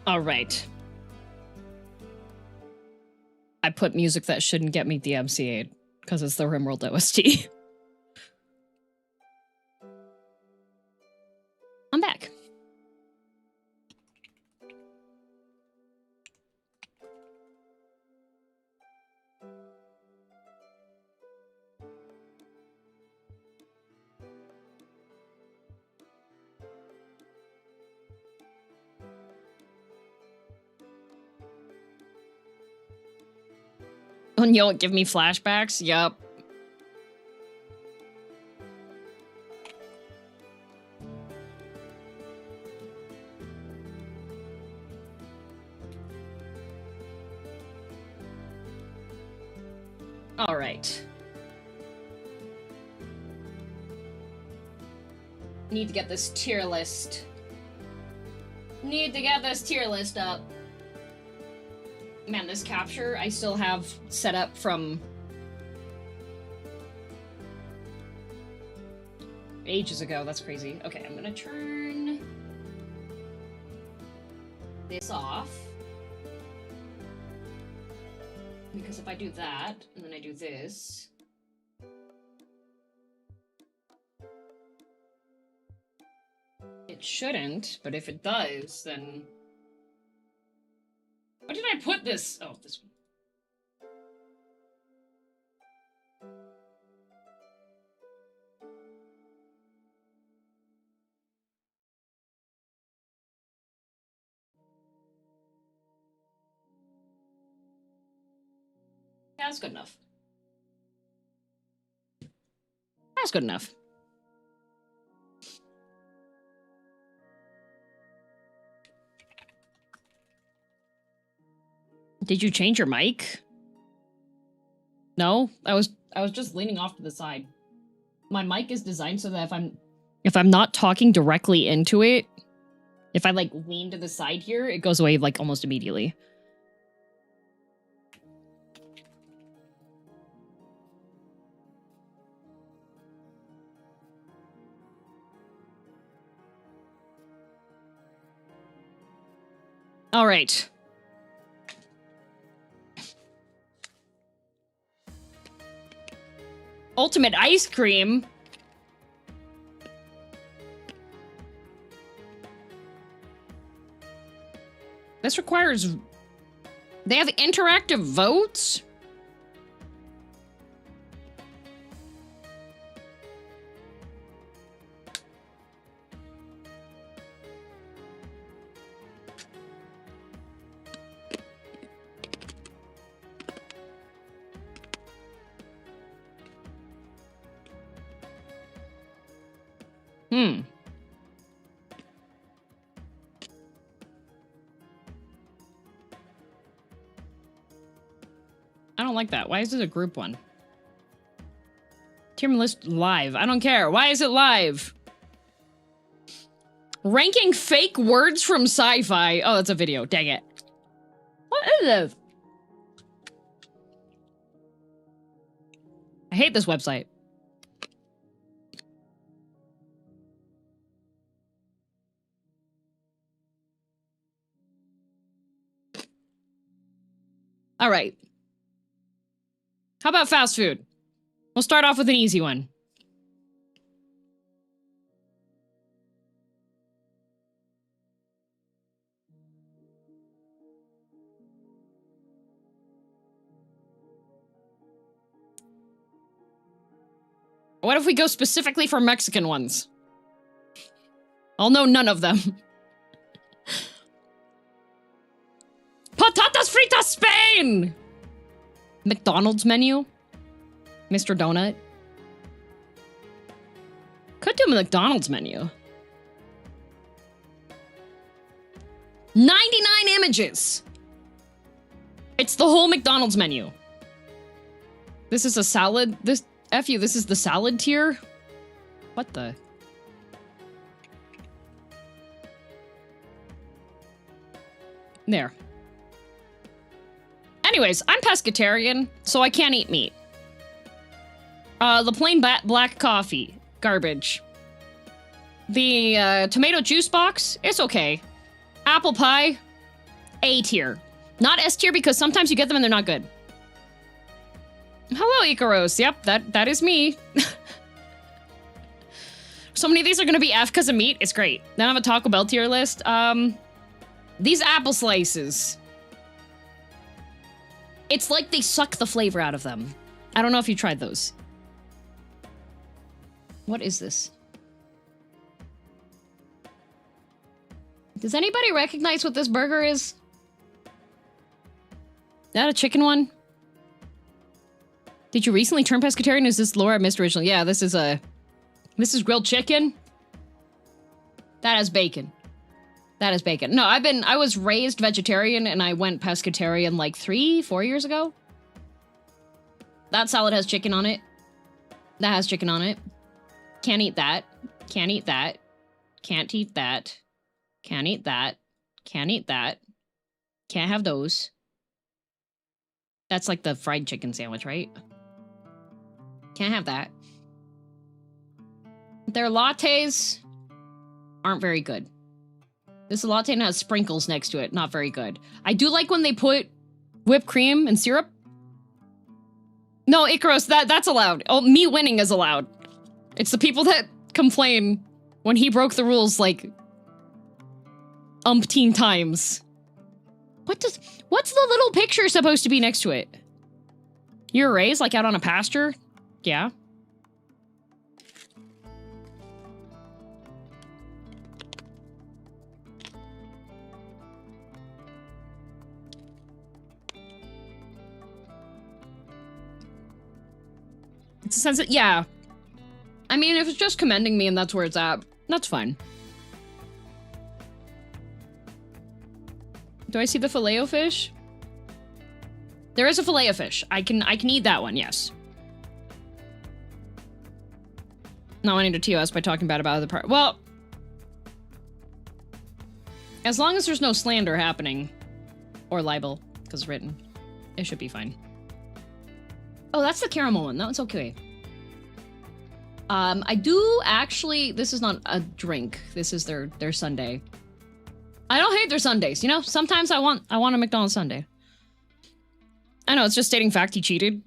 All right. I put music that shouldn't get me DMCA'd because it's the RimWorld OST. I'm back. And you'll give me flashbacks? Yup. All right. Need to get this tier list. Need to get this tier list up. Man, this capture I still have set up from ages ago. That's crazy. Okay, I'm gonna turn this off. Because if I do that, and then I do this... It shouldn't, but if it does, then... Where did I put this? Oh, this one. Yeah, that's good enough. That's good enough. Did you change your mic? No, I was just leaning off to the side. My mic is designed so that if I'm not talking directly into it, if I like lean to the side here, it goes away like almost immediately. All right. Ultimate ice cream? This requires... They have interactive votes? I don't like that. Why is this a group one? Tier list live. I don't care. Why is it live? Ranking fake words from sci-fi. Oh, that's a video. Dang it. What is this? I hate this website. All right. How about fast food? We'll start off with an easy one. What if we go specifically for Mexican ones? I'll know none of them. Patatas fritas Spain! McDonald's menu? Mr. Donut? Could do a McDonald's menu. 99 images! It's the whole McDonald's menu. This is a salad. This is the salad tier? What the? There. Anyways, I'm pescatarian, so I can't eat meat. The plain black coffee. Garbage. The tomato juice box, it's okay. Apple pie, A tier. Not S tier because sometimes you get them and they're not good. Hello, Icaros. Yep, that is me. So many of these are going to be F because of meat. It's great. Then I have a Taco Bell tier list. These apple slices. It's like they suck the flavor out of them. I don't know if you tried those. What is this? Does anybody recognize what this burger is? Is that a chicken one? Did you recently turn pescatarian? Is this lore I missed originally? Yeah, this is grilled chicken. That has bacon. That is bacon. No, I was raised vegetarian and I went pescatarian like 3-4 years ago. That salad has chicken on it. That has chicken on it. Can't eat that. Can't eat that. Can't eat that. Can't eat that. Can't eat that. Can't have those. That's like the fried chicken sandwich, right? Can't have that. Their lattes aren't very good. This latte has sprinkles next to it. Not very good. I do like when they put whipped cream and syrup. No, Icaros, that's allowed. Oh, me winning is allowed. It's the people that complain when he broke the rules like umpteen times. What's the little picture supposed to be next to it? You're raised like out on a pasture? Yeah. It's a sense of, yeah. I mean, if it's just commending me and that's where it's at, that's fine. Do I see the filet-o-fish? There is a filet-o-fish. I can eat that one, yes. Not wanting to TOS by talking bad about other part. Well, as long as there's no slander happening, or libel, because written, it should be fine. Oh, that's the caramel one. That one's okay. I do actually, this is not a drink. This is their sundae. I don't hate their sundaes. You know, sometimes I want a McDonald's sundae. I know, it's just stating fact he cheated.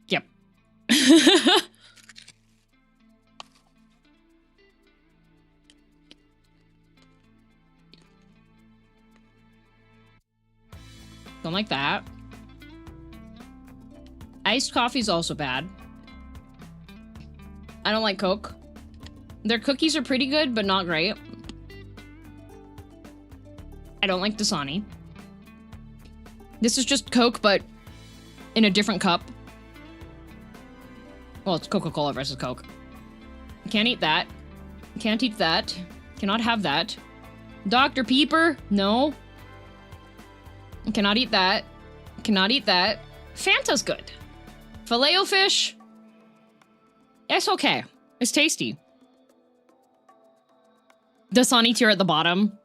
Yep. Don't like that. Iced coffee is also bad. I don't like Coke. Their cookies are pretty good, but not great. I don't like Dasani. This is just Coke, but in a different cup. Well, it's Coca-Cola versus Coke. Can't eat that. Can't eat that. Cannot have that. Dr. Pepper? No. Cannot eat that. Cannot eat that. Fanta's good. Filet-o-fish? It's okay. It's tasty. Dasani tier at the bottom.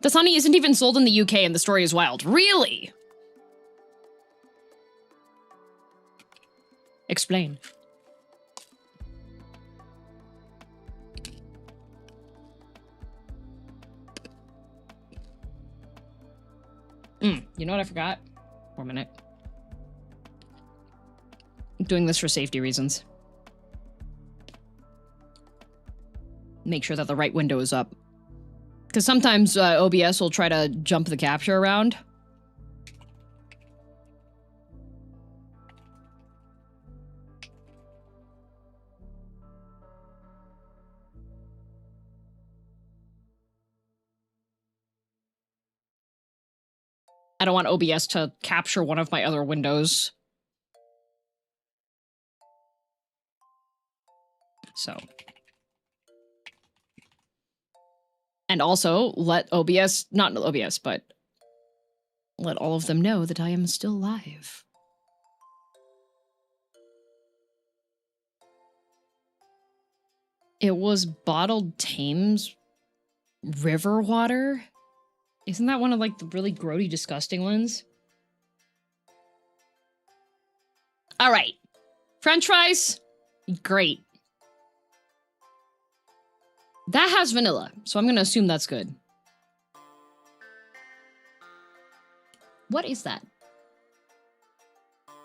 Dasani isn't even sold in the UK and the story is wild. Really? Explain. You know what I forgot? 1 minute. I'm doing this for safety reasons. Make sure that the right window is up. Because sometimes OBS will try to jump the capture around. I don't want OBS to capture one of my other windows. So. And also, let OBS, not OBS, but let all of them know that I am still live. It was bottled Thames river water. Isn't that one of like the really grody, disgusting ones? All right. French fries, great. That has vanilla, so I'm gonna assume that's good. What is that?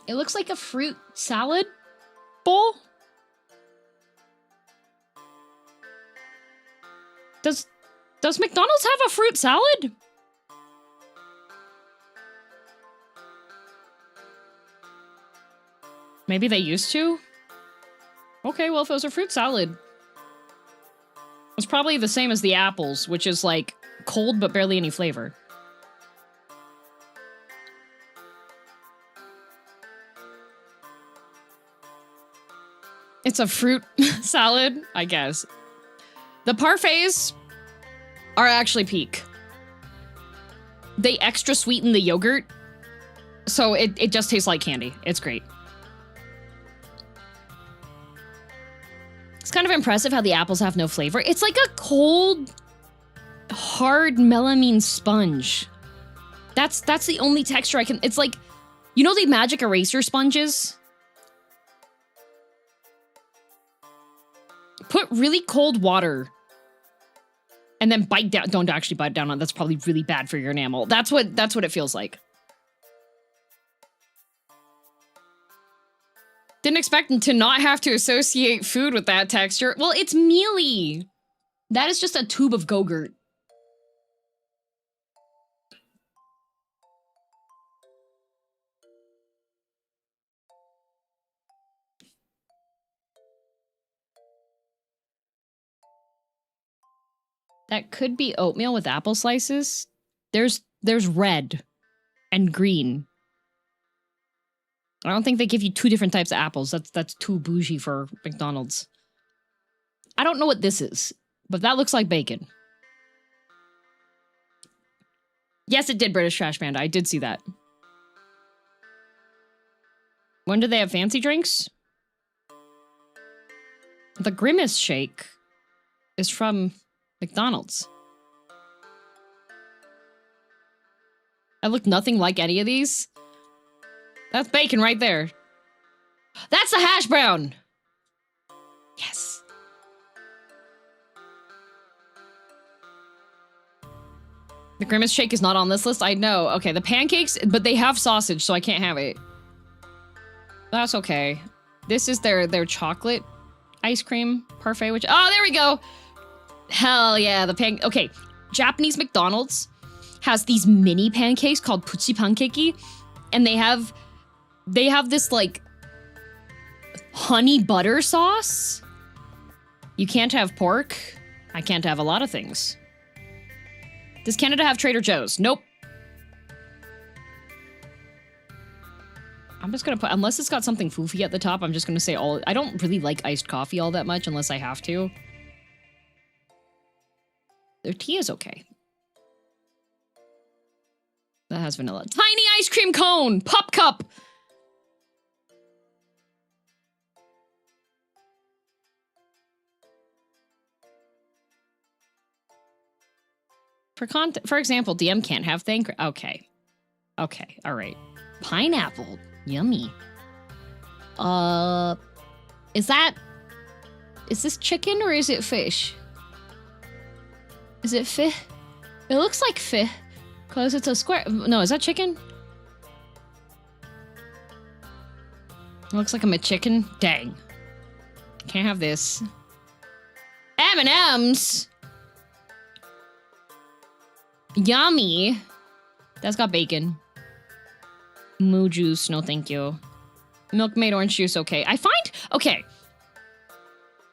It looks like a fruit salad bowl. Does McDonald's have a fruit salad? Maybe they used to? Okay, well, if it was a fruit salad, it's probably the same as the apples, which is like cold but barely any flavor. It's a fruit salad, I guess. The parfaits are actually peak. They extra sweeten the yogurt, so it just tastes like candy. It's great. It's kind of impressive how the apples have no flavor. It's like a cold, hard melamine sponge. That's the only texture I can... It's like, you know the magic eraser sponges? Put really cold water and then bite down. Don't actually bite down on it. That's probably really bad for your enamel. That's what it feels like. Didn't expect to not have to associate food with that texture. Well, it's mealy. That is just a tube of Go-Gurt. That could be oatmeal with apple slices. There's red and green. I don't think they give you two different types of apples. That's too bougie for McDonald's. I don't know what this is, but that looks like bacon. Yes, it did, British Trash Panda. I did see that. When do they have fancy drinks? The Grimace Shake is from McDonald's. I look nothing like any of these. That's bacon right there. That's the hash brown. Yes. The Grimace Shake is not on this list. I know. Okay, the pancakes, but they have sausage, so I can't have it. That's okay. This is their chocolate ice cream parfait, which... Oh, there we go. Hell yeah, the okay, Japanese McDonald's has these mini pancakes called Puchi Pankeki, and they have this like honey butter sauce. You can't have pork. I can't have a lot of things. Does Canada have Trader Joe's? Nope. I'm just gonna put, unless it's got something foofy at the top, I'm just gonna say I don't really like iced coffee all that much unless I have to. Their tea is okay. That has vanilla. Tiny ice cream cone! Pop cup! For example, DM can't have okay. Okay, alright. Pineapple. Yummy. Is this chicken or is it fish? Is it fish? It looks like fish, because it's a square. No, is that chicken? It looks like I'm a chicken. Dang. Can't have this. M&M's. Yummy. That's got bacon. Moo juice, no thank you. Milkmaid orange juice, okay. Okay.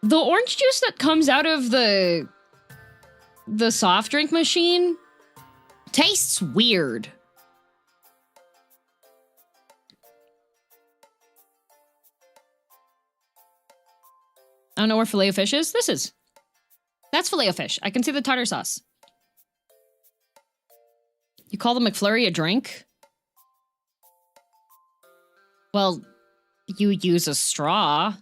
The orange juice that comes out of the soft drink machine tastes weird. I don't know where filet of fish is. That's filet of fish. I can see the tartar sauce. You call the McFlurry a drink? Well, you use a straw.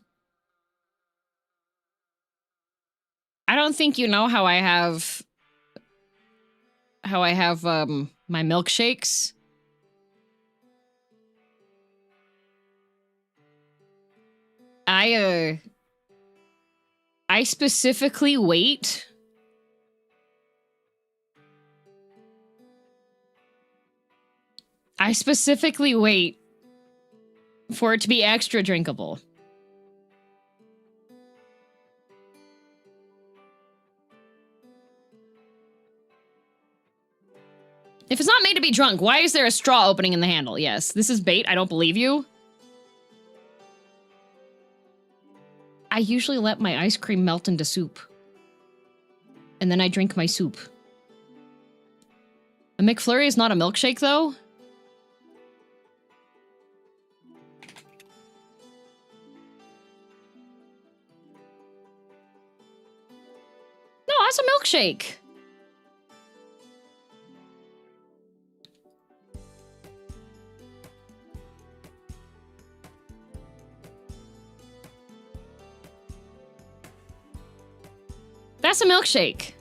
I don't think you know how I have my milkshakes. I specifically wait I specifically wait for it to be extra drinkable. If it's not made to be drunk, why is there a straw opening in the handle? Yes, this is bait. I don't believe you. I usually let my ice cream melt into soup. And then I drink my soup. A McFlurry is not a milkshake, though? No, that's a milkshake. That's a milkshake.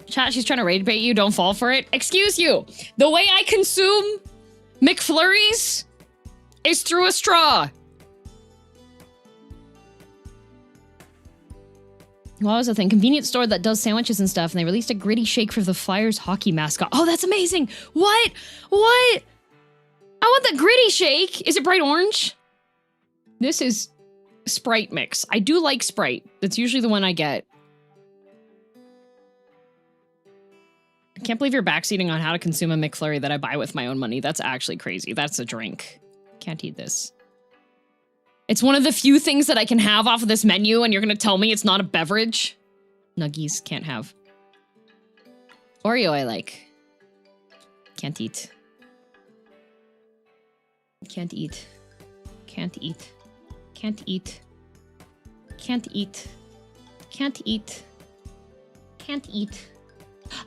Chat, she's trying to rage bait you. Don't fall for it. Excuse you. The way I consume McFlurries is through a straw. What was the thing? Convenience store that does sandwiches and stuff, and they released a gritty shake for the Flyers hockey mascot. Oh, that's amazing. What? What? I want the gritty shake. Is it bright orange? This is Sprite mix. I do like Sprite. That's usually the one I get. I can't believe you're backseating on how to consume a McFlurry that I buy with my own money. That's actually crazy. That's a drink. Can't eat this. It's one of the few things that I can have off of this menu, and you're gonna tell me it's not a beverage? Nuggies, can't have. Oreo I like. Can't eat. Can't eat. Can't eat. Can't eat. Can't eat. Can't eat. Can't eat.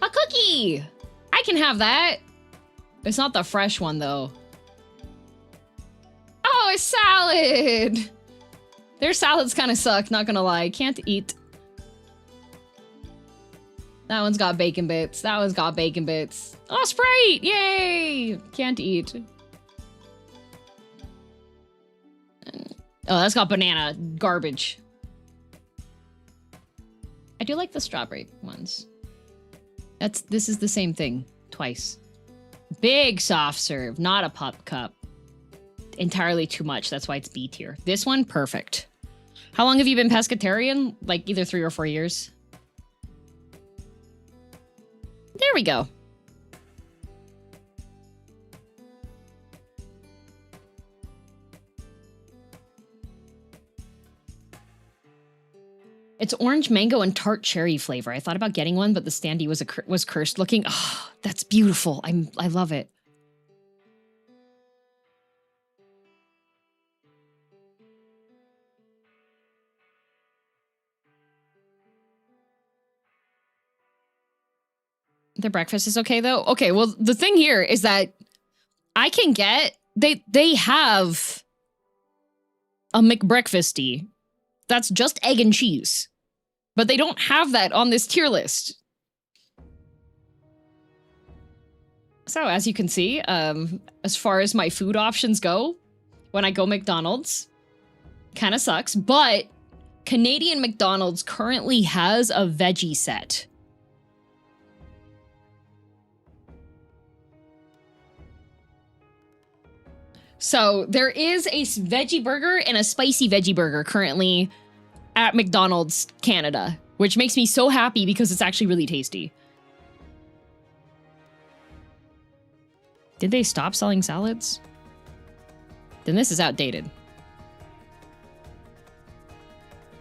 A cookie! I can have that. It's not the fresh one, though. Oh, a salad! Their salads kind of suck, not gonna lie. Can't eat. That one's got bacon bits. That one's got bacon bits. Oh, Sprite! Yay! Can't eat. Oh, that's got banana. Garbage. I do like the strawberry ones. This is the same thing. Twice. Big soft serve, not a pop cup. Entirely too much. That's why it's B tier. This one, perfect. How long have you been pescatarian? Like either 3 or 4 years? There we go. It's orange mango and tart cherry flavor. I thought about getting one, but the standee was cursed looking. Oh, that's beautiful. I love it. Their breakfast is okay though. Okay, well the thing here is that I can get they have a McBreakfasty that's just egg and cheese. But they don't have that on this tier list. So as you can see, as far as my food options go, when I go McDonald's, kind of sucks, but Canadian McDonald's currently has a veggie set. So there is a veggie burger and a spicy veggie burger currently at McDonald's Canada, which makes me so happy because it's actually really tasty. Did they stop selling salads? Then this is outdated.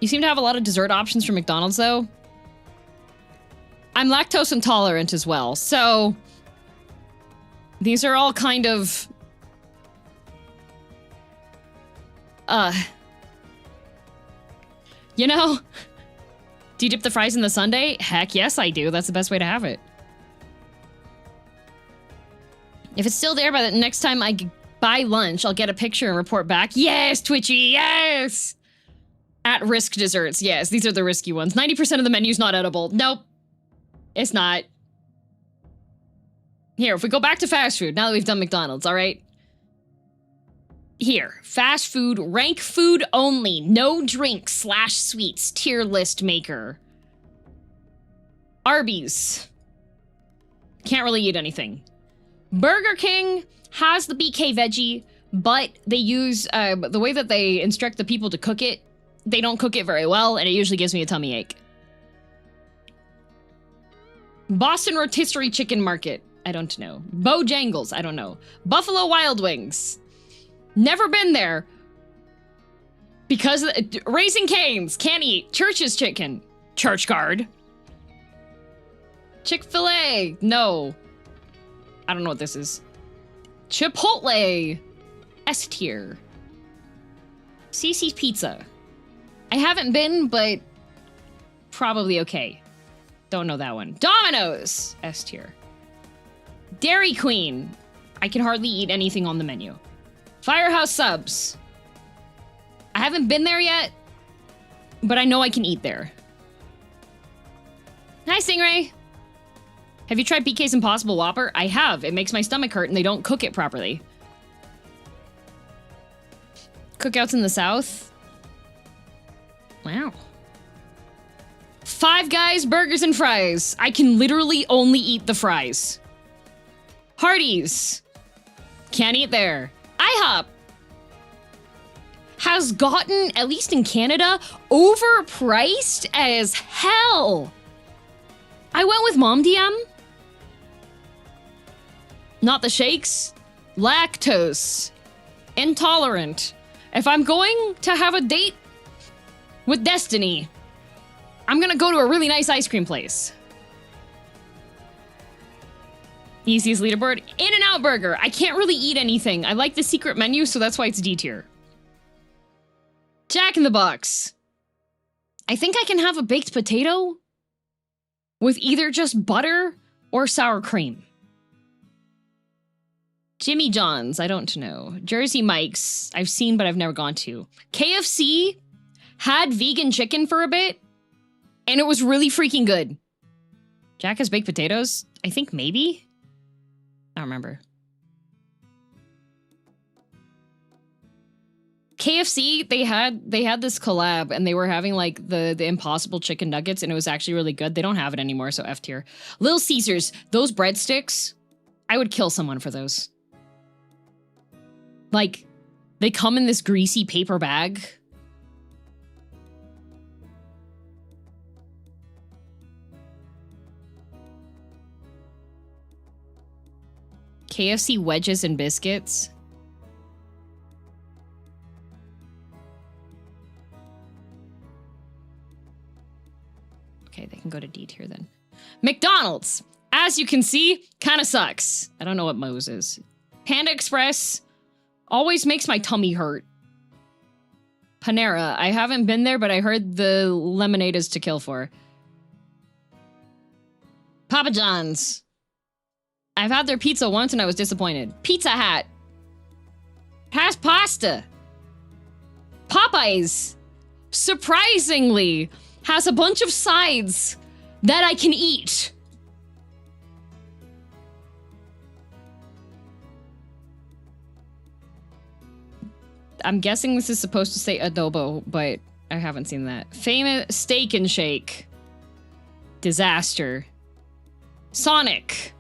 You seem to have a lot of dessert options from McDonald's, though. I'm lactose intolerant as well, so these are all kind of you know, do you dip the fries in the sundae? Heck yes, I do. That's the best way to have it. If it's still there by the next time I buy lunch, I'll get a picture and report back. Yes, Twitchy, yes! At-risk desserts, yes, these are the risky ones. 90% of the menu's not edible. Nope, it's not. Here, if we go back to fast food, now that we've done McDonald's, all right? Here, fast food, rank food only, no drinks / sweets, tier list maker. Arby's. Can't really eat anything. Burger King has the BK veggie, but they use, the way that they instruct the people to cook it, they don't cook it very well, and it usually gives me a tummy ache. Boston Rotisserie Chicken Market. I don't know. Bojangles. I don't know. Buffalo Wild Wings. Never been there. Because Raising Cane's. Can't eat. Church's Chicken. Church Guard. Chick-fil-A. No. I don't know what this is. Chipotle. S tier. CC's Pizza. I haven't been, but probably okay. Don't know that one. Domino's. S tier. Dairy Queen. I can hardly eat anything on the menu. Firehouse Subs. I haven't been there yet, but I know I can eat there. Hi, Stingray. Have you tried BK's Impossible Whopper? I have. It makes my stomach hurt and they don't cook it properly. Cookouts in the South. Wow. Five Guys Burgers and Fries. I can literally only eat the fries. Hardee's. Can't eat there. IHOP has gotten, at least in Canada, overpriced as hell. I went with Mom DM. Not the shakes. Lactose. Intolerant. If I'm going to have a date with Destiny, I'm gonna go to a really nice ice cream place. Easiest leaderboard. In-N-Out Burger. I can't really eat anything. I like the secret menu, so that's why it's D tier. Jack in the Box. I think I can have a baked potato with either just butter or sour cream. Jimmy John's. I don't know. Jersey Mike's. I've seen, but I've never gone to. KFC had vegan chicken for a bit, and it was really freaking good. Jack has baked potatoes? I think maybe? I don't remember. KFC, they had this collab, and they were having like the Impossible Chicken Nuggets, and it was actually really good. They don't have it anymore, so F tier. Little Caesars, those breadsticks, I would kill someone for those. Like, they come in this greasy paper bag. KFC wedges and biscuits. Okay, they can go to D tier then. McDonald's, as you can see, kind of sucks. I don't know what Moe's is. Panda Express always makes my tummy hurt. Panera, I haven't been there, but I heard the lemonade is to kill for. Papa John's. I've had their pizza once and I was disappointed. Pizza Hut has pasta. Popeyes, surprisingly, has a bunch of sides that I can eat. I'm guessing this is supposed to say adobo, but I haven't seen that. Famous Steak and Shake. Disaster. Sonic.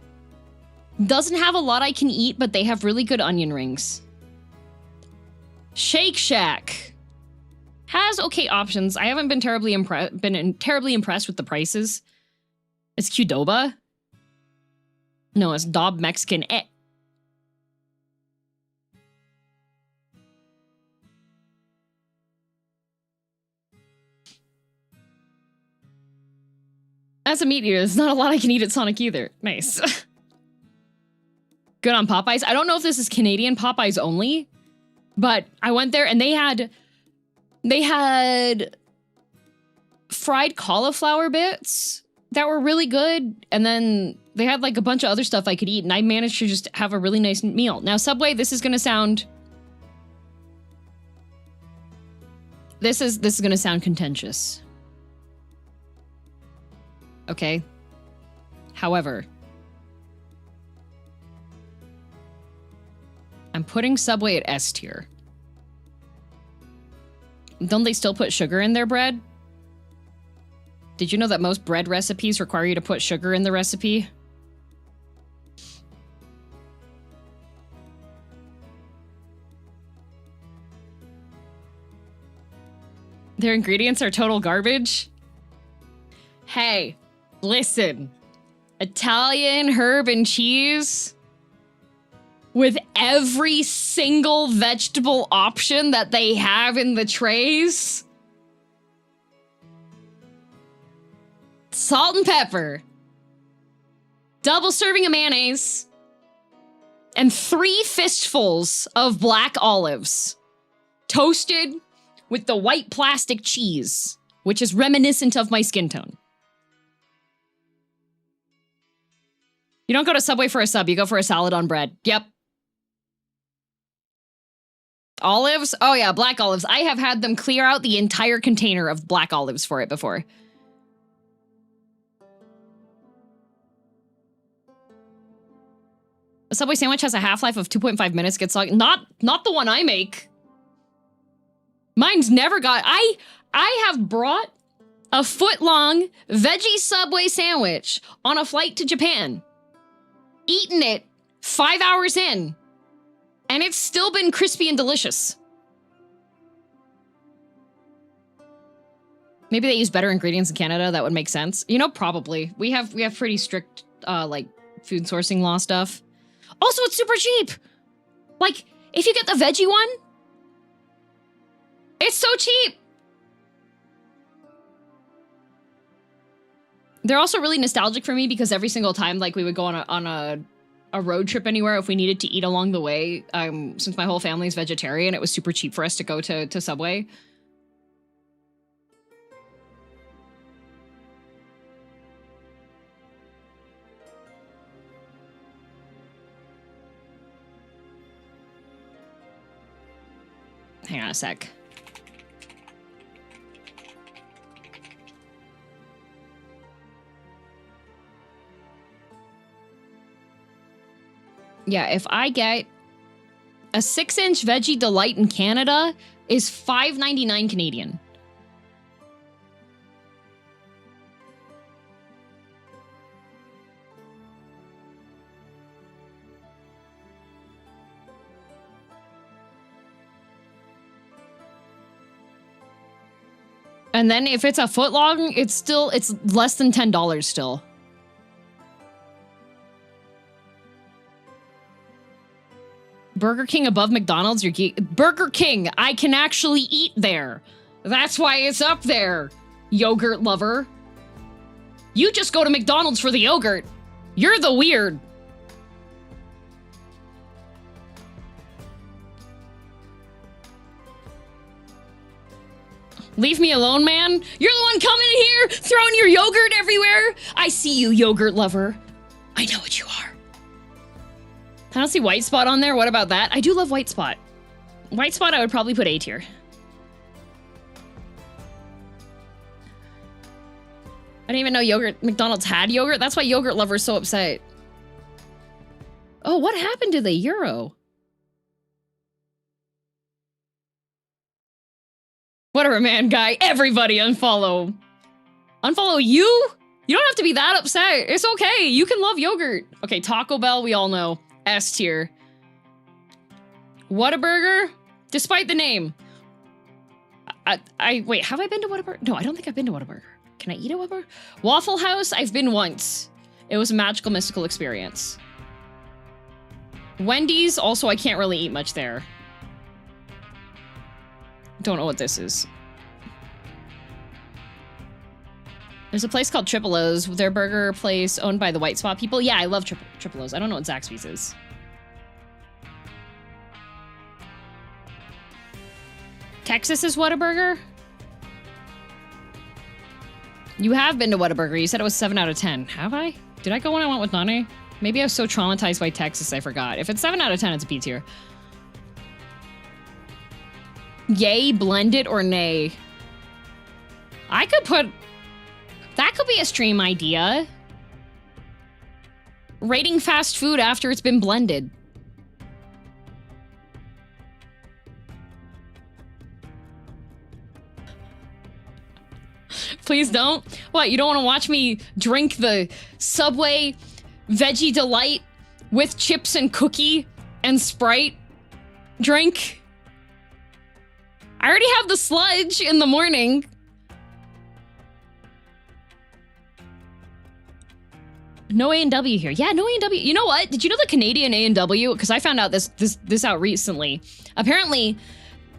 Doesn't have a lot I can eat, but they have really good onion rings. Shake Shack has okay options. I haven't been terribly impressed with the prices. It's Qdoba. No, it's Dob Mexican. As a meat eater, there's not a lot I can eat at Sonic either. Nice. Good on Popeyes. I don't know if this is Canadian Popeyes only, but I went there and they had fried cauliflower bits that were really good, and then they had like a bunch of other stuff I could eat, and I managed to just have a really nice meal. Now, Subway, this is gonna sound contentious. Okay. However, I'm putting Subway at S tier. Don't they still put sugar in their bread? Did you know that most bread recipes require you to put sugar in the recipe? Their ingredients are total garbage. Hey, listen. Italian herb and cheese with every single vegetable option that they have in the trays. Salt and pepper. Double serving of mayonnaise. And 3 fistfuls of black olives. Toasted with the white plastic cheese, which is reminiscent of my skin tone. You don't go to Subway for a sub, you go for a salad on bread. Yep. Olives? Oh yeah, black olives. I have had them clear out the entire container of black olives for it before. A Subway sandwich has a half-life of 2.5 minutes, gets soggy. Not the one I make. Mine's never got... I have brought a foot-long veggie Subway sandwich on a flight to Japan. Eaten it 5 hours in. And it's still been crispy and delicious. Maybe they use better ingredients in Canada. That would make sense. You know, probably. We have pretty strict, like, food sourcing law stuff. Also, it's super cheap. Like, if you get the veggie one, it's so cheap. They're also really nostalgic for me because every single time, like, we would go on a road trip anywhere if we needed to eat along the way. Since my whole family is vegetarian, it was super cheap for us to go to Subway. Hang on a sec. Yeah, if I get a 6-inch veggie delight in Canada is $5.99 Canadian. And then if it's a foot long, it's less than $10 still. Burger King above McDonald's, Burger King, I can actually eat there. That's why it's up there, yogurt lover. You just go to McDonald's for the yogurt. You're the weird. Leave me alone, man. You're the one coming in here, throwing your yogurt everywhere. I see you, yogurt lover. I know what you are. I don't see White Spot on there. What about that? I do love White Spot. White Spot, I would probably put A tier. I didn't even know McDonald's had yogurt. That's why yogurt lover's so upset. Oh, what happened to the euro? Whatever, man, guy. Everybody unfollow. Unfollow you? You don't have to be that upset. It's okay. You can love yogurt. Okay, Taco Bell, we all know. S tier. Whataburger? Despite the name. Wait, have I been to Whataburger? No, I don't think I've been to Whataburger. Can I eat a Whataburger? Waffle House, I've been once. It was a magical, mystical experience. Wendy's, also, I can't really eat much there. Don't know what this is. There's a place called Triple O's, their burger place owned by the White Spot people. Yeah, I love Triple O's. I don't know what Zaxby's is. Texas is Whataburger? You have been to Whataburger. You said it was 7 out of 10. Have I? Did I go when I went with Nane? Maybe I was so traumatized by Texas I forgot. If it's 7 out of 10, it's a B tier. Yay, blend it or nay? I could put... That could be a stream idea. Rating fast food after it's been blended. Please don't. What, you don't want to watch me drink the Subway Veggie Delight with chips and cookie and Sprite drink? I already have the sludge in the morning. No A&W here. Yeah, no A&W. You know what? Did you know the Canadian A&W? Because I found out this out recently. Apparently,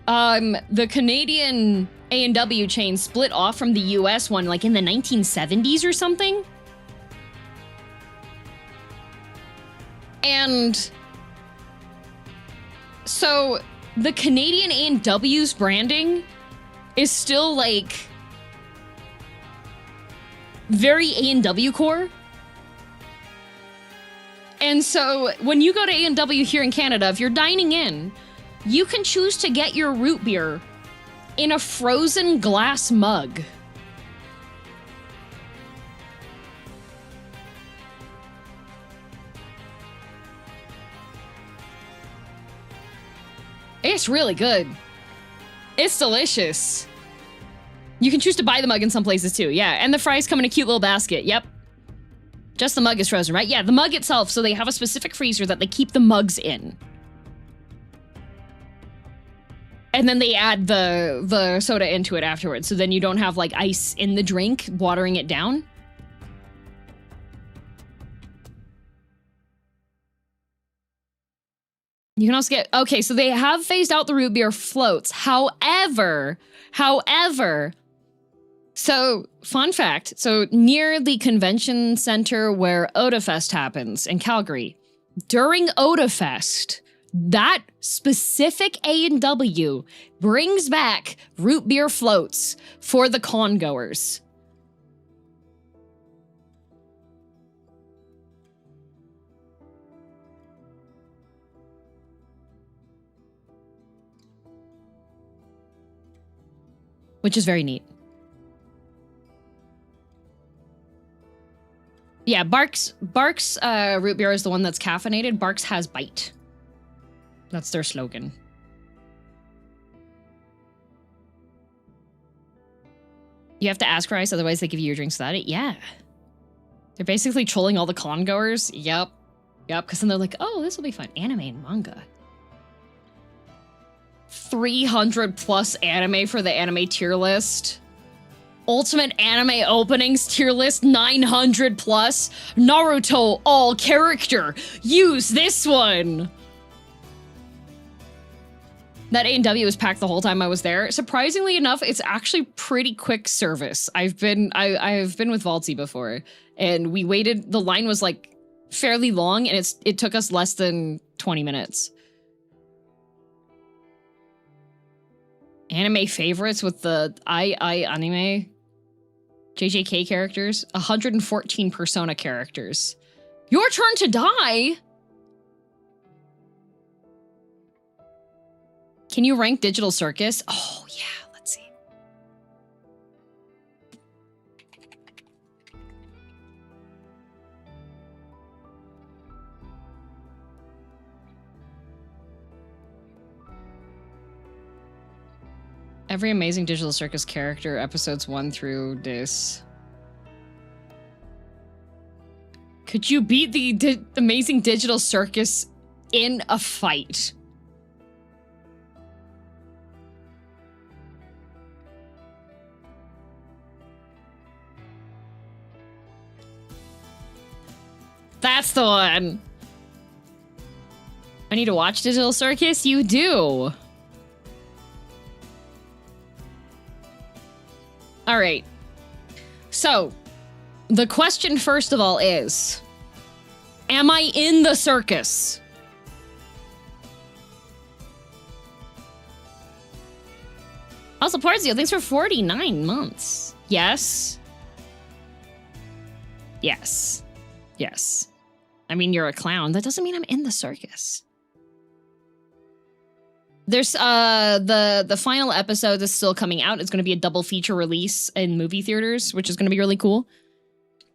the Canadian A&W chain split off from the US one like in the 1970s or something. And so the Canadian A&W's branding is still like very A&W core. And so when you go to A&W here in Canada, if you're dining in, you can choose to get your root beer in a frozen glass mug. It's really good. It's delicious. You can choose to buy the mug in some places too, yeah. And the fries come in a cute little basket, yep. Just the mug is frozen, right? Yeah, the mug itself, so they have a specific freezer that they keep the mugs in. And then they add the soda into it afterwards, so then you don't have like ice in the drink watering it down. You can also get, okay, so they have phased out the root beer floats. However, so fun fact, so near the convention center where OdaFest happens in Calgary, during OdaFest, that specific A&W brings back root beer floats for the con goers. Which is very neat. Yeah, Barks root beer is the one that's caffeinated. Barks has bite. That's their slogan. You have to ask for ice, otherwise they give you your drinks without it. Yeah. They're basically trolling all the con goers. Yep, because then they're like, oh, this will be fun. Anime and manga. 300 plus anime for the anime tier list. Ultimate anime openings tier list 900 plus. Naruto all character. Use this one. That A&W was packed the whole time I was there. Surprisingly enough, it's actually pretty quick service. I've been with Vaulty before, and we waited. The line was like fairly long, and it took us less than 20 minutes. Anime favorites with the anime JJK characters, 114 Persona characters. Your turn to die. Can you rank Digital Circus? Oh yeah, let's see. Every amazing Digital Circus character, episodes 1 through this. Could you beat the amazing Digital Circus in a fight? That's the one. I need to watch Digital Circus? You do. All right. So, the question first of all is, am I in the circus? Also, Parzio, thanks for 49 months. Yes. Yes. Yes. I mean, you're a clown. That doesn't mean I'm in the circus. There's the final episode is still coming out. It's going to be a double feature release in movie theaters, which is going to be really cool.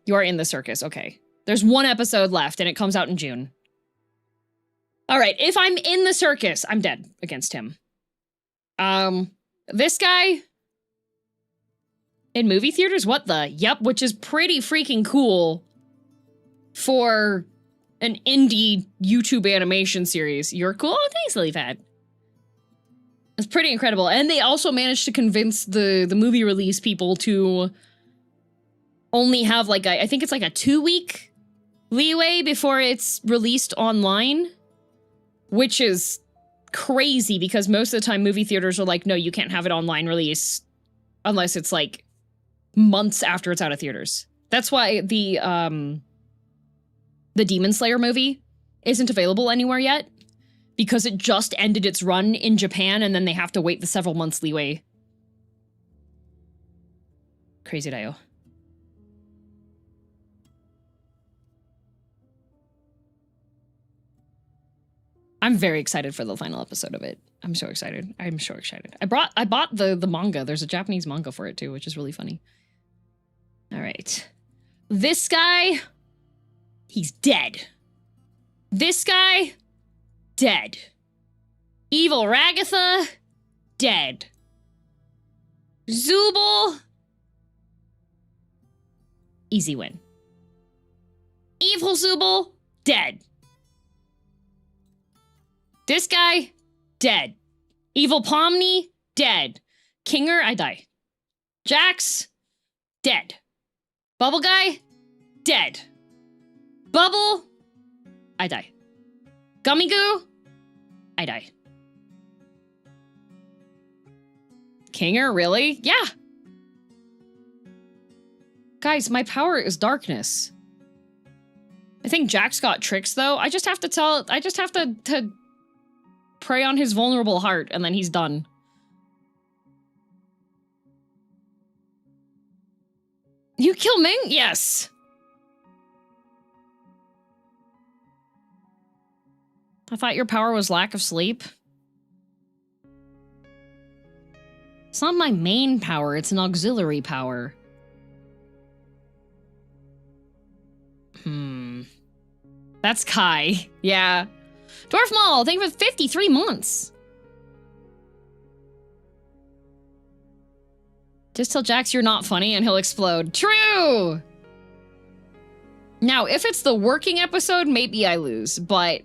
You are in the circus. Okay. There's one episode left and it comes out in June. All right. If I'm in the circus, I'm dead against him. This guy in movie theaters? What the? Yep, which is pretty freaking cool for an indie YouTube animation series. You're cool? Thanks, Leafhead. It's pretty incredible. And they also managed to convince the movie release people to only have like I think it's like a 2-week leeway before it's released online, which is crazy because most of the time movie theaters are like, no, you can't have it online release unless it's like months after it's out of theaters. That's why the Demon Slayer movie isn't available anywhere yet, because it just ended its run in Japan and then they have to wait the several months leeway. Crazy Dio. I'm very excited for the final episode of it. I'm so excited. I'm so excited. I bought the manga. There's a Japanese manga for it too, which is really funny. All right. This guy, he's dead. This guy, dead. Evil Ragatha, dead. Zubul, easy win. Evil Zubul, dead. This guy, dead. Evil Pomni, dead. Kinger, I die. Jax, dead. Bubble Guy, dead. Bubble, I die. Gummy Goo, I die. Kinger, really? Yeah. Guys, my power is darkness. I think Jax got tricks though. I just have to prey on his vulnerable heart, and then he's done. You kill Ming? Yes. I thought your power was lack of sleep. It's not my main power, it's an auxiliary power. That's Kai. Yeah. Dwarf Mall, thank you for 53 months. Just tell Jax you're not funny and he'll explode. True! Now, if it's the working episode, maybe I lose, but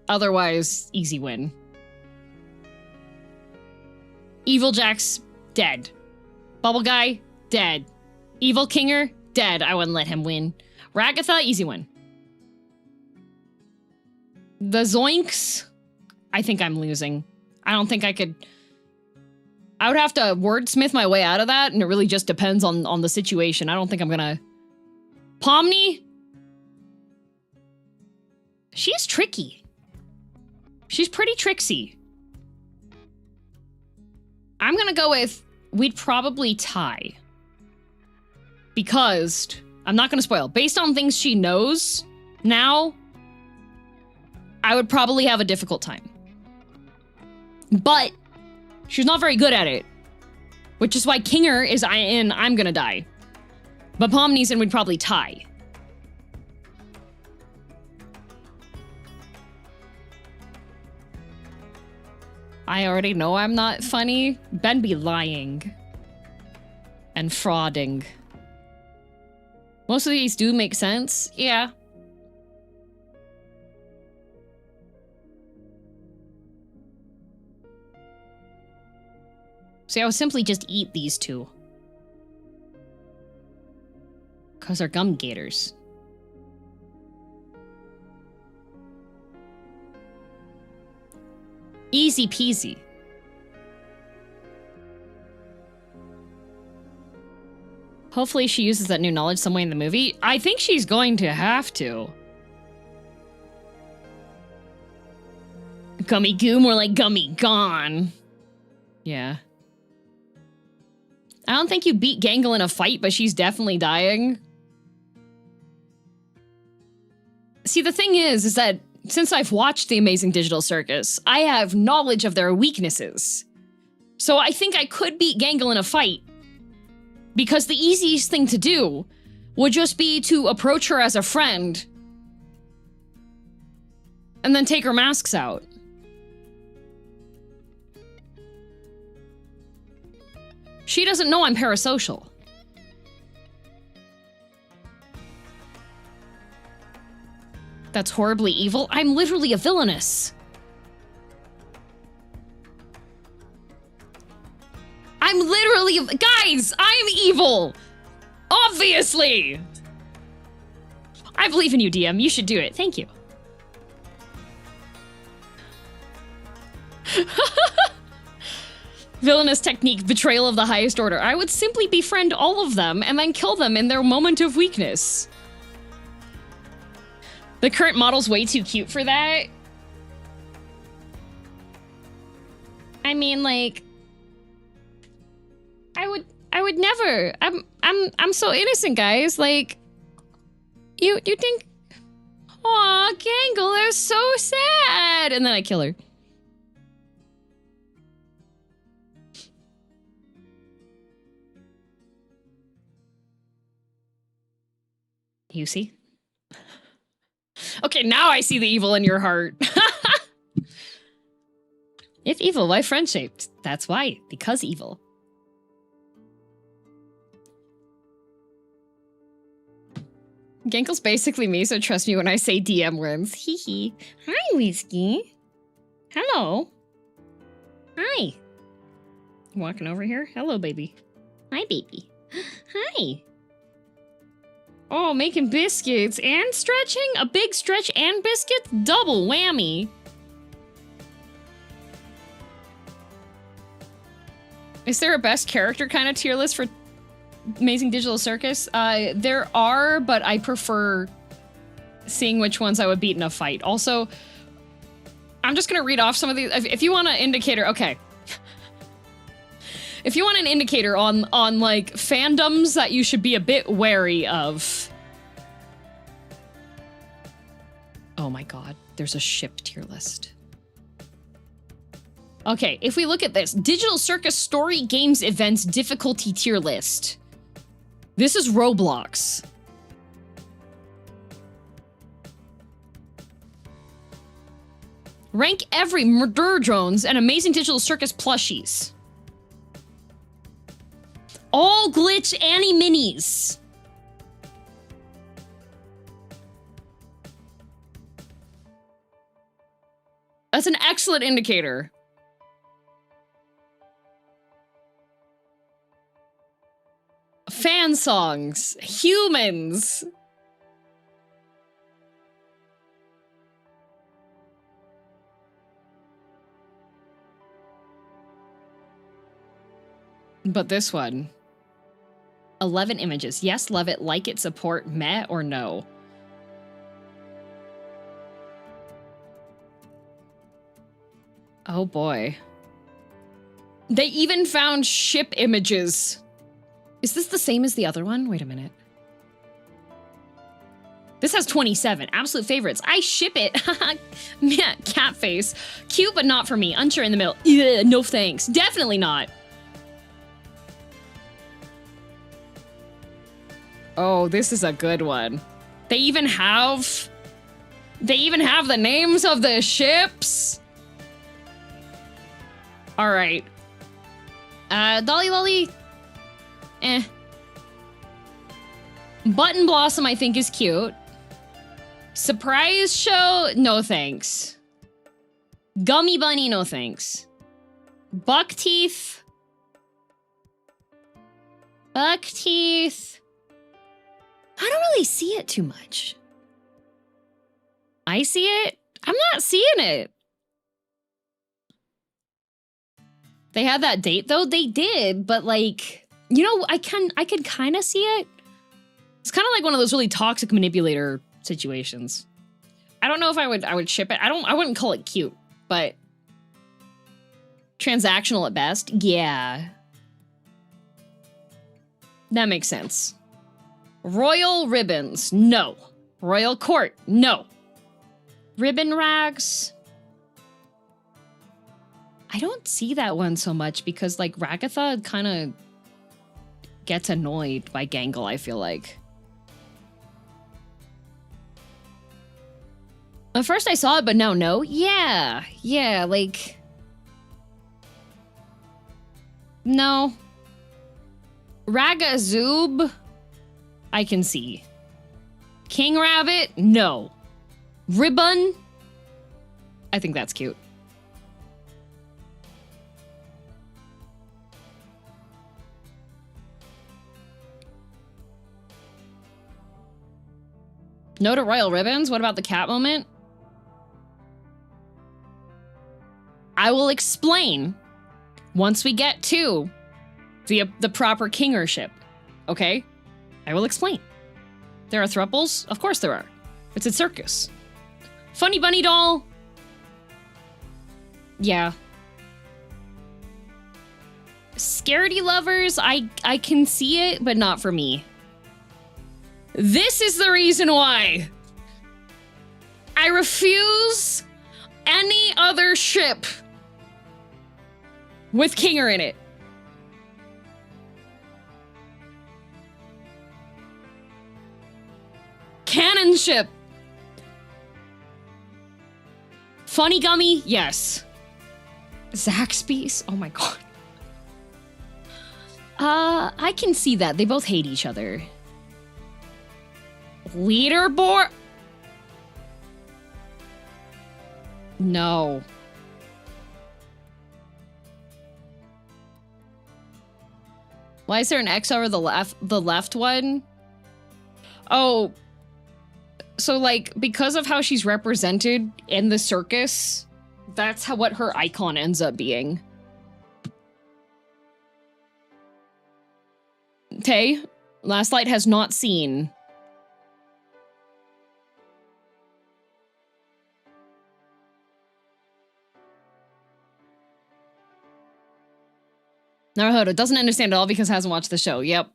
otherwise, easy win. Evil Jax, dead. Bubble Guy, dead. Evil Kinger, dead. I wouldn't let him win. Ragatha, easy win. The Zoinks, I think I'm losing. I don't think I could... I would have to wordsmith my way out of that, and it really just depends on the situation. I don't think I'm gonna... Pomni? She's tricky. She's pretty tricksy. I'm gonna go with... We'd probably tie. Because... I'm not gonna spoil. Based on things she knows now... I would probably have a difficult time. But she's not very good at it. Which is why Kinger is in I'm gonna die. But Pomni's in we'd probably tie. I already know I'm not funny. Ben be lying. And frauding. Most of these do make sense. Yeah. See, I would simply just eat these two. Because they're gum gators. Easy peasy. Hopefully she uses that new knowledge some way in the movie. I think she's going to have to. Gummy goo, more like gummy gone. Yeah. I don't think you beat Gangle in a fight, but she's definitely dying. See, the thing is that since I've watched The Amazing Digital Circus, I have knowledge of their weaknesses. So I think I could beat Gangle in a fight. Because the easiest thing to do would just be to approach her as a friend and then take her masks out. She doesn't know I'm parasocial. That's horribly evil. I'm literally a villainess. guys, I'm evil! Obviously! I believe in you, DM. You should do it. Thank you. Villainous technique, betrayal of the highest order. I would simply befriend all of them and then kill them in their moment of weakness. The current model's way too cute for that. I mean, like, I would never. I'm so innocent, guys. Like, you think, aw, Gangle, they're so sad, and then I kill her. You see? Okay, now I see the evil in your heart. If evil, why friend-shaped? That's why, because evil. Gankle's basically me, so trust me when I say DM wins. Hee hee. Hi, Whiskey. Hello. Hi. Walking over here? Hello, baby. Hi, baby. Hi. Oh, making biscuits and stretching? A big stretch and biscuits? Double whammy. Is there a best character kind of tier list for Amazing Digital Circus? There are, but I prefer seeing which ones I would beat in a fight. Also, I'm just gonna read off some of these. If you want an indicator, okay. If you want an indicator on like fandoms that you should be a bit wary of. Oh my god, there's a ship tier list. Okay, if we look at this, Digital Circus Story Games Events difficulty tier list. This is Roblox. Rank every Murder Drones and Amazing Digital Circus plushies. All glitch Annie minis. That's an excellent indicator. Fan songs, humans. But this one. 11 images. Yes, love it, like it, support, meh, or no. Oh boy. They even found ship images. Is this the same as the other one? Wait a minute. This has 27. Absolute favorites. I ship it. Yeah, cat face. Cute, but not for me. Unsure in the middle. Ugh, no thanks. Definitely not. Oh, this is a good one. They even have the names of the ships. All right. Dolly Lolly. Eh. Button Blossom, I think, is cute. Surprise Show, no thanks. Gummy Bunny, no thanks. Buck Teeth. Buck Teeth. I don't really see it too much. I see it. I'm not seeing it. They had that date, though. They did, but like... You know, I could kind of see it. It's kind of like one of those really toxic manipulator situations. I don't know if I would ship it. I wouldn't call it cute, but transactional at best. Yeah. That makes sense. Royal Ribbons, no. Royal Court, no. Ribbon Rags. I don't see that one so much because like Ragatha kind of gets annoyed by Gangle, I feel like. At first I saw it, but now no. Yeah, like... No. Ragazoob, I can see. King Rabbit, no. Ribbon, I think that's cute. No to royal ribbons? What about the cat moment? I will explain once we get to the proper kingership. Okay? I will explain. There are thruples? Of course there are. It's a circus. Funny bunny doll? Yeah. Scaredy lovers? I can see it, but not for me. This is the reason why I refuse any other ship with Kinger in it. Cannon ship. Funny Gummy, yes. Zaxby's, oh my god. I can see that. They both hate each other. Leaderboard? No. Why is there an X over the left one? Oh, so like because of how she's represented in the circus, that's what her icon ends up being. Tay, Last Light has not seen. Naruhodo doesn't understand at all because hasn't watched the show. Yep.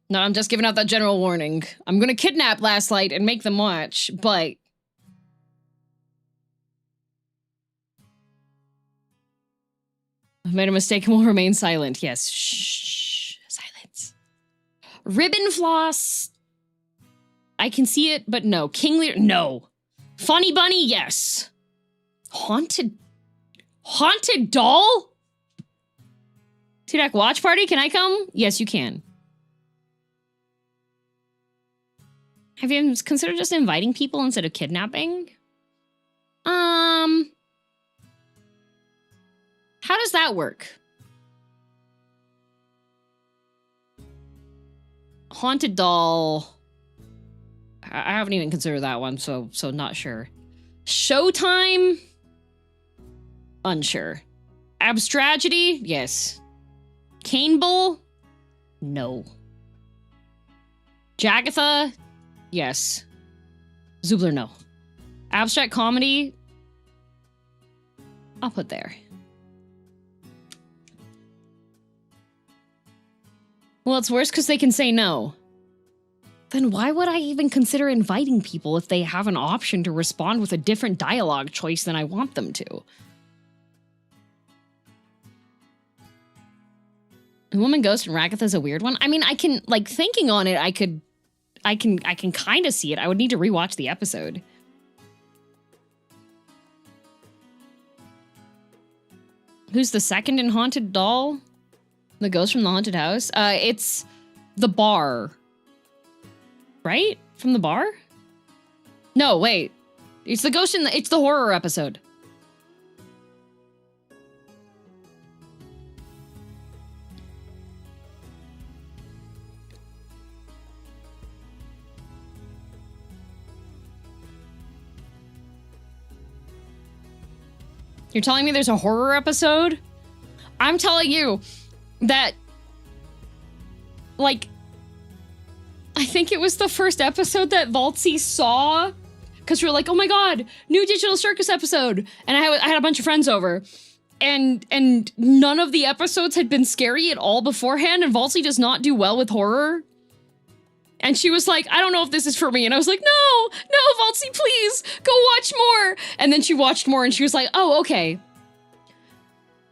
No, I'm just giving out that general warning. I'm gonna kidnap Last Light and make them watch, but... I've made a mistake and will remain silent. Yes. Shh. Silence. Ribbon floss. I can see it, but no. King Lear, no. Funny Bunny, yes. Haunted doll? T-Deck watch party, can I come? Yes, you can. Have you considered just inviting people instead of kidnapping? How does that work? Haunted doll. I haven't even considered that one, so not sure. Showtime? Unsure. Abstragedy? Yes. Cane Bull? No. Jagatha? Yes. Zubler, no. Abstract comedy? I'll put there. Well, it's worse because they can say no. Then why would I even consider inviting people if they have an option to respond with a different dialogue choice than I want them to? Woman Ghost and Ragatha is a weird one. I mean, I can, like, thinking on it, I can kind of see it. I would need to rewatch the episode. Who's the second in Haunted Doll? The ghost from the haunted house? It's the bar. Right? From the bar? No, wait. It's the ghost in it's the horror episode. You're telling me there's a horror episode? I'm telling you that, like, I think it was the first episode that Valtzy saw, because we were like, oh my god, new Digital Circus episode, and I had a bunch of friends over, and none of the episodes had been scary at all beforehand, and Valtzy does not do well with horror. And she was like, I don't know if this is for me. And I was like, no, Valtzy, please, go watch more. And then she watched more and she was like, oh, okay.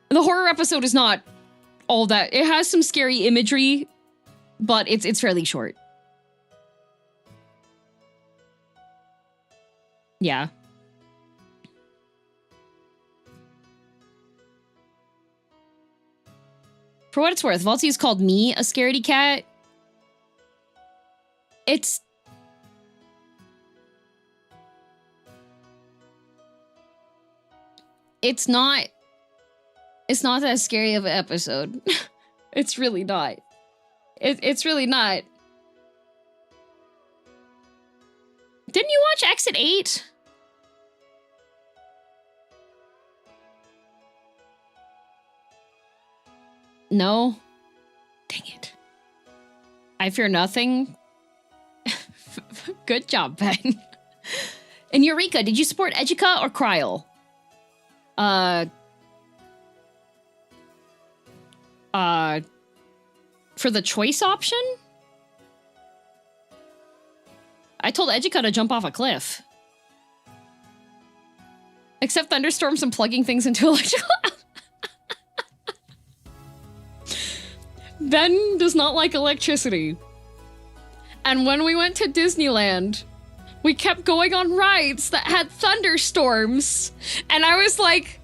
The horror episode is not all that. It has some scary imagery, but it's fairly short. Yeah. For what it's worth, Valtzy's called me a scaredy cat. It's not that scary of an episode. It's really not. It's really not. Didn't you watch Exit 8? No? Dang it. I fear nothing. Good job, Ben. And Eureka, did you support Educa or Kryl? For the choice option? I told Educa to jump off a cliff. Except thunderstorms and plugging things into electrical. Ben does not like electricity. And when we went to Disneyland, we kept going on rides that had thunderstorms. And I was like,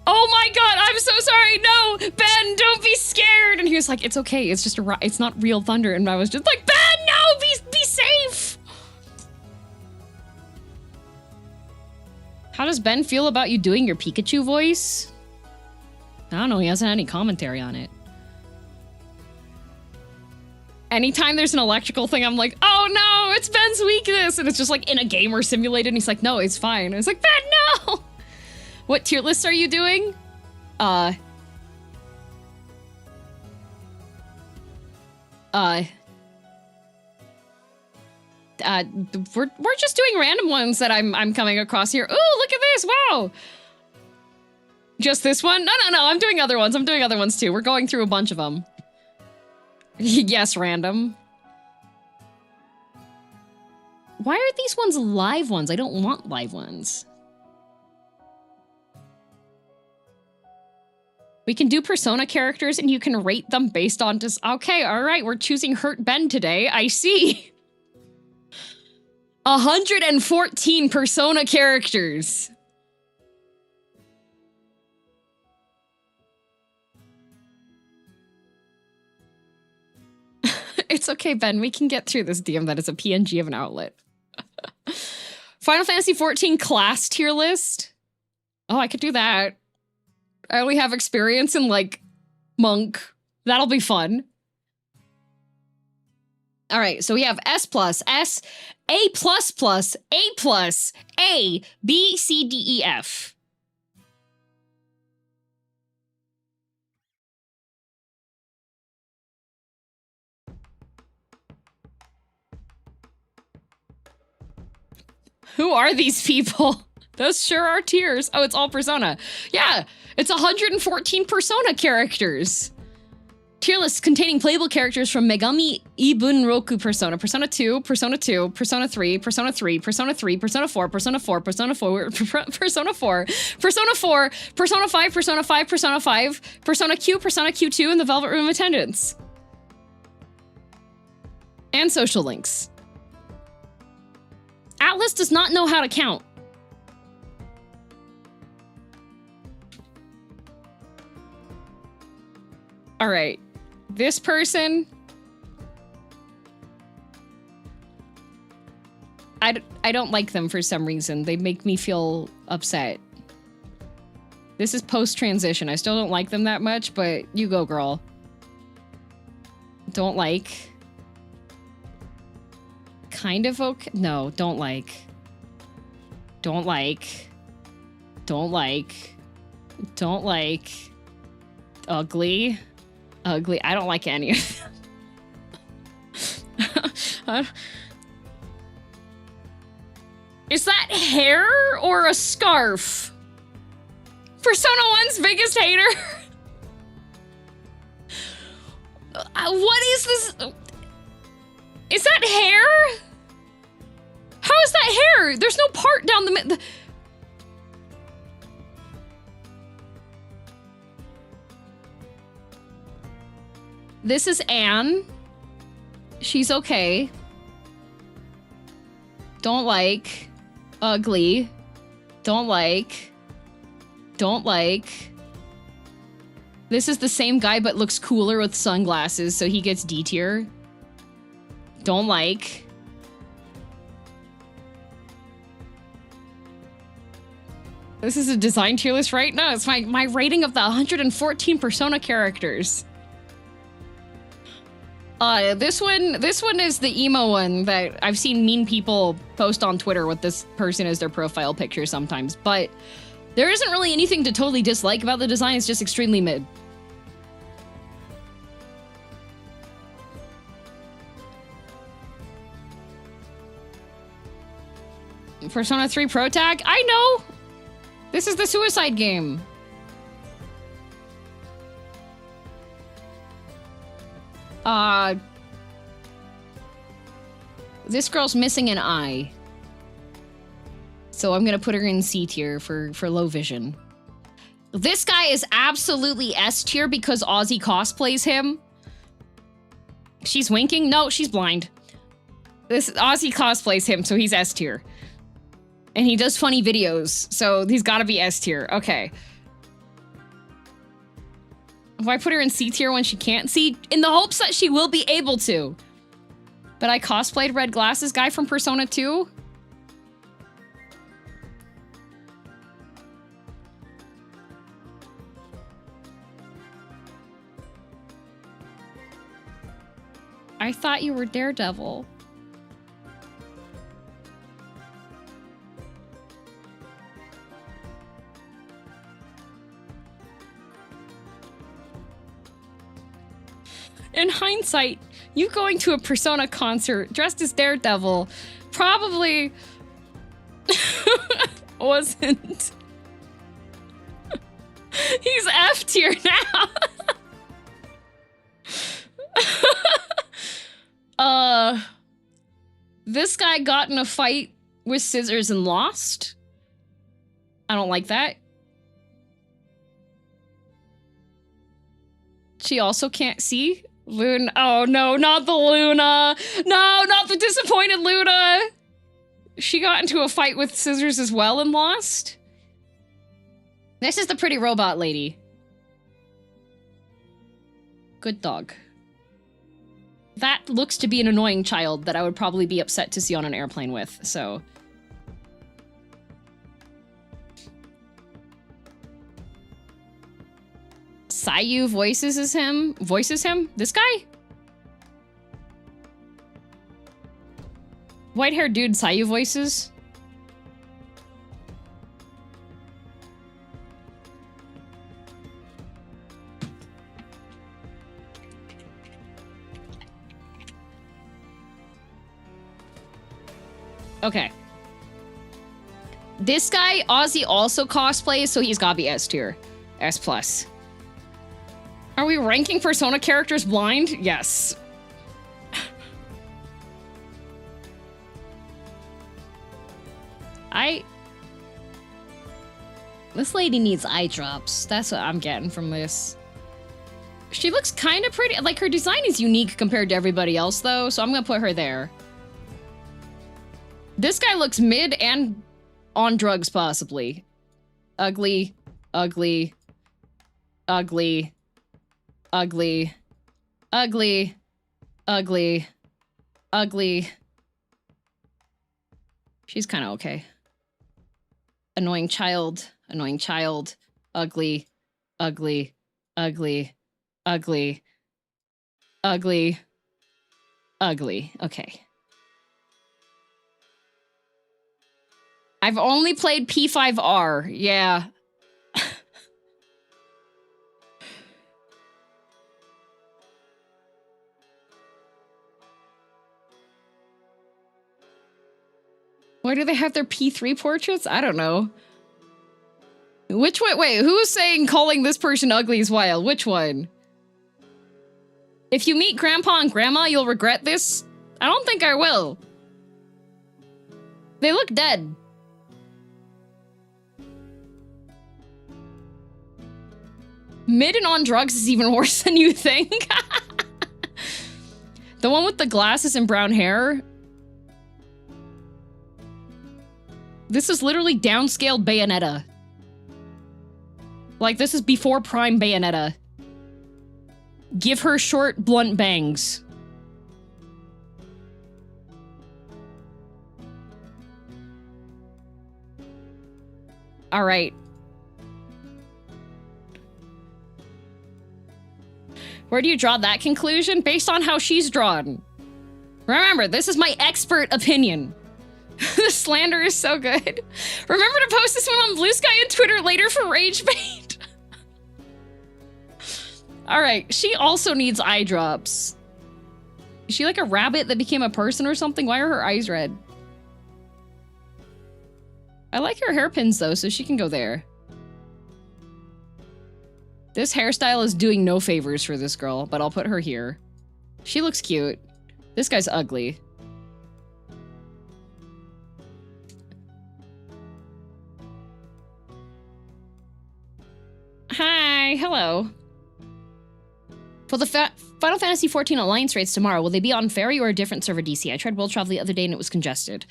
oh my God, I'm so sorry. No, Ben, don't be scared. And he was like, it's okay. It's just it's not real thunder. And I was just like, Ben, no, be safe. How does Ben feel about you doing your Pikachu voice? I don't know. He hasn't had any commentary on it. Anytime there's an electrical thing, I'm like, oh no, it's Ben's weakness. And it's just like in a game or simulated. And he's like, no, it's fine. And it's like, Ben, no. What tier lists are you doing? We're just doing random ones that I'm coming across here. Ooh, look at this. Wow. Just this one? No. I'm doing other ones. I'm doing other ones too. We're going through a bunch of them. Yes, random. Why are these ones live ones? I don't want live ones. We can do Persona characters and you can rate them based on just... Okay, all right, we're choosing Hurt Ben today. I see. 114 Persona characters. It's okay, Ben. We can get through this DM that is a PNG of an outlet. Final Fantasy XIV class tier list. Oh, I could do that. I only have experience in, like, Monk. That'll be fun. All right, so we have S+, S, A++, A+, A, B, C, D, E, F. Who are these people? Those sure are tiers. Oh, it's all Persona. Yeah, it's 114 Persona characters. Tier list containing playable characters from Megami Ibunroku Persona, Persona 2, Persona 2, Persona 3, Persona 3, Persona 3, Persona 4, Persona 4, Persona 4, Persona 4, Persona 4, Persona 5, Persona 5, Persona 5, Persona Q, Persona Q2, and the Velvet Room Attendants. And social links. Atlas does not know how to count. All right, this person, I don't like them for some reason. They make me feel upset. This is post-transition. I still don't like them that much, but you go, girl. Don't like. Kind of okay. No, don't like. Don't like. Don't like. Don't like. Ugly. Ugly. I don't like any of them. Is that hair or a scarf? Persona 1's biggest hater? What is this? Is that hair? How is that hair? There's no part down the middle. This is Anne. She's okay. Don't like. Ugly. Don't like. Don't like. This is the same guy but looks cooler with sunglasses, so he gets D tier. Don't like. This is a design tier list right now. It's my rating of the 114 Persona characters. This one is the emo one that I've seen mean people post on Twitter with this person as their profile picture sometimes, but there isn't really anything to totally dislike about the design, it's just extremely mid. Persona 3 Pro Tag? I know! This is the suicide game. This girl's missing an eye. So I'm gonna put her in C tier for low vision. This guy is absolutely S tier because Ozzy cosplays him. She's winking? No, she's blind. This Ozzy cosplays him, so he's S tier. And he does funny videos, so he's gotta be S tier. Okay. Why put her in C tier when she can't see? In the hopes that she will be able to. But I cosplayed Red Glasses guy from Persona 2? I thought you were Daredevil. In hindsight, you going to a Persona concert dressed as Daredevil probably wasn't. He's F tier now. This guy got in a fight with scissors and lost. I don't like that. She also can't see. Luna. Oh no, not the Luna. No, not the disappointed Luna. She got into a fight with scissors as well and lost. This is the pretty robot lady. Good dog. That looks to be an annoying child that I would probably be upset to see on an airplane with, so. Sayu voices him? This guy? White-haired dude Sayu voices? Okay. This guy, Ozzy also cosplays, so he's gotta be S tier. S+. Are we ranking Persona characters blind? Yes. This lady needs eye drops. That's what I'm getting from this. She looks kind of pretty. Like, her design is unique compared to everybody else, though, so I'm gonna put her there. This guy looks mid and on drugs, possibly. Ugly. Ugly. Ugly. Ugly. Ugly. Ugly. Ugly. She's kind of okay. Annoying child. Annoying child. Ugly. Ugly. Ugly. Ugly. Ugly. Ugly. Okay. I've only played P5R. Yeah. Why do they have their P3 portraits? I don't know. Which one? Wait, who's saying calling this person ugly is wild? Which one? If you meet Grandpa and Grandma, you'll regret this? I don't think I will. They look dead. Mid and on drugs is even worse than you think. The one with the glasses and brown hair. This is literally downscaled Bayonetta. Like, this is before prime Bayonetta. Give her short, blunt bangs. All right. Where do you draw that conclusion? Based on how she's drawn. Remember, this is my expert opinion. The slander is so good. Remember to post this one on Blue Sky and Twitter later for rage bait. All right, she also needs eye drops. Is she like a rabbit that became a person or something? Why are her eyes red? I like her hairpins though, so she can go there. This hairstyle is doing no favors for this girl, but I'll put her here. She looks cute. This guy's ugly. Hi, hello. For the Final Fantasy XIV Alliance raids tomorrow, will they be on Ferry or a different server DC? I tried World Travel the other day and it was congested.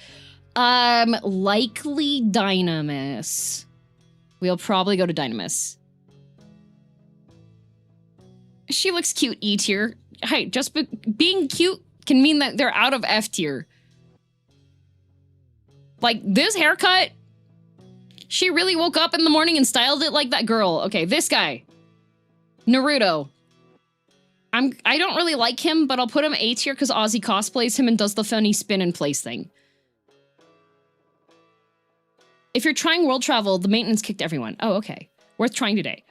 Likely Dynamis. We'll probably go to Dynamis. She looks cute, E tier. Hey, just being cute can mean that they're out of F tier. Like, this haircut, she really woke up in the morning and styled it like that girl. Okay, this guy. Naruto. I don't really like him, but I'll put him A tier because Ozzy cosplays him and does the funny spin and place thing. If you're trying world travel, the maintenance kicked everyone. Oh, okay. Worth trying today.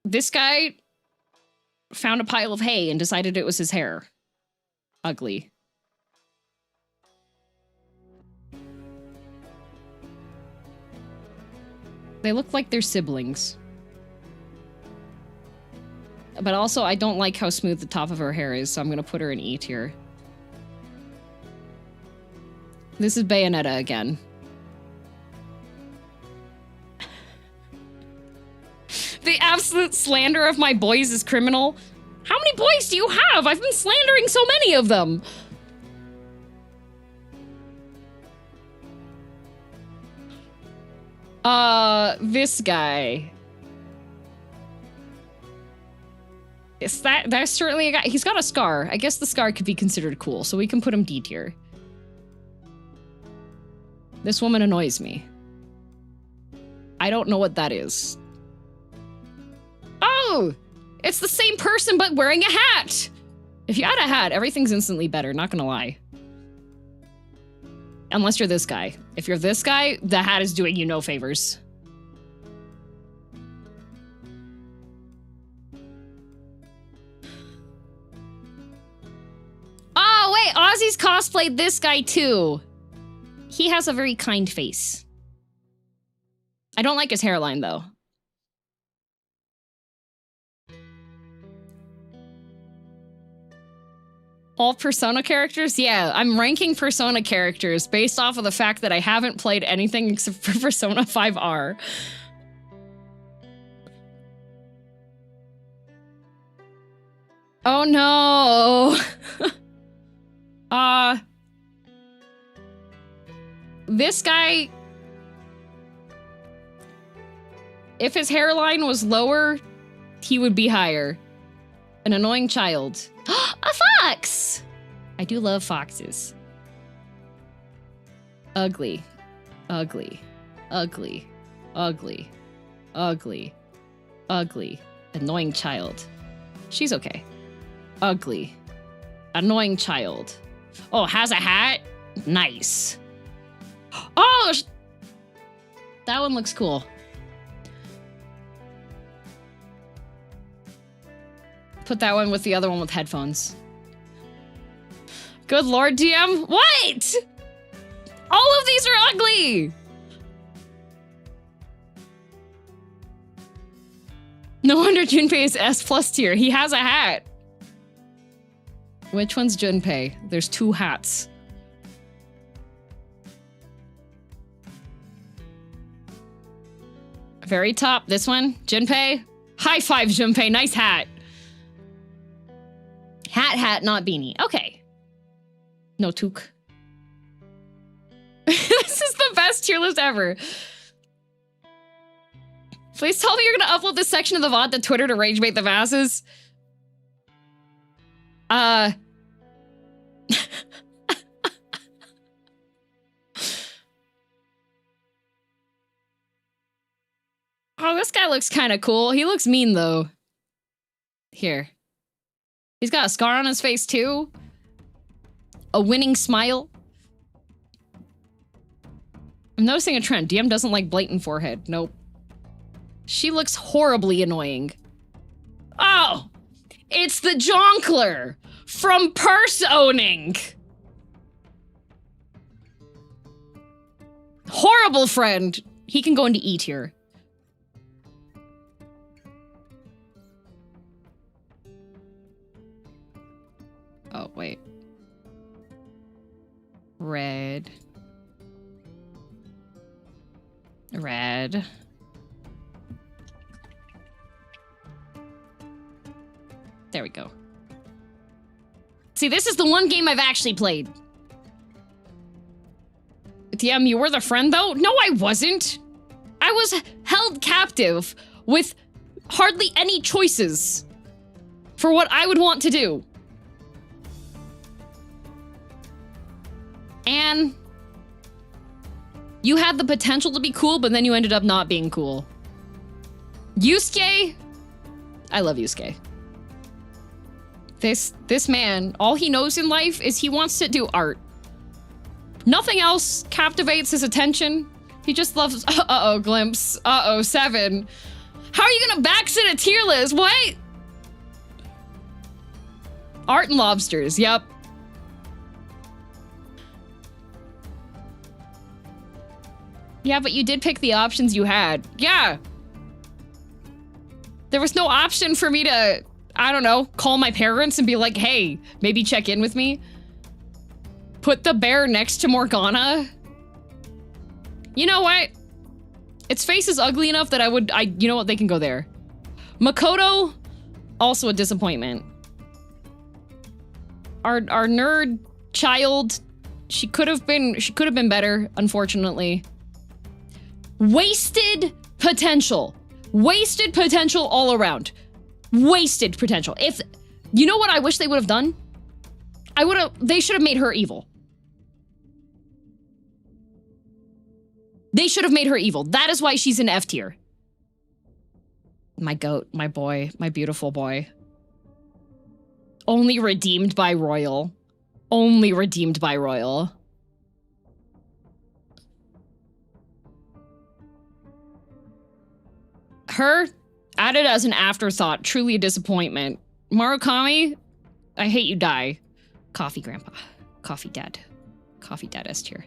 This guy found a pile of hay and decided it was his hair. Ugly. They look like they're siblings. But also, I don't like how smooth the top of her hair is, so I'm gonna put her in E tier. This is Bayonetta again. The absolute slander of my boys is criminal. How many boys do you have? I've been slandering so many of them. This guy. Is that's certainly a guy. He's got a scar. I guess the scar could be considered cool, so we can put him D tier. This woman annoys me. I don't know what that is. Oh! It's the same person, but wearing a hat! If you add a hat, everything's instantly better, not gonna lie. Unless you're this guy. If you're this guy, the hat is doing you no favors. Oh, wait, Ozzy's cosplayed this guy too. He has a very kind face. I don't like his hairline though. All Persona characters? Yeah, I'm ranking Persona characters based off of the fact that I haven't played anything except for Persona 5R. Oh no! This guy... If his hairline was lower, he would be higher. An annoying child. A fox! I do love foxes. Ugly. Ugly. Ugly. Ugly. Ugly. Ugly. Annoying child. She's okay. Ugly. Annoying child. Oh, has a hat? Nice. Oh! That one looks cool. Put that one with the other one with headphones. Good lord, DM. What? All of these are ugly. No wonder Junpei is S+ tier. He has a hat. Which one's Junpei? There's two hats. Very top, this one. Junpei. High five, Junpei. Nice hat. Hat, not beanie. Okay. No toque. This is the best tier list ever. Please tell me you're gonna upload this section of the VOD to Twitter to ragebait the masses. Oh, this guy looks kind of cool. He looks mean, though. Here. He's got a scar on his face, too. A winning smile. I'm noticing a trend. DM doesn't like blatant forehead. Nope. She looks horribly annoying. Oh! It's the Jonkler from Purse Owning! Horrible friend! He can go into E tier. Oh, wait. Red. Red. There we go. See, this is the one game I've actually played. DM, you were the friend, though? No, I wasn't. I was held captive with hardly any choices for what I would want to do. And you had the potential to be cool, but then you ended up not being cool. Yusuke? I love Yusuke. This man, all he knows in life is he wants to do art. Nothing else captivates his attention. He just loves, uh-oh, Glimpse. Uh-oh, 7. How are you gonna backsit a tier list? What? Art and lobsters, yep. Yeah, but you did pick the options you had. Yeah. There was no option for me to, I don't know, call my parents and be like, hey, maybe check in with me. Put the bear next to Morgana. You know what? Its face is ugly enough that you know what, they can go there. Makoto, also a disappointment. Our nerd child, she could have been better, unfortunately. Wasted potential. Wasted potential all around. Wasted potential. If, you know what I wish they would have done? They should have made her evil. They should have made her evil. That is why she's in F tier. My goat, my boy, my beautiful boy. Only redeemed by Royal. Only redeemed by Royal. Her, added as an afterthought, truly a disappointment. Marukami, I hate you die. Coffee grandpa. Coffee dad. Coffee dad S tier.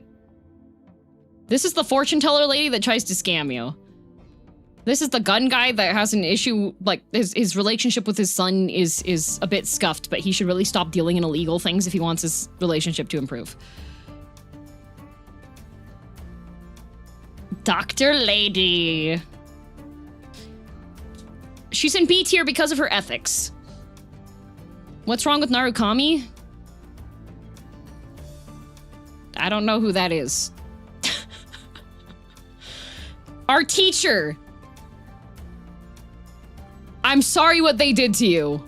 This is the fortune teller lady that tries to scam you. This is the gun guy that has an issue, like, his relationship with his son is a bit scuffed, but he should really stop dealing in illegal things if he wants his relationship to improve. Dr. Lady. She's in B tier because of her ethics. What's wrong with Narukami? I don't know who that is. Our teacher. I'm sorry what they did to you.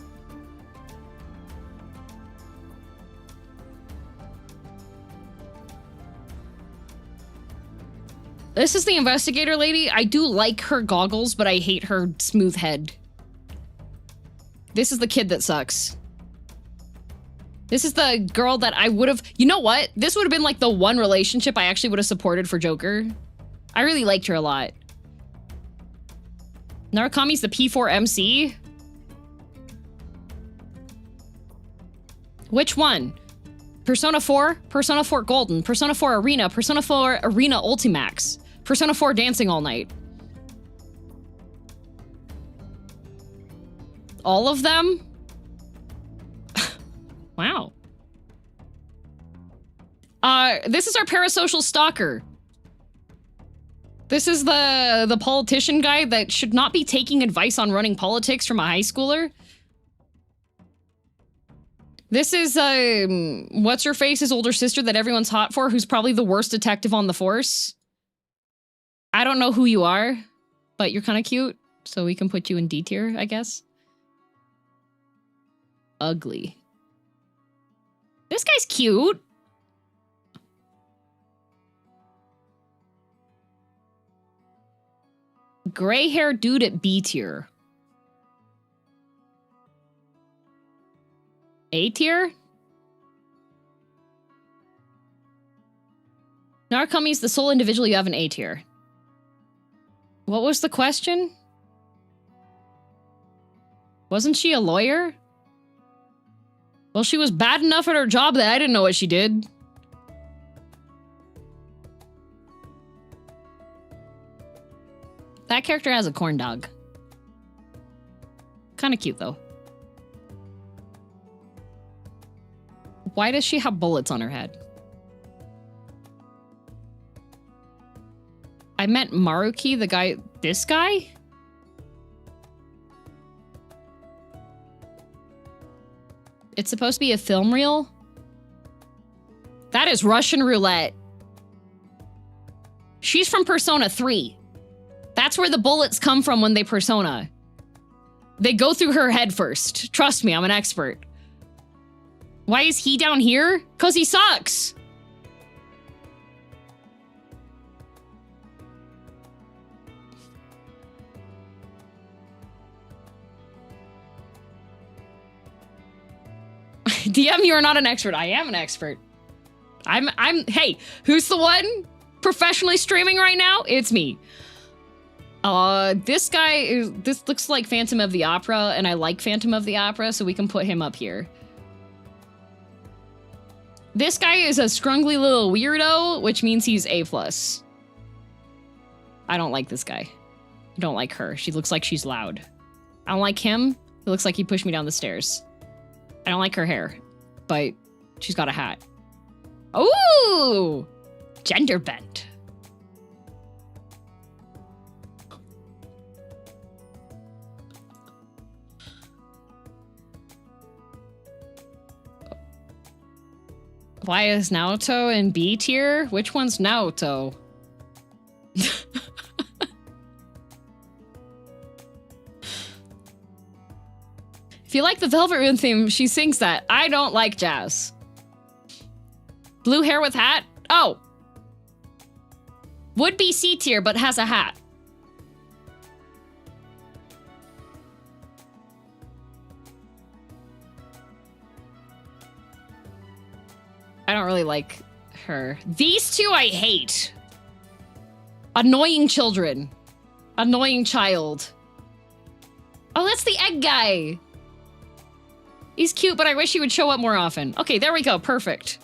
This is the investigator lady. I do like her goggles, but I hate her smooth head. This is the kid that sucks. This is the girl that I would have... You know what? This would have been like the one relationship I actually would have supported for Joker. I really liked her a lot. Narukami's the P4 MC? Which one? Persona 4? Persona 4 Golden? Persona 4 Arena? Persona 4 Arena Ultimax? Persona 4 Dancing All Night? All of them? Wow. This is our parasocial stalker. This is the politician guy that should not be taking advice on running politics from a high schooler. This is, what's-her-face's older sister that everyone's hot for, who's probably the worst detective on the force. I don't know who you are, but you're kind of cute, so we can put you in D tier, I guess. Ugly. This guy's cute. Gray hair dude at B tier. A tier? Narukami's the sole individual you have in A tier. What was the question? Wasn't she a lawyer? Well, she was bad enough at her job that I didn't know what she did. That character has a corn dog. Kind of cute, though. Why does she have bullets on her head? I meant Maruki, the guy... This guy? It's supposed to be a film reel? That is Russian roulette. She's from Persona 3. That's where the bullets come from when they persona. They go through her head first. Trust me, I'm an expert. Why is he down here? 'Cause he sucks. DM, you are not an expert. I am an expert. Hey, who's the one professionally streaming right now? It's me. This looks like Phantom of the Opera, and I like Phantom of the Opera, so we can put him up here. This guy is a scrungly little weirdo, which means he's A+. I don't like this guy. I don't like her. She looks like she's loud. I don't like him. He looks like he pushed me down the stairs. I don't like her hair, but she's got a hat. Ooh! Gender bent. Why is Naoto in B tier? Which one's Naoto? If you like the Velvet Room theme, she sings that. I don't like jazz. Blue hair with hat? Oh. Would be C tier, but has a hat. I don't really like her. These two I hate. Annoying children. Annoying child. Oh, that's the egg guy. He's cute, but I wish he would show up more often. Okay, there we go. Perfect.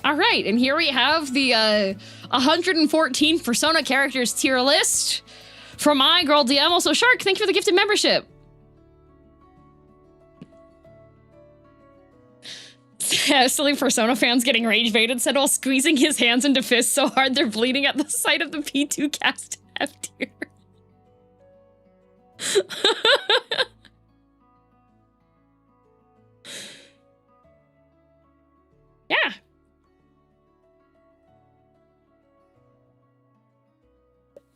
All right, and here we have the 114 Persona characters tier list from my girl DM. Also, Shark, thank you for the gifted membership. Silly Persona fans getting rage baited said while squeezing his hands into fists so hard they're bleeding at the sight of the P2 cast F tier. Yeah.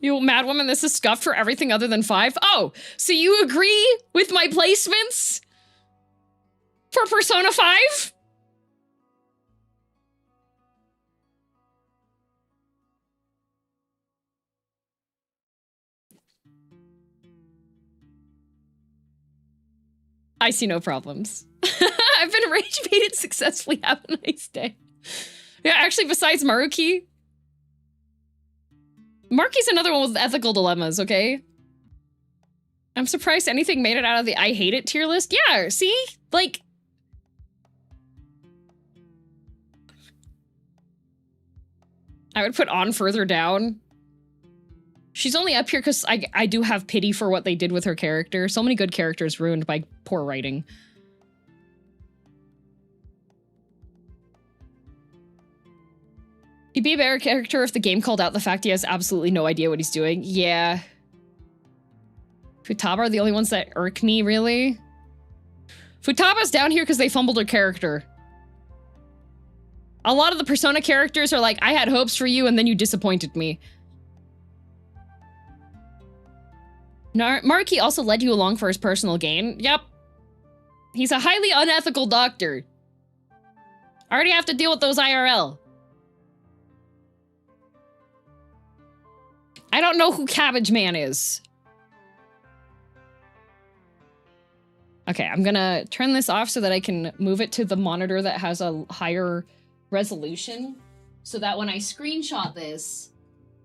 You mad woman, this is scuffed for everything other than 5. Oh, so you agree with my placements for Persona 5? I see no problems. I've been rage baited successfully. Have a nice day. Yeah, actually, besides Maruki, Maruki's another one with ethical dilemmas, okay? I'm surprised anything made it out of the I hate it tier list. Yeah, see? Like, I would put on further down. She's only up here because I do have pity for what they did with her character. So many good characters ruined by poor writing. He'd be a better character if the game called out the fact he has absolutely no idea what he's doing. Yeah. Futaba are the only ones that irk me, really. Futaba's down here because they fumbled her character. A lot of the Persona characters are like, I had hopes for you and then you disappointed me. Maruki also led you along for his personal gain. Yep. He's a highly unethical doctor. I already have to deal with those IRL. I don't know who Cabbage Man is. Okay, I'm gonna turn this off so that I can move it to the monitor that has a higher resolution. So that when I screenshot this,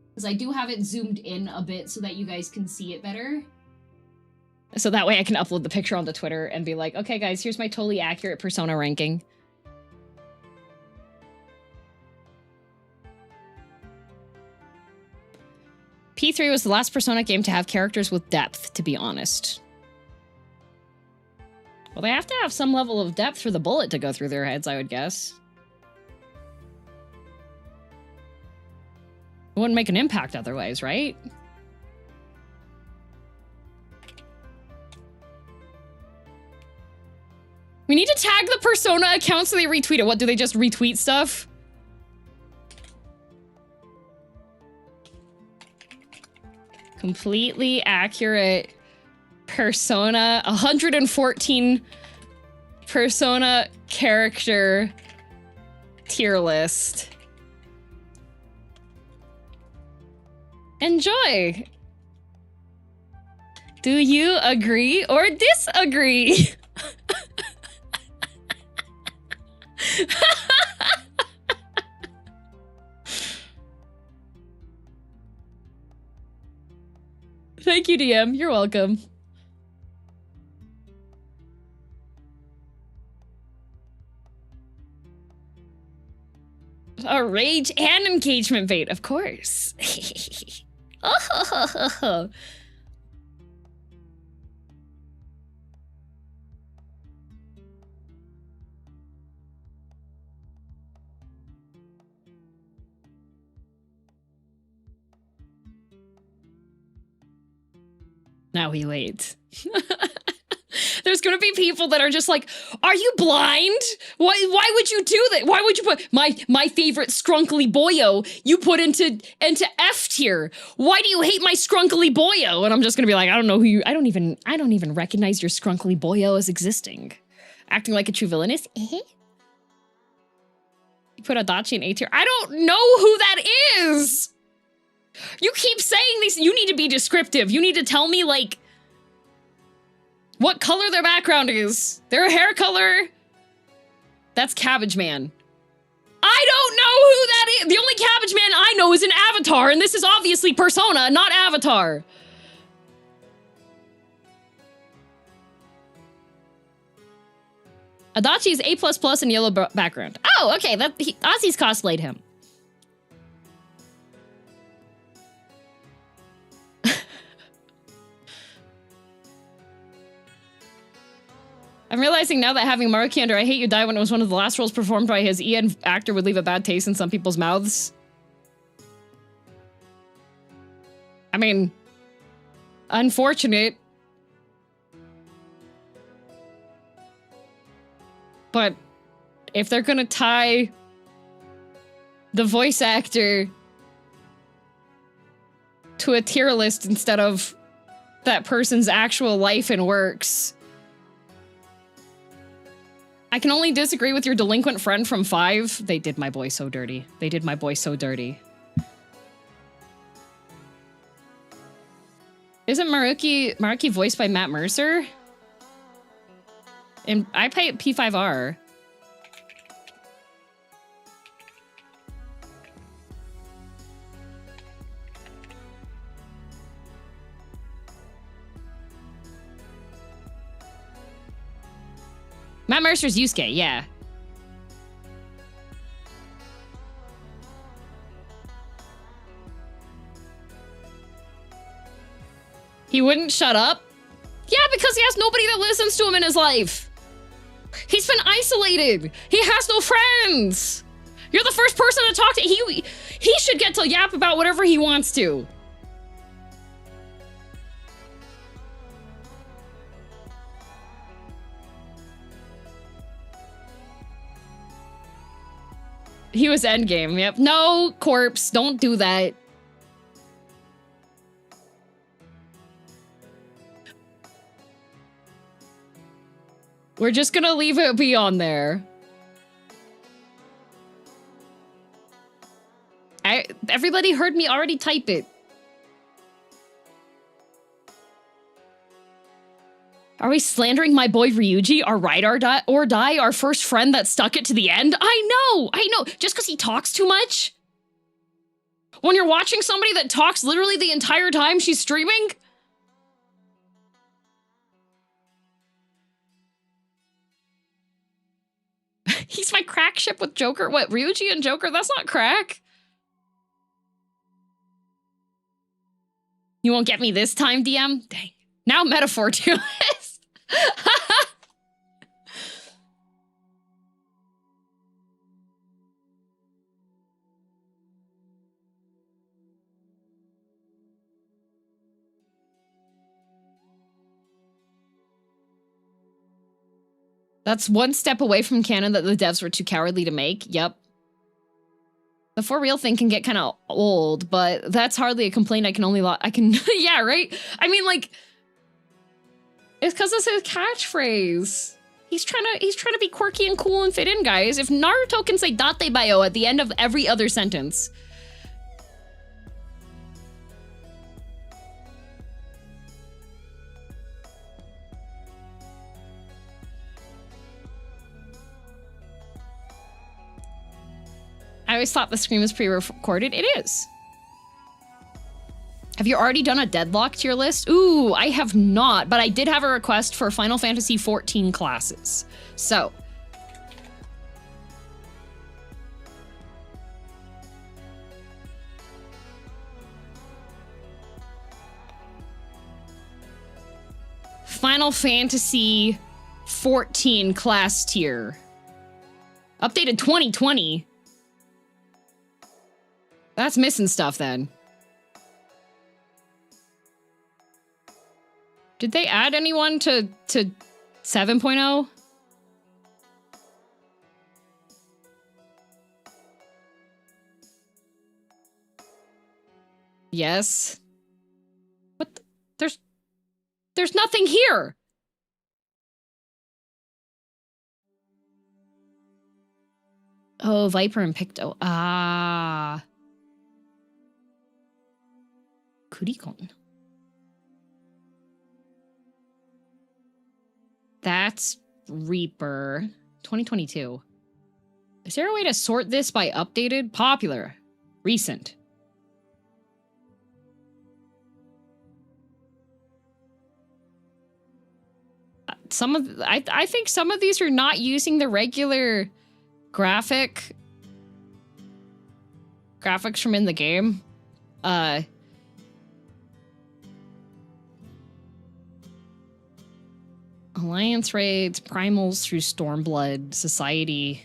because I do have it zoomed in a bit so that you guys can see it better. So that way I can upload the picture onto Twitter and be like, okay guys, here's my totally accurate persona ranking. P3 was the last Persona game to have characters with depth, to be honest. Well, they have to have some level of depth for the bullet to go through their heads, I would guess. It wouldn't make an impact otherwise, right? We need to tag the Persona account so they retweet it. What, do they just retweet stuff? Completely accurate Persona, 114 Persona character tier list. Enjoy. Do you agree or disagree? Thank you, DM. You're welcome. A rage and engagement bait, of course. Oh. Now he waits. There's gonna be people that are just like, are you blind? Why would you do that? Why would you put my favorite scrunkly boyo you put into F tier? Why do you hate my scrunkly boyo? And I'm just gonna be like, I don't know who you, I don't even recognize your scrunkly boyo as existing. Acting like a true villainess. You put Adachi in A tier. I don't know who that is. You keep saying these, you need to be descriptive. You need to tell me, like, what color their background is. Their hair color. That's Cabbage Man. I don't know who that is. The only Cabbage Man I know is an Avatar, and this is obviously Persona, not Avatar. Adachi is A++ in yellow background. Oh, okay. Ozzy's cosplayed him. I'm realizing now that having Maruki under I Hate You Die when it was one of the last roles performed by his EN actor would leave a bad taste in some people's mouths. I mean, unfortunate. But if they're gonna tie the voice actor to a tier list instead of that person's actual life and works, I can only disagree with your delinquent friend from 5. They did my boy so dirty. They did my boy so dirty. Isn't Maruki voiced by Matt Mercer? And I play at P5R. Matt Mercer's Yusuke, yeah. He wouldn't shut up? Yeah, because he has nobody that listens to him in his life. He's been isolated. He has no friends. You're the first person to talk to. He should get to yap about whatever he wants to. He was endgame, yep. No, corpse, don't do that. We're just gonna leave it be on there. Everybody heard me already type it. Are we slandering my boy Ryuji, our ride or die, our first friend that stuck it to the end? I know. Just because he talks too much? When you're watching somebody that talks literally the entire time she's streaming? He's my crack ship with Joker. What, Ryuji and Joker? That's not crack. You won't get me this time, DM? Dang. Now metaphor tier list. That's one step away from canon that the devs were too cowardly to make. Yep. The for real thing can get kind of old, but that's hardly a complaint I can yeah, right? I mean, like, it's because it's his catchphrase. He's trying to be quirky and cool and fit in, guys. If Naruto can say date bayo at the end of every other sentence. I always thought the stream was pre-recorded. It is. Have you already done a deadlock tier list? Ooh, I have not, but I did have a request for Final Fantasy 14 classes. So. Final Fantasy 14 class tier. Updated 2020. That's missing stuff then. Did they add anyone to 7.0? Yes. What? There's nothing here. Oh, Viper and Picto. Ah. Kurikon. That's Reaper. 2022. Is there a way to sort this by updated? Popular. Recent. I think some of these are not using the regular graphics from in the game. Alliance raids, primals through Stormblood, Society.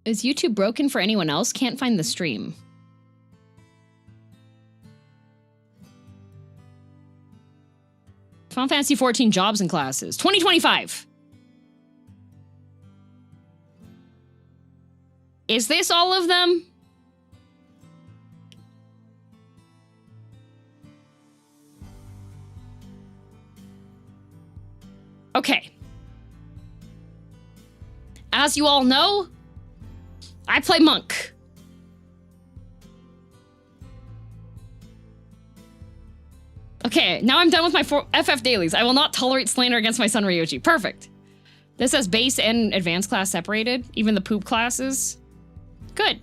Is YouTube broken for anyone else? Can't find the stream. Final Fantasy 14 jobs and classes. 2025. Is this all of them? Okay. As you all know, I play Monk. Okay, now I'm done with my FF dailies. I will not tolerate slander against my son Ryuji. Perfect. This says base and advanced class separated, even the poop classes. Good.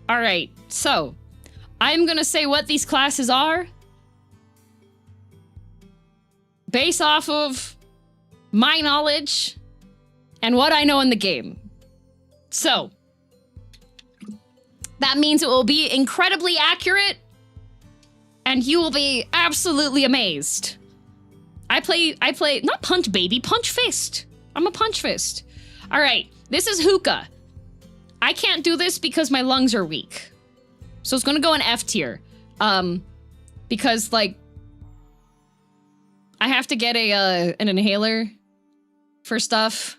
All right, so I'm gonna say what these classes are based off of my knowledge and what I know in the game. So that means it will be incredibly accurate and you will be absolutely amazed. I play not Punch Baby, Punch Fist. I'm a Punch Fist. All right, this is Hookah. I can't do this because my lungs are weak. So it's gonna go in F tier. Because like, I have to get an inhaler for stuff.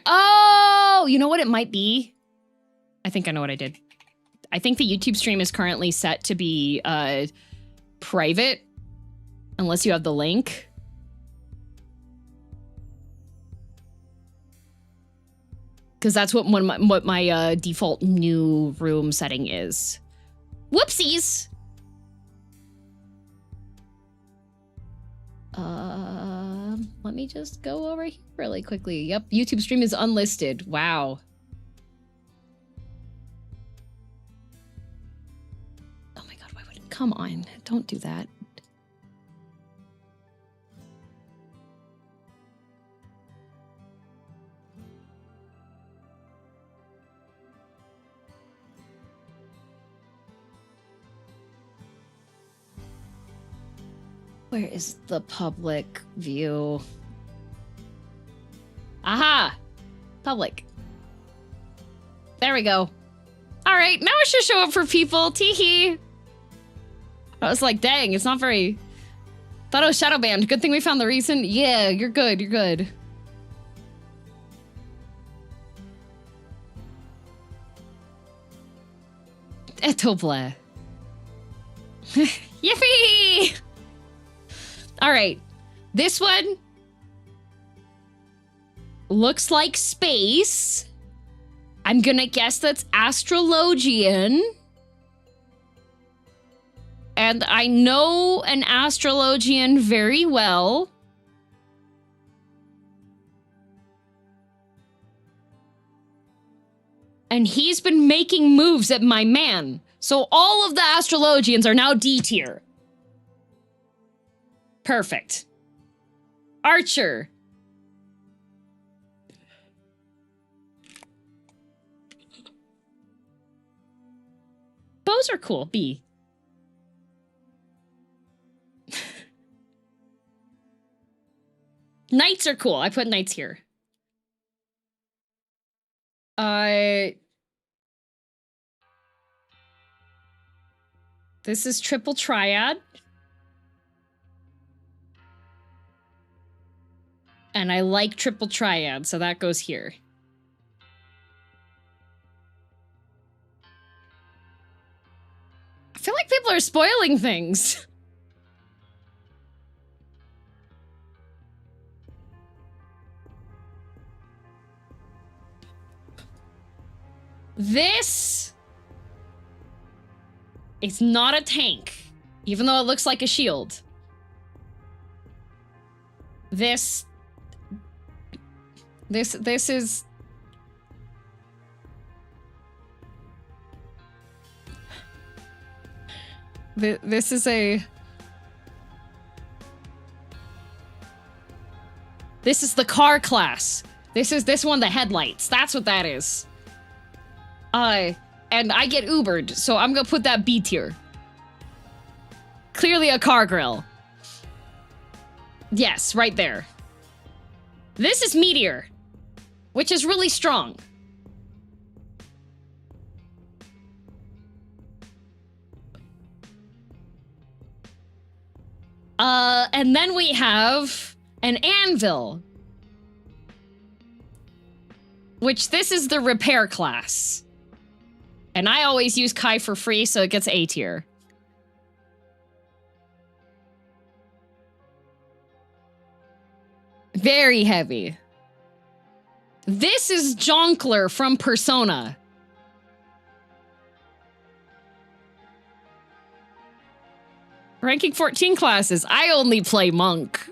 Oh, you know what it might be? I think I know what I did. I think the YouTube stream is currently set to be private, unless you have the link. Because that's what my default new room setting is. Whoopsies! Let me just go over here really quickly. Yep, YouTube stream is unlisted. Wow. Oh my god, why would it? Come on, don't do that. Where is the public view? Aha! Public. There we go. All right, now it should show up for people. Teehee. I was like, dang, it's not very... Thought it was shadow banned. Good thing we found the reason. Yeah, you're good, you're good. Etoble. Yippee! All right, this one looks like space. I'm gonna guess that's astrologian. And I know an astrologian very well. And he's been making moves at my man. So all of the astrologians are now D tier. Perfect. Archer. Bows are cool. B. Knights are cool. I put knights here. This is triple triad. And I like triple triad, so that goes here. I feel like people are spoiling things. This is not a tank, even though it looks like a shield. This is... This is a... This is the car class. This is this one, the headlights. That's what that is. And I get Ubered, so I'm gonna put that B tier. Clearly a car grill. Yes, right there. This is Meteor, which is really strong. And then we have an Anvil, which this is the repair class. And I always use Kai for free, so it gets A tier. Very heavy. This is Jonkler from Persona. Ranking 14 classes. I only play Monk.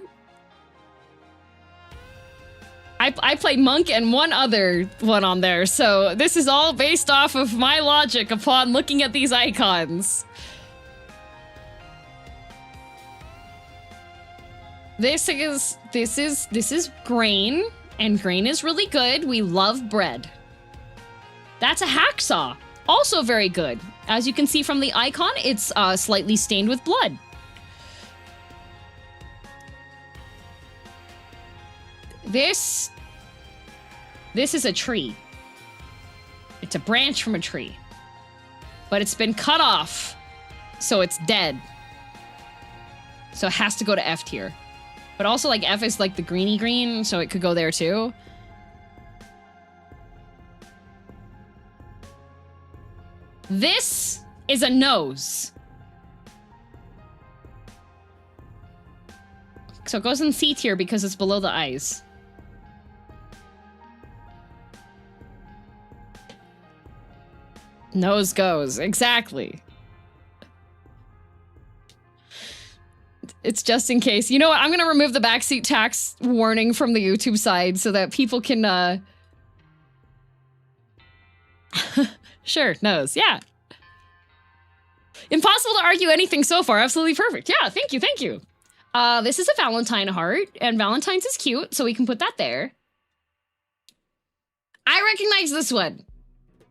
I play Monk and one other one on there, so this is all based off of my logic upon looking at these icons. This is grain, and grain is really good. We love bread. That's a hacksaw. Also very good. As you can see from the icon, it's slightly stained with blood. This is a tree. It's a branch from a tree. But it's been cut off, so it's dead. So it has to go to F tier. But also, like, F is like the greeny green, so it could go there too. This is a nose. So it goes in C tier because it's below the eyes. Nose goes. Exactly. It's just in case. You know what? I'm going to remove the backseat tax warning from the YouTube side so that people can, Sure, nose. Yeah. Impossible to argue anything so far. Absolutely perfect. Yeah, thank you, thank you. This is a Valentine heart, and Valentine's is cute, so we can put that there. I recognize this one.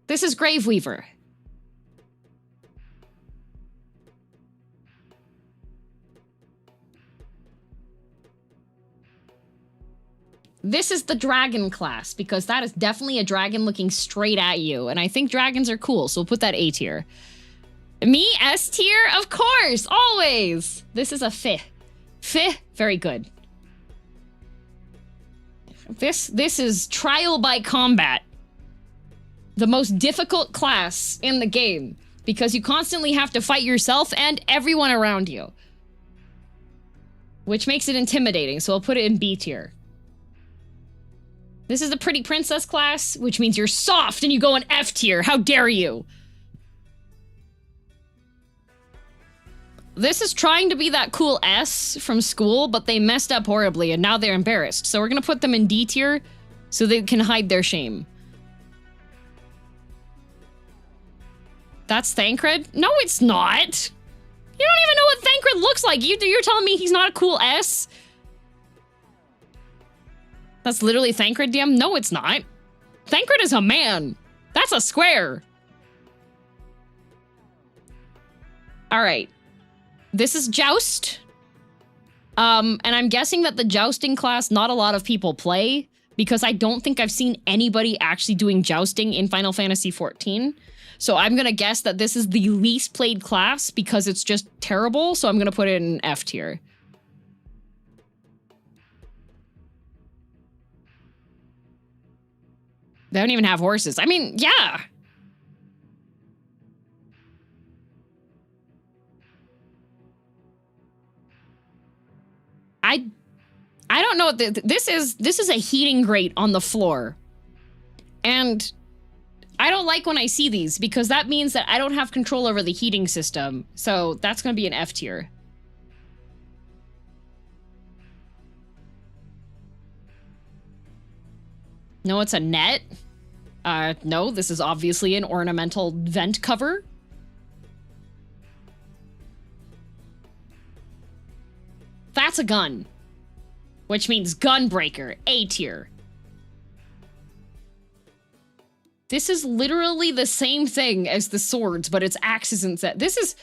This is Graveweaver. This is the dragon class, because that is definitely a dragon looking straight at you, and I think dragons are cool, so we'll put that A tier. Me, S tier? Of course, always! This is a Fi. Fi, very good. This is Trial by Combat. The most difficult class in the game, because you constantly have to fight yourself and everyone around you. Which makes it intimidating, so I'll put it in B tier. This is the Pretty Princess class, which means you're soft and you go in F tier. How dare you? This is trying to be that cool S from school, but they messed up horribly and now they're embarrassed. So we're gonna put them in D tier so they can hide their shame. That's Thancred? No, it's not. You don't even know what Thancred looks like. You're telling me he's not a cool S? That's literally Thancred, DM? No, it's not. Thancred is a man. That's a square. All right. This is Joust. And I'm guessing that the jousting class, not a lot of people play, because I don't think I've seen anybody actually doing jousting in Final Fantasy XIV. So I'm gonna guess that this is the least played class because it's just terrible, so I'm gonna put it in F tier. They don't even have horses. I mean, yeah. I don't know what this is a heating grate on the floor. And I don't like when I see these because that means that I don't have control over the heating system. So that's going to be an F tier. No, it's a net. No, this is obviously an ornamental vent cover. That's a gun. Which means gunbreaker, A tier. This is literally the same thing as the swords, but it's axes instead. This is...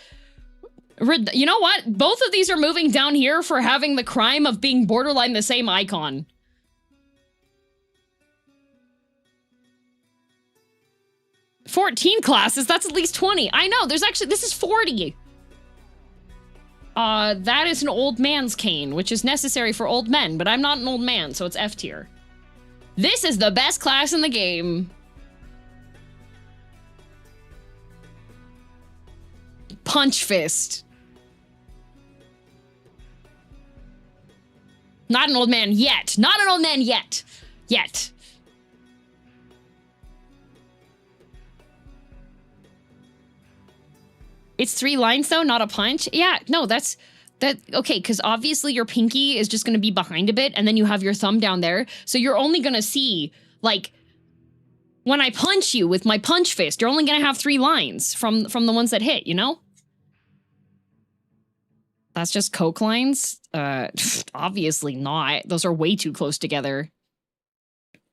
You know what? Both of these are moving down here for having the crime of being borderline the same icon. "14 classes? That's at least 20. I know, there's actually... This is 40. That is an old man's cane, which is necessary for old men, but I'm not an old man, so it's F tier. This is the best class in the game. Punch Fist. Not an old man yet. Not an old man yet. Yet. It's 3 lines though, not a punch? Yeah, no, that's... Okay, because obviously your pinky is just going to be behind a bit, and then you have your thumb down there. So you're only going to see, like, when I punch you with my punch fist, you're only going to have 3 lines from the ones that hit, you know? That's just Coke lines? Obviously not. Those are way too close together.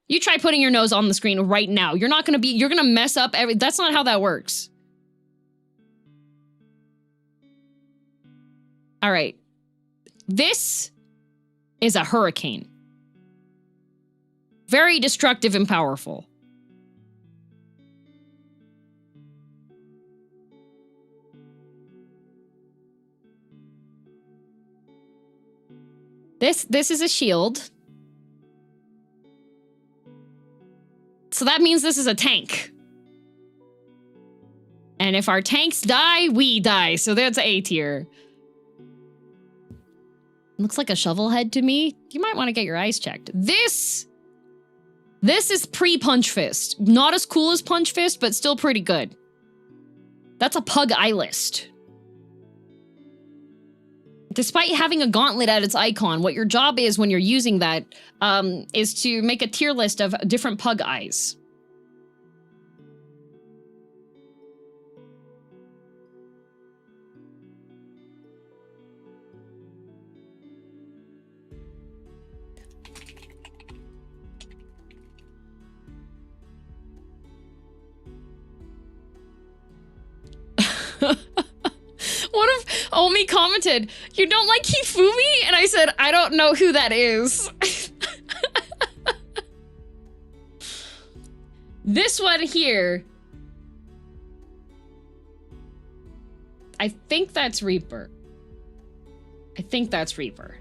You try putting your nose on the screen right now. You're not going to be... You're going to mess up every... That's not how that works. All right. This is a hurricane. Very destructive and powerful. This is a shield. So that means this is a tank. And if our tanks die, we die. So that's A tier. Looks like a shovel head to me. You might want to get your eyes checked. This is pre-Punch Fist. Not as cool as Punch Fist, but still pretty good. That's a pug eye list. Despite having a gauntlet at its icon, what your job is when you're using that is to make a tier list of different pug eyes. What if Omi commented, "You don't like Hifumi?" And I said, "I don't know who that is." This one here. I think that's Reaper. I think that's Reaper.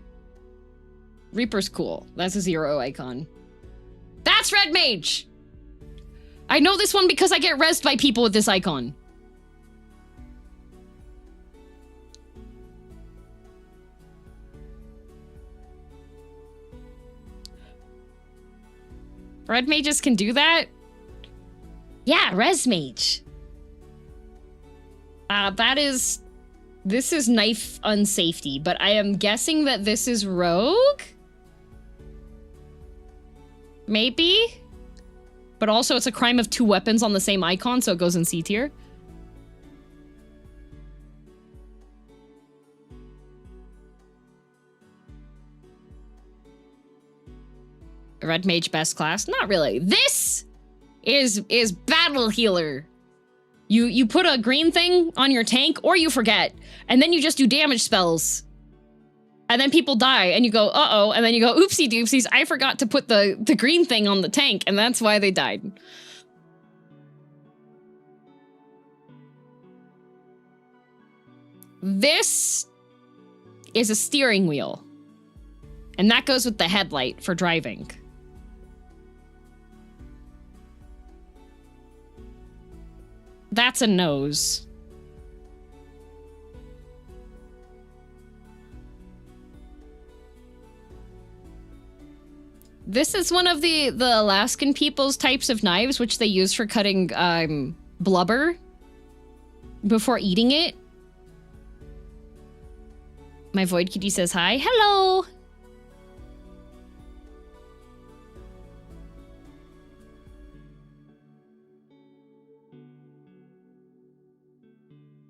Reaper's cool. That's a 0 icon. That's Red Mage! I know this one because I get rezzed by people with this icon. Red mages can do that? Yeah, res mage. This is knife unsafety, but I am guessing that this is rogue? Maybe? But also it's a crime of 2 weapons on the same icon, so it goes in C tier. Red mage best class? Not really. This is battle healer. You put a green thing on your tank, or you forget, and then you just do damage spells. And then people die, and you go, uh-oh, and then you go, oopsie doopsies, I forgot to put the green thing on the tank, and that's why they died. This is a steering wheel. And that goes with the headlight for driving. That's a nose. This is one of the Alaskan people's types of knives, which they use for cutting blubber before eating it. My Void Kitty says hi. Hello!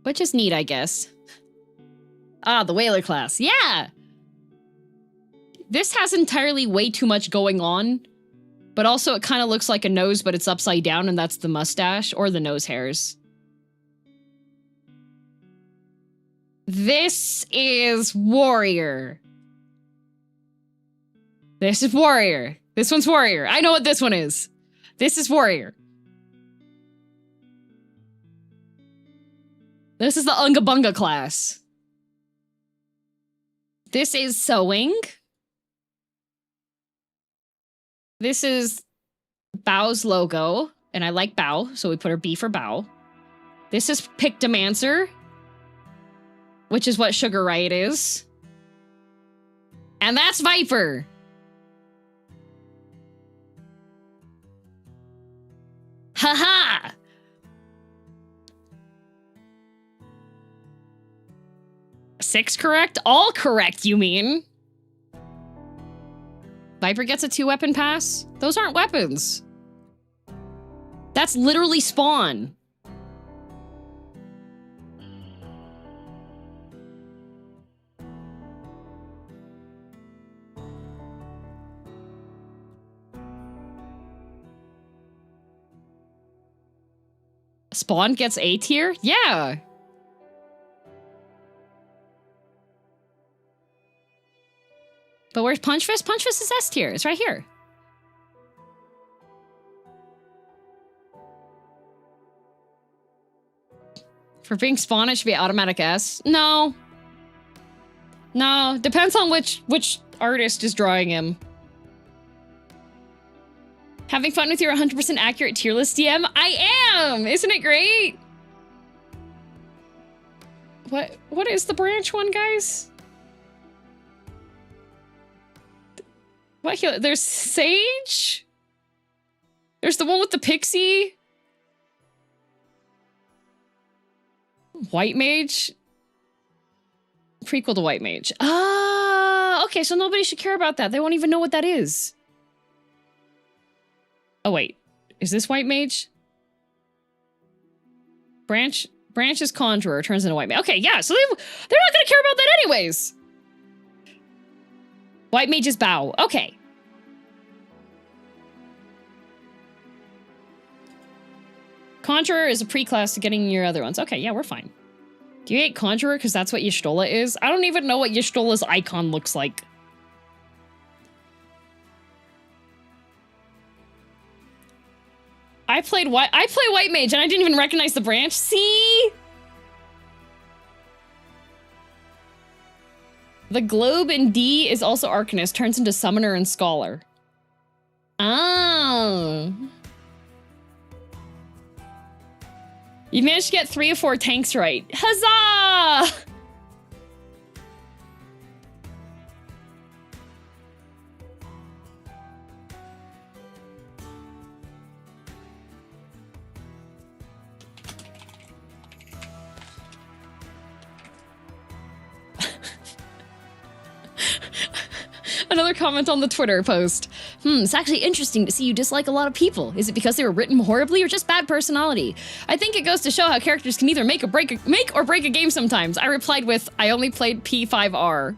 Which is neat, I guess. Ah, the whaler class. Yeah! This has entirely way too much going on, but also it kind of looks like a nose, but it's upside down, and that's the mustache or the nose hairs. This is warrior. This is warrior. This one's warrior. I know what this one is. This is warrior. This is the Unga Bunga class. This is sewing. This is Bow's logo, and I like Bow, so we put our B for Bow. This is Pictomancer, which is what Sugar Riot is. And that's Viper. Haha! 6 correct? All correct, you mean? Viper gets a 2-weapon pass? Those aren't weapons. That's literally spawn. Spawn gets A tier? Yeah. But where's Punch Fist? Punch Fist is S tier. It's right here. For being Spawn, it should be automatic S. No. No. Depends on which artist is drawing him. Having fun with your 100% accurate tier list, DM? I am! Isn't it great? What is the branch one, guys? What healer? There's Sage? There's the one with the pixie? White Mage? Prequel to White Mage. Ah, okay, so nobody should care about that. They won't even know what that is. Oh, wait. Is this White Mage? Branch is Conjurer, turns into White Mage. Okay, yeah, so they're not gonna care about that anyways. White Mage is Bow. Okay. Conjurer is a pre-class to getting your other ones. Okay, yeah, we're fine. Do you hate Conjurer because that's what Y'shtola is? I don't even know what Y'shtola's icon looks like. I play White Mage and I didn't even recognize the branch. See? The globe in D is also Arcanist, turns into Summoner and Scholar. Oh. You managed to get 3 of 4 tanks right. Huzzah! Another comment on the Twitter post. It's actually interesting to see you dislike a lot of people. Is it because they were written horribly or just bad personality? I think it goes to show how characters can either make or break a game sometimes. I replied with, I only played P5R.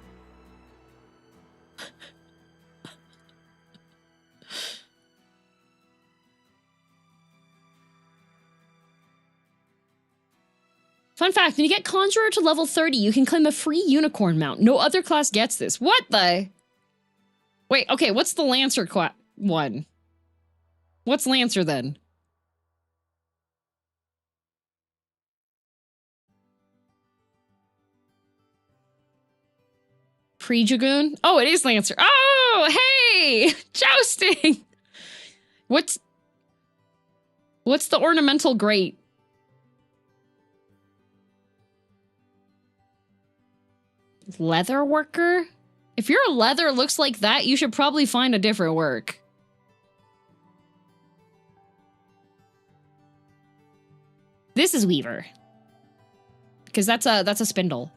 Fun fact, when you get Conjurer to level 30, you can claim a free unicorn mount. No other class gets this. What the? Wait, okay, what's the Lancer one? What's Lancer then? Pre-Dragoon? Oh, it is Lancer. Oh, hey! Jousting! What's the ornamental grate? Leather worker? If your leather looks like that, you should probably find a different work. This is Weaver. Because that's a spindle.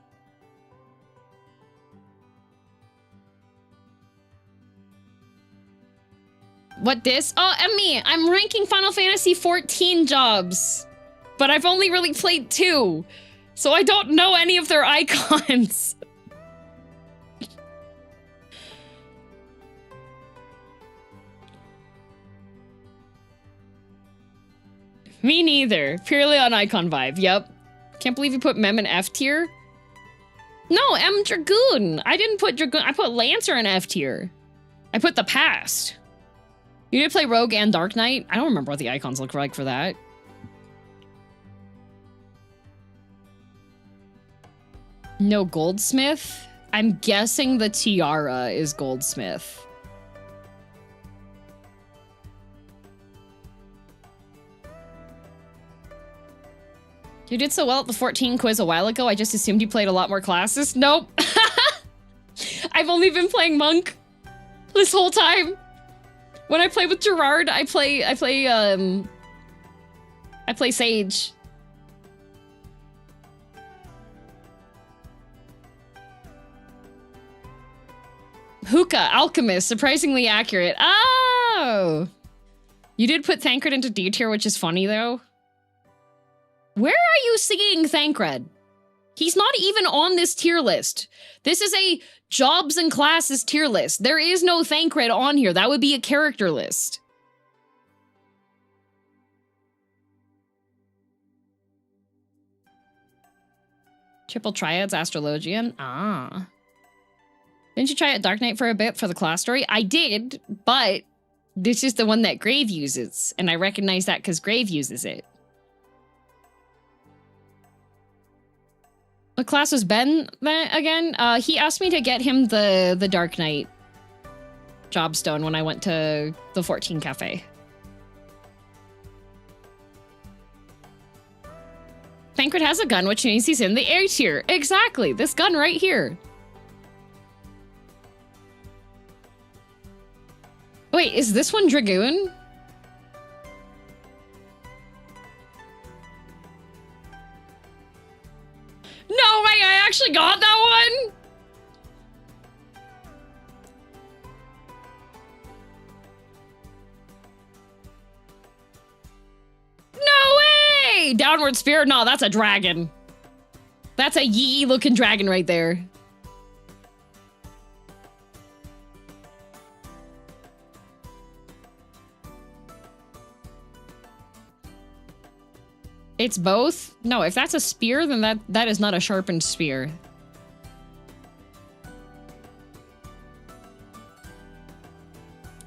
What this? Oh, Emmy, I'm ranking Final Fantasy 14 jobs. But I've only really played 2. So I don't know any of their icons. Me neither. Purely on icon vibe. Yep. Can't believe you put Mem in F tier. No, M Dragoon. I didn't put Dragoon. I put Lancer in F tier. I put the past. You did play Rogue and Dark Knight? I don't remember what the icons look like for that. No Goldsmith? I'm guessing the tiara is Goldsmith. You did so well at the 14 quiz a while ago, I just assumed you played a lot more classes. Nope. I've only been playing Monk this whole time. When I play with Gerard, I play Sage. Hookah, Alchemist, surprisingly accurate. Oh! You did put Thancred into D tier, which is funny though. Where are you seeing Thancred? He's not even on this tier list. This is a jobs and classes tier list. There is no Thancred on here. That would be a character list. Triple Triads, Astrologian. Ah. Didn't you try out Dark Knight for a bit for the class story? I did, but this is the one that Grave uses. And I recognize that because Grave uses it. What class was Ben again? He asked me to get him the Dark Knight jobstone when I went to the 14 cafe. Thancred has a gun, which means he's in the A tier. Exactly. This gun right here. Wait, is this one Dragoon? No way, I actually got that one? No way! Downward Spear? No, that's a dragon. That's a yee looking dragon right there. It's both? No, if that's a spear, then that is not a sharpened spear.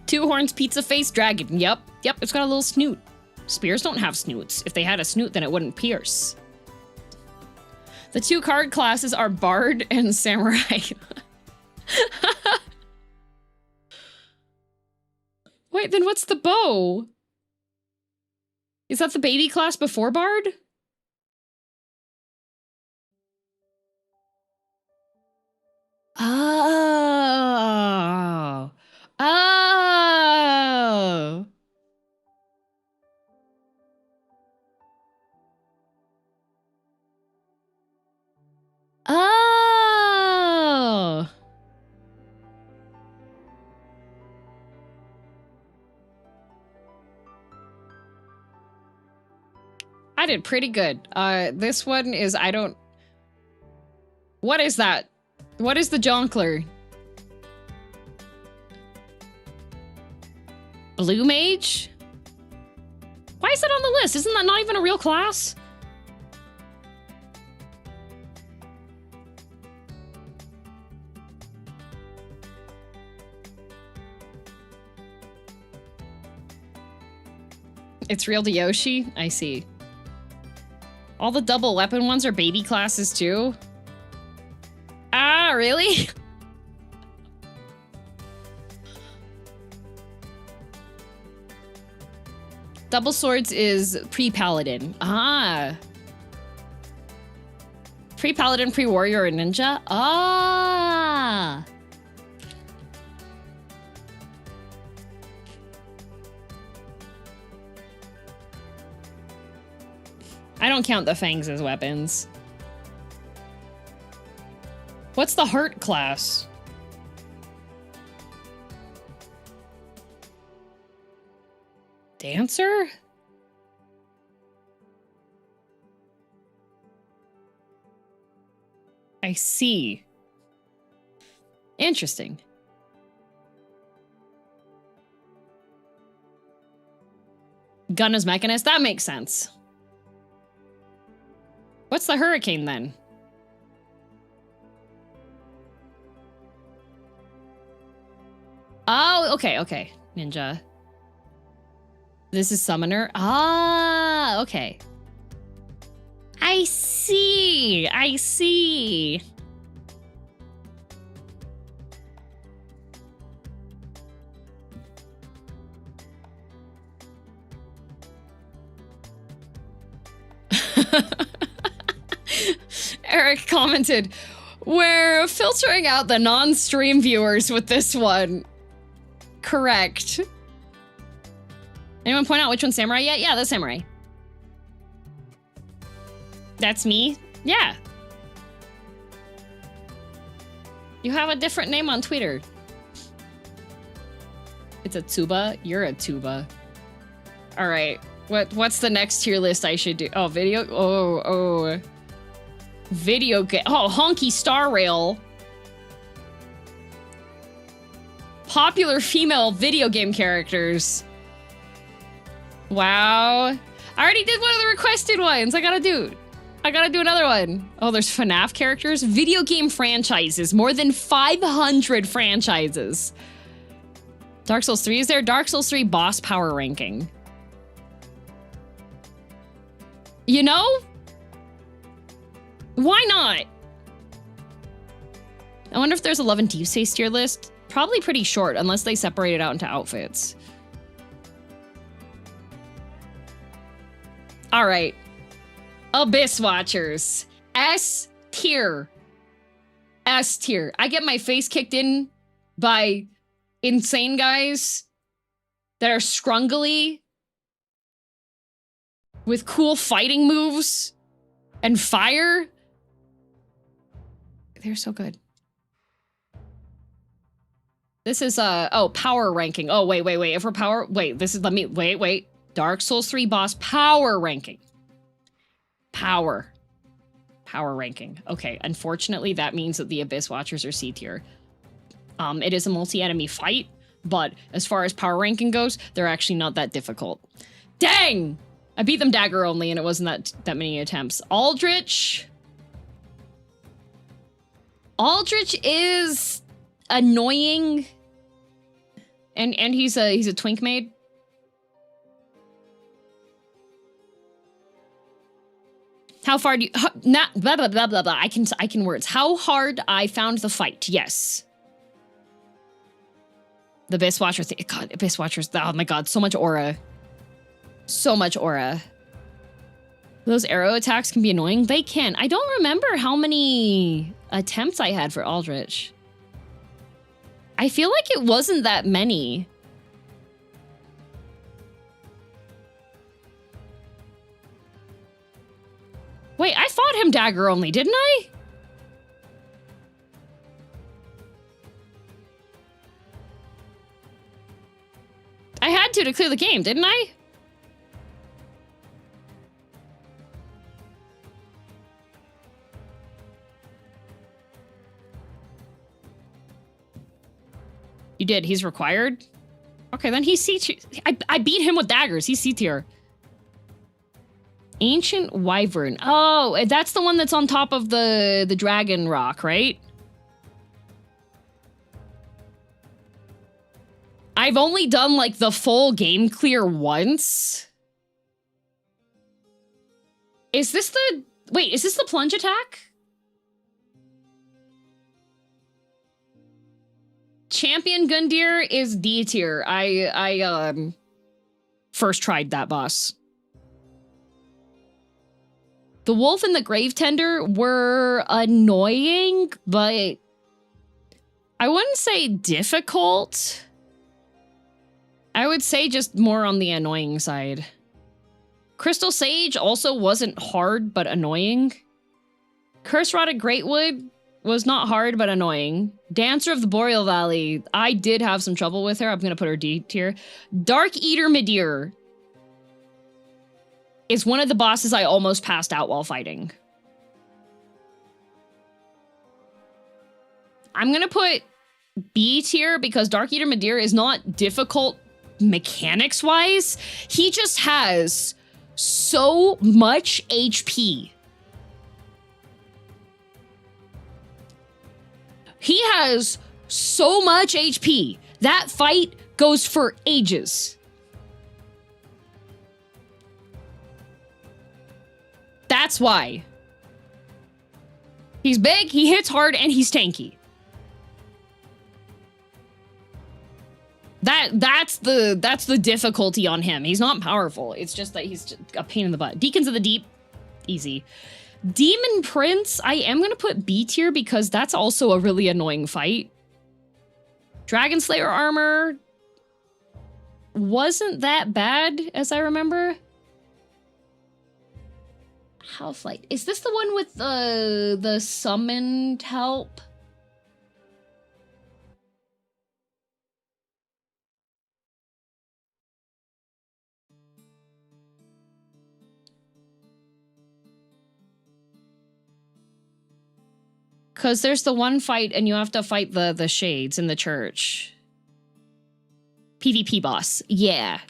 Two horns, pizza face, dragon. Yep, it's got a little snoot. Spears don't have snoots. If they had a snoot, then it wouldn't pierce. The two card classes are Bard and Samurai. Wait, then what's the bow? Is that the baby class before Bard? Oh. Oh. Oh. I did pretty good. This one is, what is that? What is the Jonkler? Blue Mage? Why is that on the list? Isn't that not even a real class? It's real to Yoshi? I see. All the double weapon ones are baby classes too? Ah, really? Double swords is pre-paladin. Ah. Pre-paladin, pre-warrior, and ninja? Ah. I don't count the fangs as weapons. What's the heart class? Dancer? I see. Interesting. Gun as mechanist? That makes sense. What's the hurricane then? Oh, okay. Ninja. This is summoner. Ah, okay. I see. Eric commented, we're filtering out the non-stream viewers with this one. Correct. Anyone point out which one's Samurai yet? Yeah, that's Samurai. That's me? Yeah. You have a different name on Twitter. It's a tuba? You're a tuba. All right. What's the next tier list I should do? Oh, video? Oh. Video game. Oh, Honky Star Rail. Popular female video game characters. Wow. I already did one of the requested ones. I gotta do another one. Oh, there's FNAF characters. Video game franchises. More than 500 franchises. Dark Souls 3 is there. Dark Souls 3 boss power ranking. You know? Why not? I wonder if there's a Love and Deep Space tier list. Probably pretty short, unless they separate it out into outfits. All right. Abyss Watchers. S tier. S tier. I get my face kicked in by insane guys that are scrungly with cool fighting moves and fire. They're so good. This is power ranking. Oh, wait. If we're power, wait. Dark Souls 3 boss power ranking. Power ranking. Okay, unfortunately that means that the Abyss Watchers are C tier. It is a multi-enemy fight, but as far as power ranking goes, they're actually not that difficult. Dang! I beat them dagger only and it wasn't that many attempts. Aldrich is annoying. And he's a twink maid. How far do you not blah blah blah blah blah. I can words. How hard I found the fight. Yes. The Abyss Watcher thing. God, Abyss Watchers. Oh my god, so much aura. So much aura. Those arrow attacks can be annoying. They can. I don't remember how many attempts I had for Aldrich. I feel like it wasn't that many. Wait, I fought him dagger only, didn't I? I had to clear the game, didn't I? You did. He's required? Okay, then he's C tier. I beat him with daggers. He's C tier. Ancient Wyvern. Oh, that's the one that's on top of the dragon rock, right? I've only done, like, the full game clear once. Is this the... Wait, is this the plunge attack? Champion Gundyr is D tier. I first tried that boss. The Wolf and the Grave Tender were annoying, but I wouldn't say difficult. I would say just more on the annoying side. Crystal Sage also wasn't hard, but annoying. Curse Rotted Greatwood was not hard, but annoying. Dancer of the Boreal Valley, I did have some trouble with her. I'm gonna put her D tier. Dark Eater Midir is one of the bosses I almost passed out while fighting. I'm gonna put B tier because Dark Eater Midir is not difficult mechanics-wise. He just has so much HP. He has so much HP. That fight goes for ages. That's why. He's big, he hits hard, and he's tanky. That's the difficulty on him. He's not powerful. It's just that he's just a pain in the butt. Deacons of the Deep, easy. Demon Prince, I am gonna put B tier because that's also a really annoying fight. Dragon Slayer armor wasn't that bad, as I remember. Half-Light. Is this the one with the summoned help? Because there's the one fight and you have to fight the shades in the church. PvP boss. Yeah.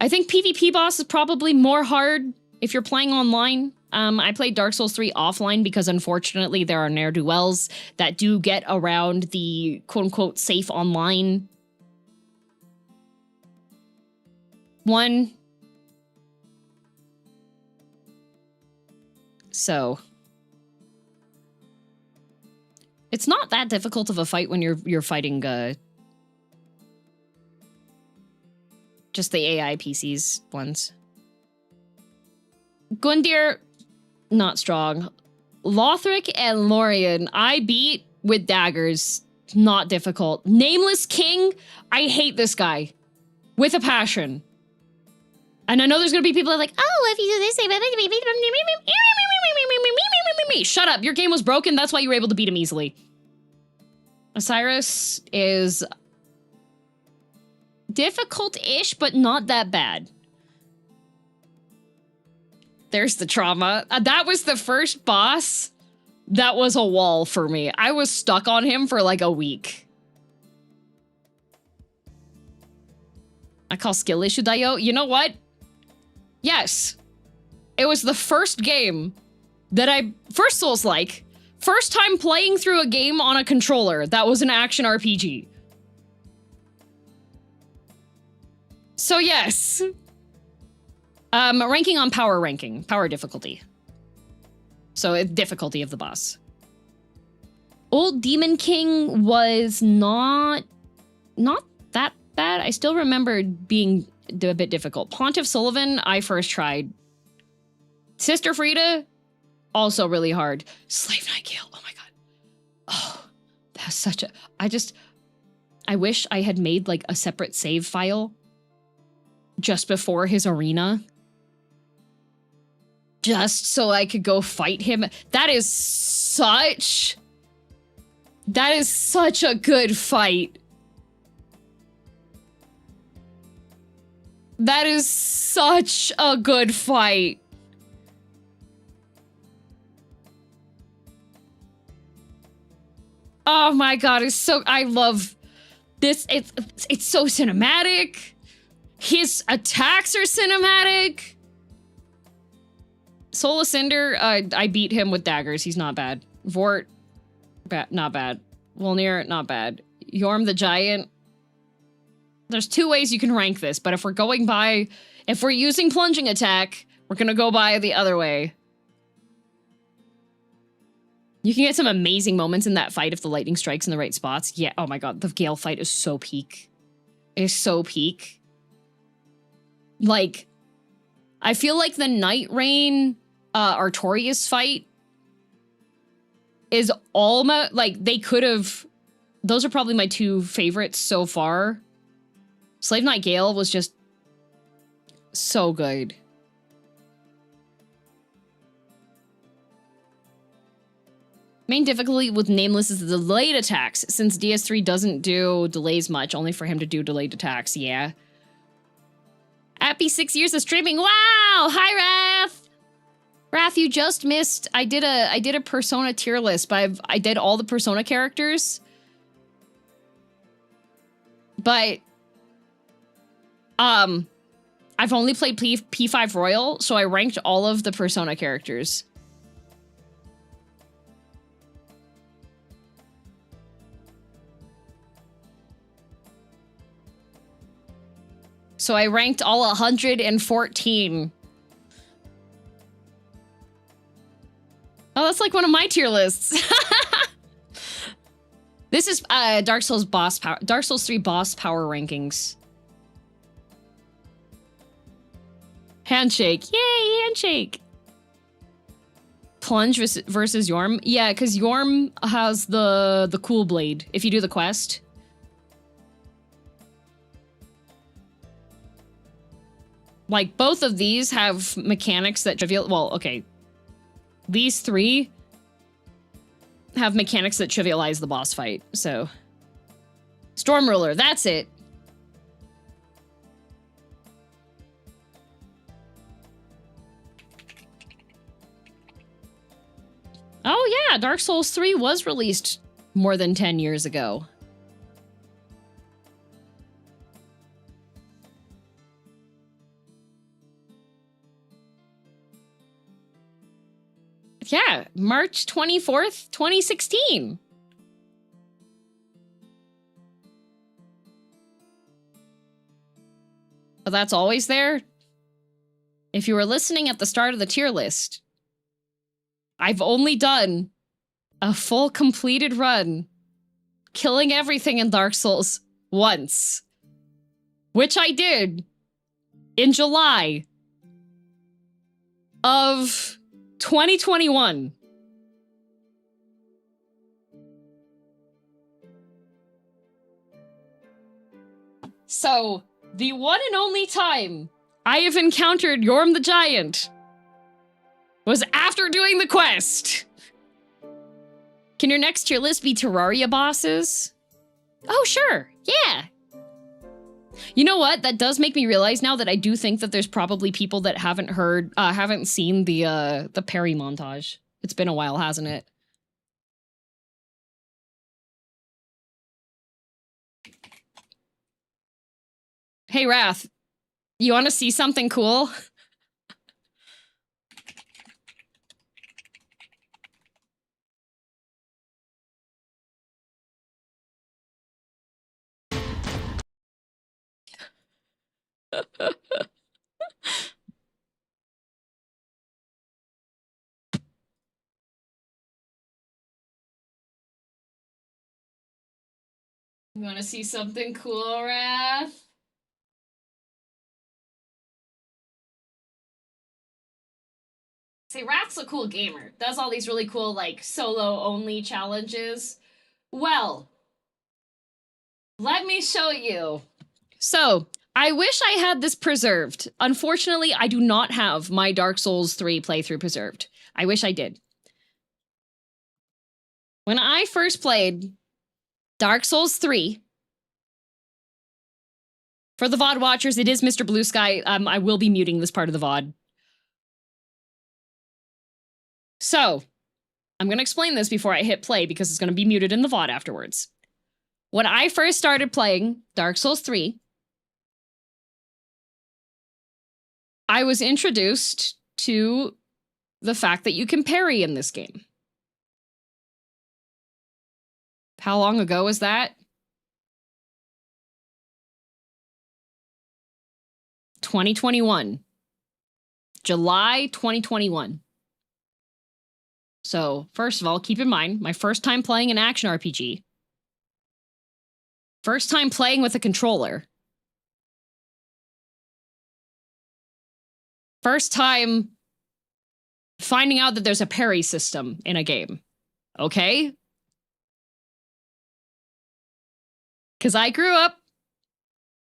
I think PvP boss is probably more hard if you're playing online. I played Dark Souls 3 offline because unfortunately there are ne'er-do-wells that do get around the quote-unquote safe online one. So it's not that difficult of a fight when you're fighting just the AI PCs ones. Gundyr, not strong. Lothric and Lorien, I beat with daggers. Not difficult. Nameless King, I hate this guy. With a passion. And I know there's gonna be people that are like, oh, if you do this, shut up, your game was broken, that's why you were able to beat him easily. Osiris is difficult-ish, but not that bad. There's the trauma. That was the first boss that was a wall for me. I was stuck on him for like a week. I call skill issue Dio. You know what? Yes. It was the first game that first Souls-like, first time playing through a game on a controller that was an action RPG. So yes. Ranking on power ranking. Power difficulty. So difficulty of the boss. Old Demon King was not that bad. I still remember being a bit difficult. Pontiff Sullivan, I first tried. Sister Frida, also really hard. Slave Knight Gale, oh my god. Oh, that's such a... I wish I had made like a separate save file just before his arena. Just so I could go fight him. That is such a good fight. That is such a good fight. Oh my god, I love this. It's so cinematic. His attacks are cinematic. Soul of Cinder, I beat him with daggers. He's not bad. Vort, not bad. Volnir, not bad. Yorm the Giant. There's two ways you can rank this, but if we're using plunging attack, we're gonna go by the other way. You can get some amazing moments in that fight if the lightning strikes in the right spots. Yeah, oh my god, the Gale fight is so peak. It is so peak. Like, I feel like the Night Rain Artorias fight is almost, like, they could have... Those are probably my two favorites so far. Slave Knight Gale was just so good. Main difficulty with Nameless is the delayed attacks, since DS3 doesn't do delays much, only for him to do delayed attacks, yeah. Happy 6 years of streaming, wow! Hi, Raph! Raph, you just missed, I did a Persona tier list, but I did all the Persona characters. But, I've only played P5 Royal, so I ranked all of the Persona characters. So I ranked all 114. Oh, that's like one of my tier lists. This is Dark Souls 3 boss power rankings. Handshake. Yay, handshake. Plunge versus Yorm. Yeah, because Yorm has the cool blade if you do the quest. Like, both of these have mechanics that trivial... Well, okay. These three have mechanics that trivialize the boss fight, so... Storm Ruler, that's it. Oh yeah, Dark Souls 3 was released more than 10 years ago. Yeah, March 24th, 2016. But that's always there. If you were listening at the start of the tier list, I've only done a full completed run, killing everything in Dark Souls once, which I did in July of 2021. So, the one and only time I have encountered Yorm the Giant was after doing the quest. Can your next tier list be Terraria bosses? Oh, sure. Yeah. You know what? That does make me realize now that I do think that there's probably people that haven't seen the Perry montage. It's been a while, hasn't it? Hey, Wrath, you want to see something cool? You want to see something cool, Wrath? Say, Wrath's a cool gamer. Does all these really cool, like, solo-only challenges. Well, let me show you. So, I wish I had this preserved. Unfortunately, I do not have my Dark Souls 3 playthrough preserved. I wish I did. When I first played Dark Souls 3, for the VOD watchers, it is Mr. Blue Sky. I will be muting this part of the VOD. So, I'm going to explain this before I hit play because it's going to be muted in the VOD afterwards. When I first started playing Dark Souls 3, I was introduced to the fact that you can parry in this game. How long ago was that? 2021. July 2021. So, first of all, keep in mind, my first time playing an action RPG. First time playing with a controller. First time finding out that there's a parry system in a game. Okay? Because I grew up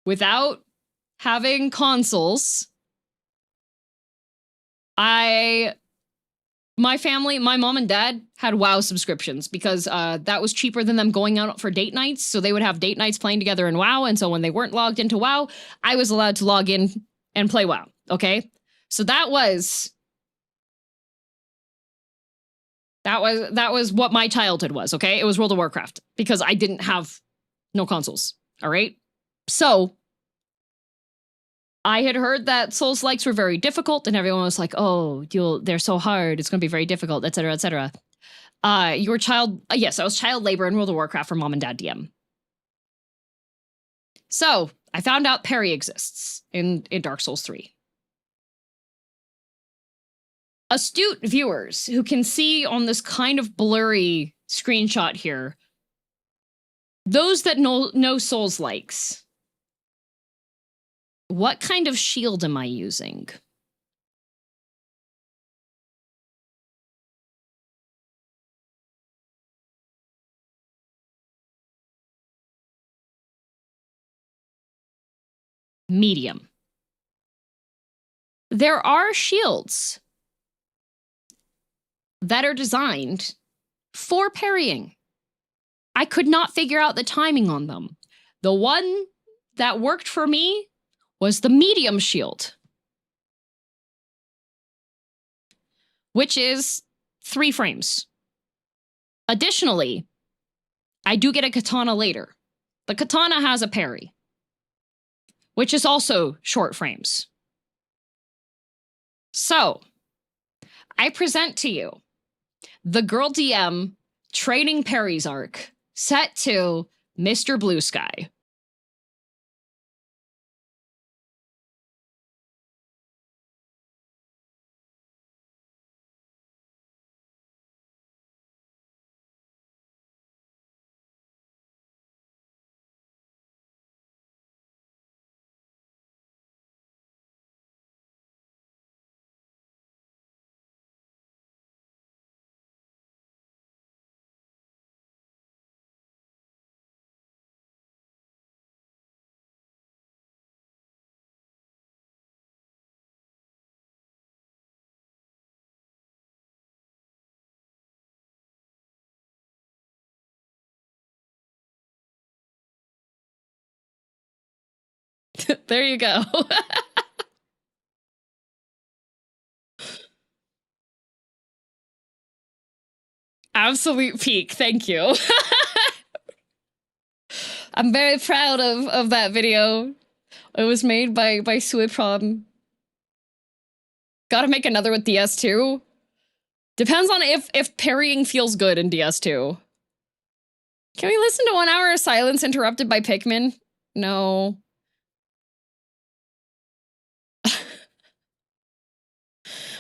without having consoles. My family, my mom and dad had WoW subscriptions because that was cheaper than them going out for date nights. So they would have date nights playing together in WoW. And so when they weren't logged into WoW, I was allowed to log in and play WoW. Okay? So that was what my childhood was, okay? It was World of Warcraft because I didn't have no consoles. All right? So I had heard that Souls likes were very difficult, and everyone was like, "Oh, they're so hard. It's going to be very difficult, etc., etc." Yes, I was child labor in World of Warcraft for mom and dad DM. So I found out parry exists in Dark Souls 3. Astute viewers who can see on this kind of blurry screenshot here, those that know Souls likes. What kind of shield am I using? Medium. There are shields that are designed for parrying. I could not figure out the timing on them. The one that worked for me was the medium shield, which is 3 frames. Additionally, I do get a katana later. The katana has a parry, which is also short frames. So, I present to you the girldm training parries arc set to Mr. Blue Sky. There you go. Absolute peak. Thank you. I'm very proud of that video. It was made by Suiprom. Gotta make another with DS2. Depends on if parrying feels good in DS2. Can we listen to 1 hour of silence interrupted by Pikmin? No.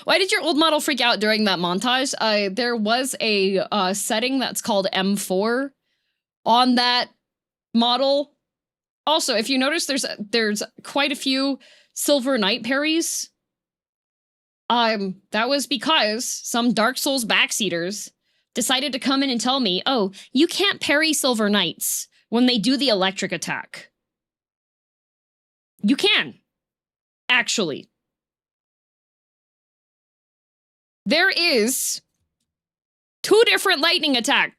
Why did your old model freak out during that montage? There was a setting that's called M4 on that model. Also, if you notice, there's quite a few Silver Knight parries. That was because some Dark Souls backseaters decided to come in and tell me, oh, you can't parry Silver Knights when they do the electric attack. You can, actually. There is 2 different lightning attack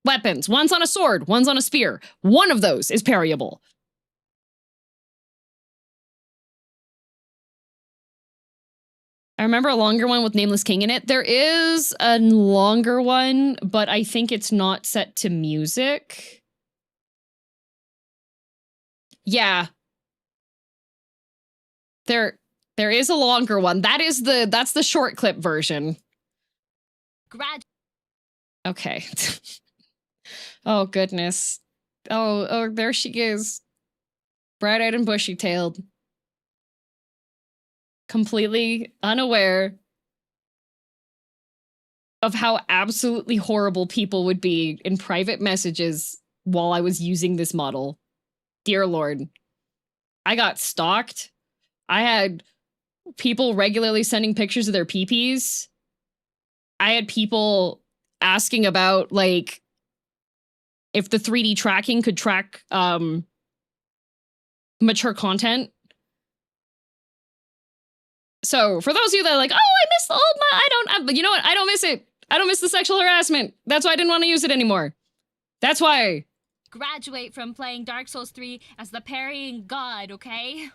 weapons. One's on a sword, one's on a spear. One of those is parryable. I remember a longer one with Nameless King in it. There is a longer one, but I think it's not set to music. Yeah. There is a longer one. That's the short clip version. Okay. Oh, goodness. Oh, there she is. Bright-eyed and bushy-tailed. Completely unaware of how absolutely horrible people would be in private messages while I was using this model. Dear Lord. I got stalked. I had people regularly sending pictures of their peepees. I had people asking about, like, if the 3D tracking could track mature content. So, for those of you that are like, oh, I miss the old but you know what? I don't miss it. I don't miss the sexual harassment. That's why I didn't want to use it anymore. That's why. Graduate from playing Dark Souls 3 as the parrying god, okay?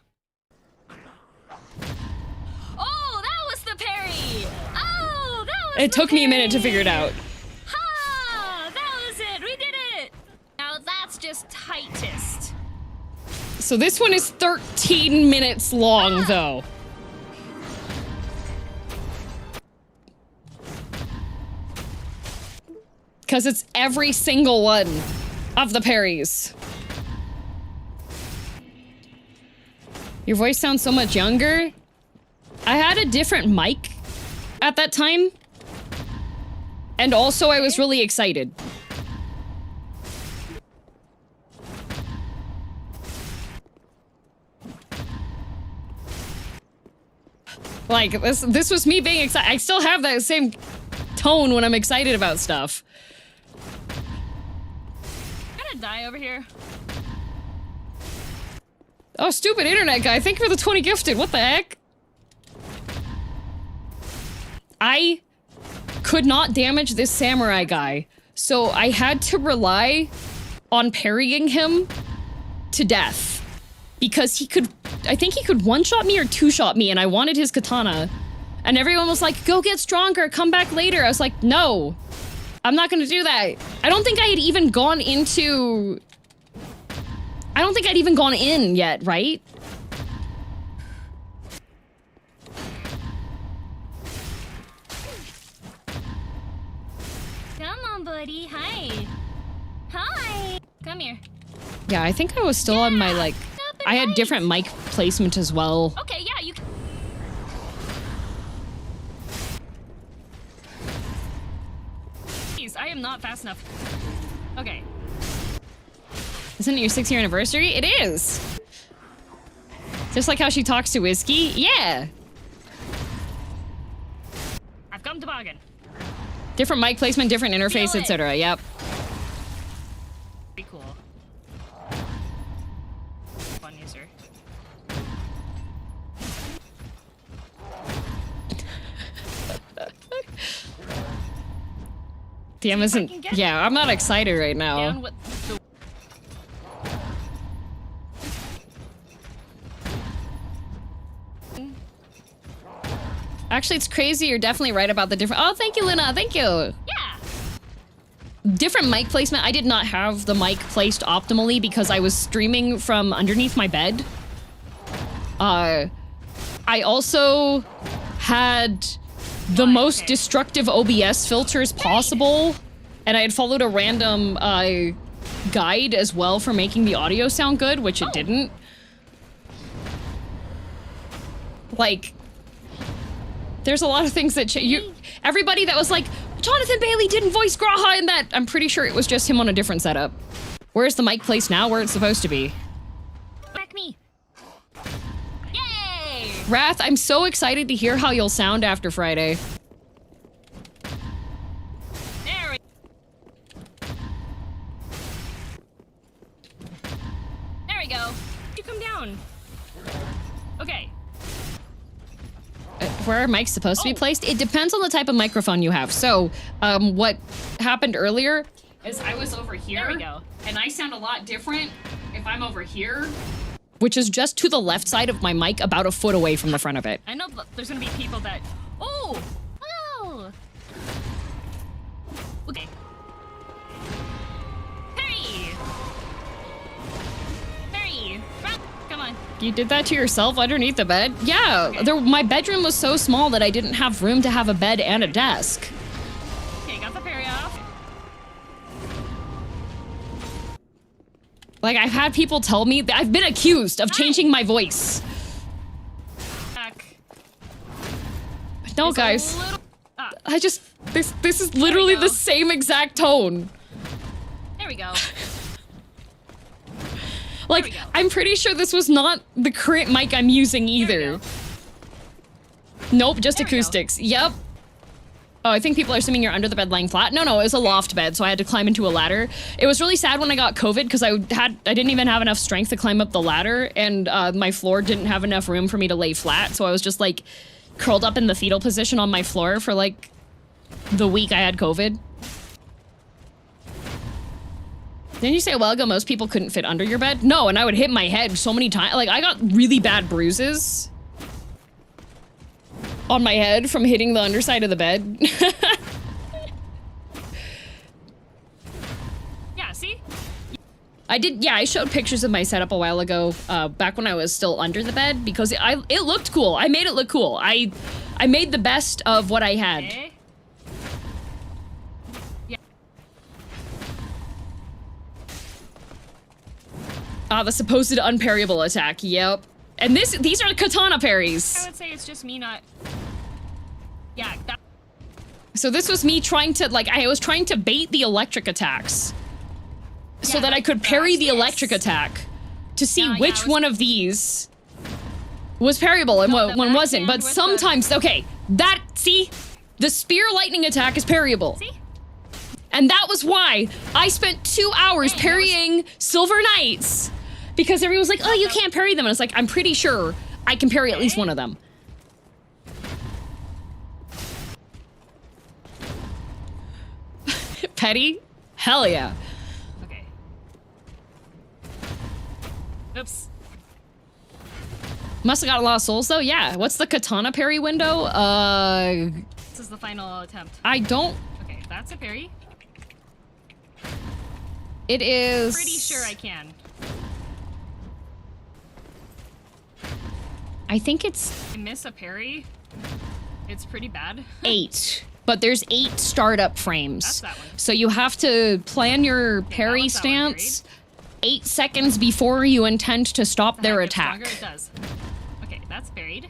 Oh, that was the parry! Oh, that was It took me a minute to figure it out. Ha! That was it! We did it! Now that's just tightest. So this one is 13 minutes long, though. Because it's every single one of the parries. Your voice sounds so much younger. I had a different mic at that time. And also I was really excited. Like, this was me being excited. I still have that same tone when I'm excited about stuff. I'm gonna die over here. Oh, stupid internet guy. Thank you for the 20 gifted. What the heck? I could not damage this samurai guy, so I had to rely on parrying him to death. Because he could, I think he could one-shot me or two-shot me, and I wanted his katana. And everyone was like, go get stronger, come back later. I was like, no, I'm not gonna do that. I don't think I had even gone into... I don't think I'd even gone in yet, right? Come on, buddy. Hi. Hi. Come here. Yeah, I think I was still on my, like... I had different mic placement as well. Okay, yeah, you can... Please, I am not fast enough. Okay. Isn't it your 6-year anniversary? It is! Just like how she talks to Whiskey? Yeah! I've come to bargain. Different mic placement, different interface, etc. Yep. Be cool. Fun user. DM isn't... Yeah, I'm not excited right now. Down with the... Actually, it's crazy. You're definitely right about the different. Oh, thank you, Luna. Thank you. Yeah. Different mic placement. I did not have the mic placed optimally because I was streaming from underneath my bed. I also had the most destructive OBS filters possible, and I had followed a random guide as well for making the audio sound good, which it didn't. Like, there's a lot of things that everybody that was like, Jonathan Bailey didn't voice Graha in that. I'm pretty sure it was just him on a different setup. Where's the mic placed now? Where it's supposed to be? Back me. Yay! Wrath, I'm so excited to hear how you'll sound after Friday. There we go. You come down. Okay. Where are mics supposed to be placed? It depends on the type of microphone you have. So, what happened earlier is I was over here. There we go. And I sound a lot different if I'm over here, which is just to the left side of my mic, about a foot away from the front of it. I know there's gonna be people that. Oh! Wow! Okay. Perry! Perry! Come on. You did that to yourself underneath the bed? Yeah, Okay. my bedroom was so small that I didn't have room to have a bed and a desk. Okay, got the Perry off. Like, I've had people tell me that I've been accused of changing my voice. Back. But no, It's a guys, little- I just, this is literally go. the same exact tone. There we go. Like, we go. I'm pretty sure this was not the current mic I'm using either. Nope, just There we go. acoustics. Yep. Oh, I think people are assuming you're under the bed laying flat. No, it was a loft bed, so I had to climb into a ladder. It was really sad when I got COVID because I didn't even have enough strength to climb up the ladder, and my floor didn't have enough room for me to lay flat, so I was just like curled up in the fetal position on my floor for like the week I had COVID. Didn't you say a while ago most people couldn't fit under your bed? No, and I would hit my head so many times. Like, I got really bad bruises on my head from hitting the underside of the bed. Yeah, see? I showed pictures of my setup a while ago, back when I was still under the bed, because it looked cool. I made it look cool. I made the best of what I had. Okay. The supposed unparryable attack, yep. And these are katana parries. I would say it's just me not. Yeah, that. So this was me trying to, like, I was trying to bait the electric attacks so that I could parry the electric attack to see Yeah, which it was- one of these was parryable and No, what the one wasn't. But backhand with the- sometimes, okay, see? The spear lightning attack is parryable. See? And that was why I spent 2 hours Hey, parrying Silver Knights. Because everyone was like, oh, you can't parry them. And it's like, I'm pretty sure I can parry at least one of them. Petty? Hell yeah. Okay. Oops. Must have got a lot of souls though. Yeah. What's the katana parry window? This is the final attempt. I don't. Okay, that's a parry. It is. Pretty sure I can. I think it's I miss a parry. It's pretty bad. 8. But there's 8 startup frames. That's that one. So you have to plan your parry one's that one stance 8 seconds before you intend to stop The their heck, it's attack. stronger, it does. Okay, that's buried.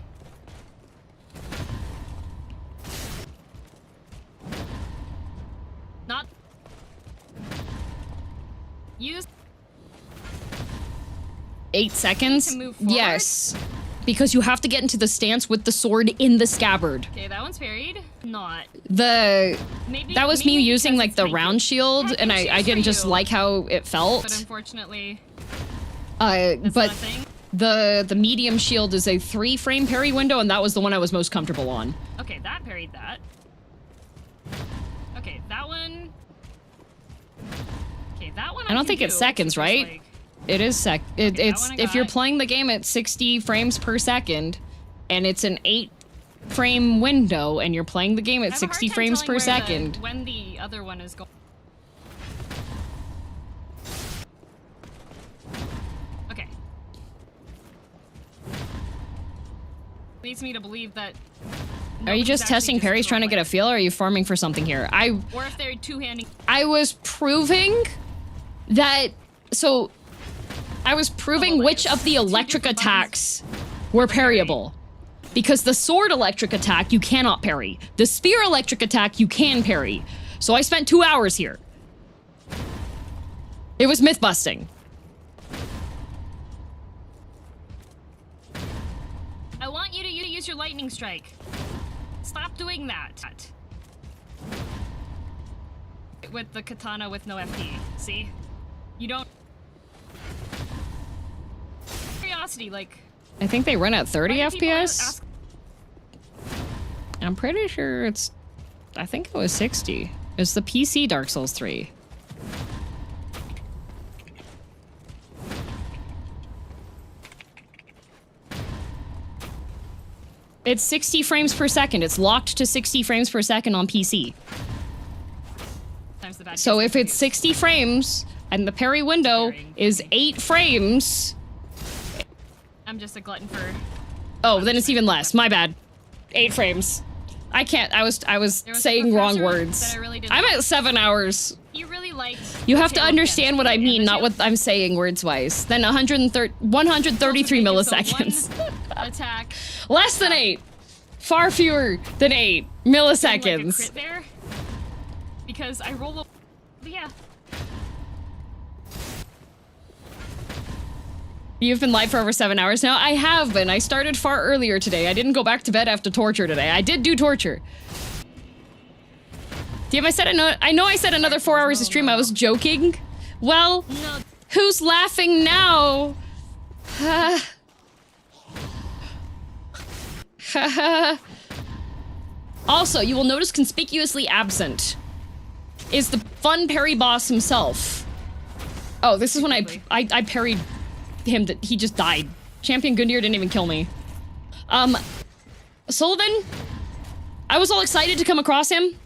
Not. Use. 8 seconds? To move forward? Yes. Because you have to get into the stance with the sword in the scabbard. Okay, that one's buried. Not. That was me maybe using because like it's the my round gift. shield, Yeah, and it I shoots didn't for just you. like how it But felt. unfortunately, But that's not a thing. the medium shield is a 3-frame parry window, and that was the one I was most comfortable on. Okay, that parried that. Okay, that one. Okay, that one. I don't think it's seconds, right? It is that it's one I if you're got. playing the game at 60 frames per second, and it's an 8 frame window and you're playing the game at 60 frames per second. When the other one is going. Okay. Leads me to believe that. Are you just testing parries, trying to get a feel, or are you farming for something here? Or if they're two-handing. I was proving that. So, I was proving which of the electric attacks were parryable. Because the sword electric attack you cannot parry. The spear electric attack you can parry. So I spent 2 hours here. It was myth busting. I want you to use your lightning strike. Stop doing that. With the katana with no FP. See? You don't. Curiosity, like. I think they run at 30 FPS. I'm pretty sure it's. I think it was 60. It's the PC Dark Souls 3. It's 60 frames per second. It's locked to 60 frames per second on PC. So if it's 60 frames and the parry window is 8 frames. I'm just a glutton for. Oh, then it's even less. My bad. 8 frames. I can't. I was saying wrong words. I'm at 7 hours. You really liked. You have to understand what I mean, not what I'm saying words-wise. Then 133 milliseconds. Attack. Less than 8. Far fewer than 8 milliseconds. Like a crit there, because I roll a. Yeah. You've been live for over 7 hours now? I have been. I started far earlier today. I didn't go back to bed after torture today. I did do torture. Damn, I know I said another 4 hours of stream. I was joking. Well, who's laughing now? Also, you will notice conspicuously absent is the fun parry boss himself. Oh, this is when I parried him that he just died. Champion Gundyr didn't even kill me. Sullivan, I was all excited to come across him.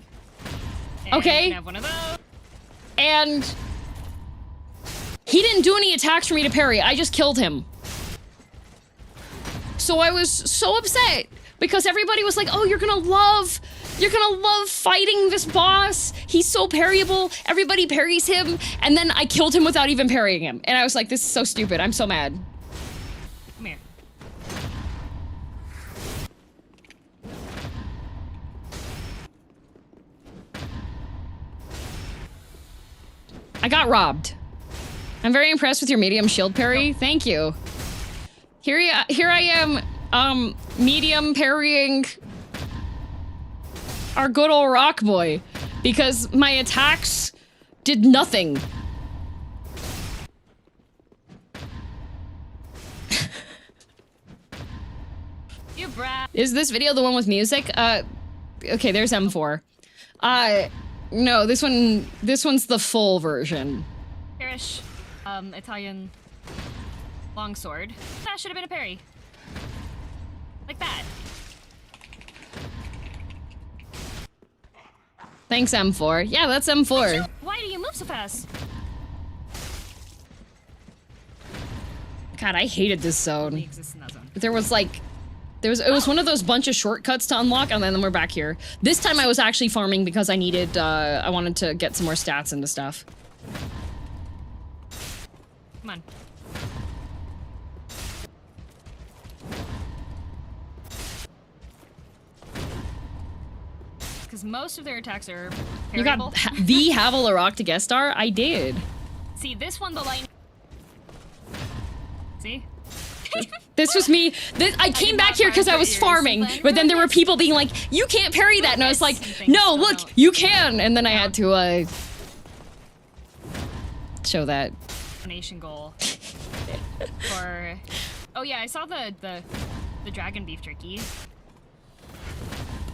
Okay. Have one of those. And he didn't do any attacks for me to parry. I just killed him. So I was so upset because everybody was like, "Oh, you're gonna love fighting this boss. He's so parryable. Everybody parries him." And then I killed him without even parrying him. And I was like, "This is so stupid. I'm so mad." Come here. I got robbed. I'm very impressed with your medium shield parry. Thank you. Here I am, medium parrying our good old rock boy because my attacks did nothing. You brat. Is this video the one with music? Okay, there's M4. No, this one's the full version. Irish, Italian longsword. That should have been a parry. Like that. Thanks, M4. Yeah, that's M4. Why do you move so fast? God, I hated this zone. Exists in that zone. There was like, it was one of those bunch of shortcuts to unlock, and then we're back here. This time I was actually farming because I needed, I wanted to get some more stats into stuff. Come on. Because most of their attacks are parryable. You got the Havel Rock to guest star? I did. See, this one, the lightning. See? This was me. I came back here because I was farming, but then there were people being like, "You can't parry that," and I was like, "No, look, you can." And then I had to show that Donation goal for. Oh yeah, I saw the dragon beef jerky.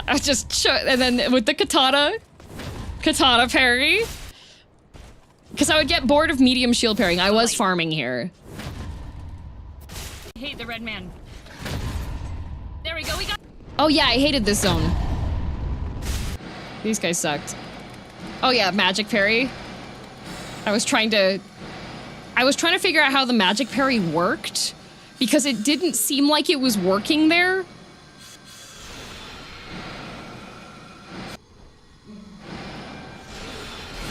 I just show, and then with the katana parry, because I would get bored of medium shield parrying. I was farming here. I hate the red man. There we go. We got. Oh yeah, I hated this zone. These guys sucked. Oh yeah, magic parry. I was trying to figure out how the magic parry worked because it didn't seem like it was working there.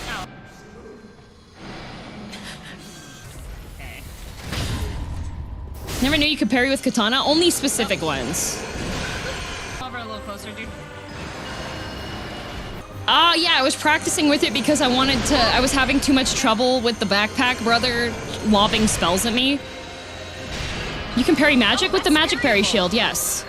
Oh. Okay. Never knew you could parry with katana. Only specific ones. Over a little closer, dude. Yeah, I was practicing with it because I was having too much trouble with the backpack brother lobbing spells at me. You can parry magic with the magic parry shield, yes.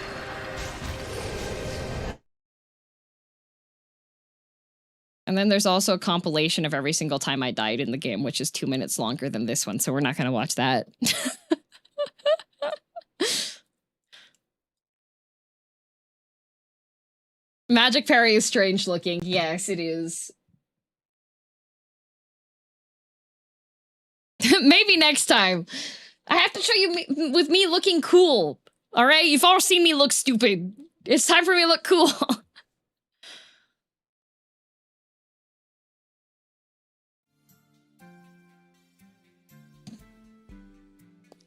And then there's also a compilation of every single time I died in the game, which is 2 minutes longer than this one, so we're not gonna watch that. Magic parry is strange looking. Yes, it is. Maybe next time. I have to show you with me looking cool. All right? You've all seen me look stupid. It's time for me to look cool.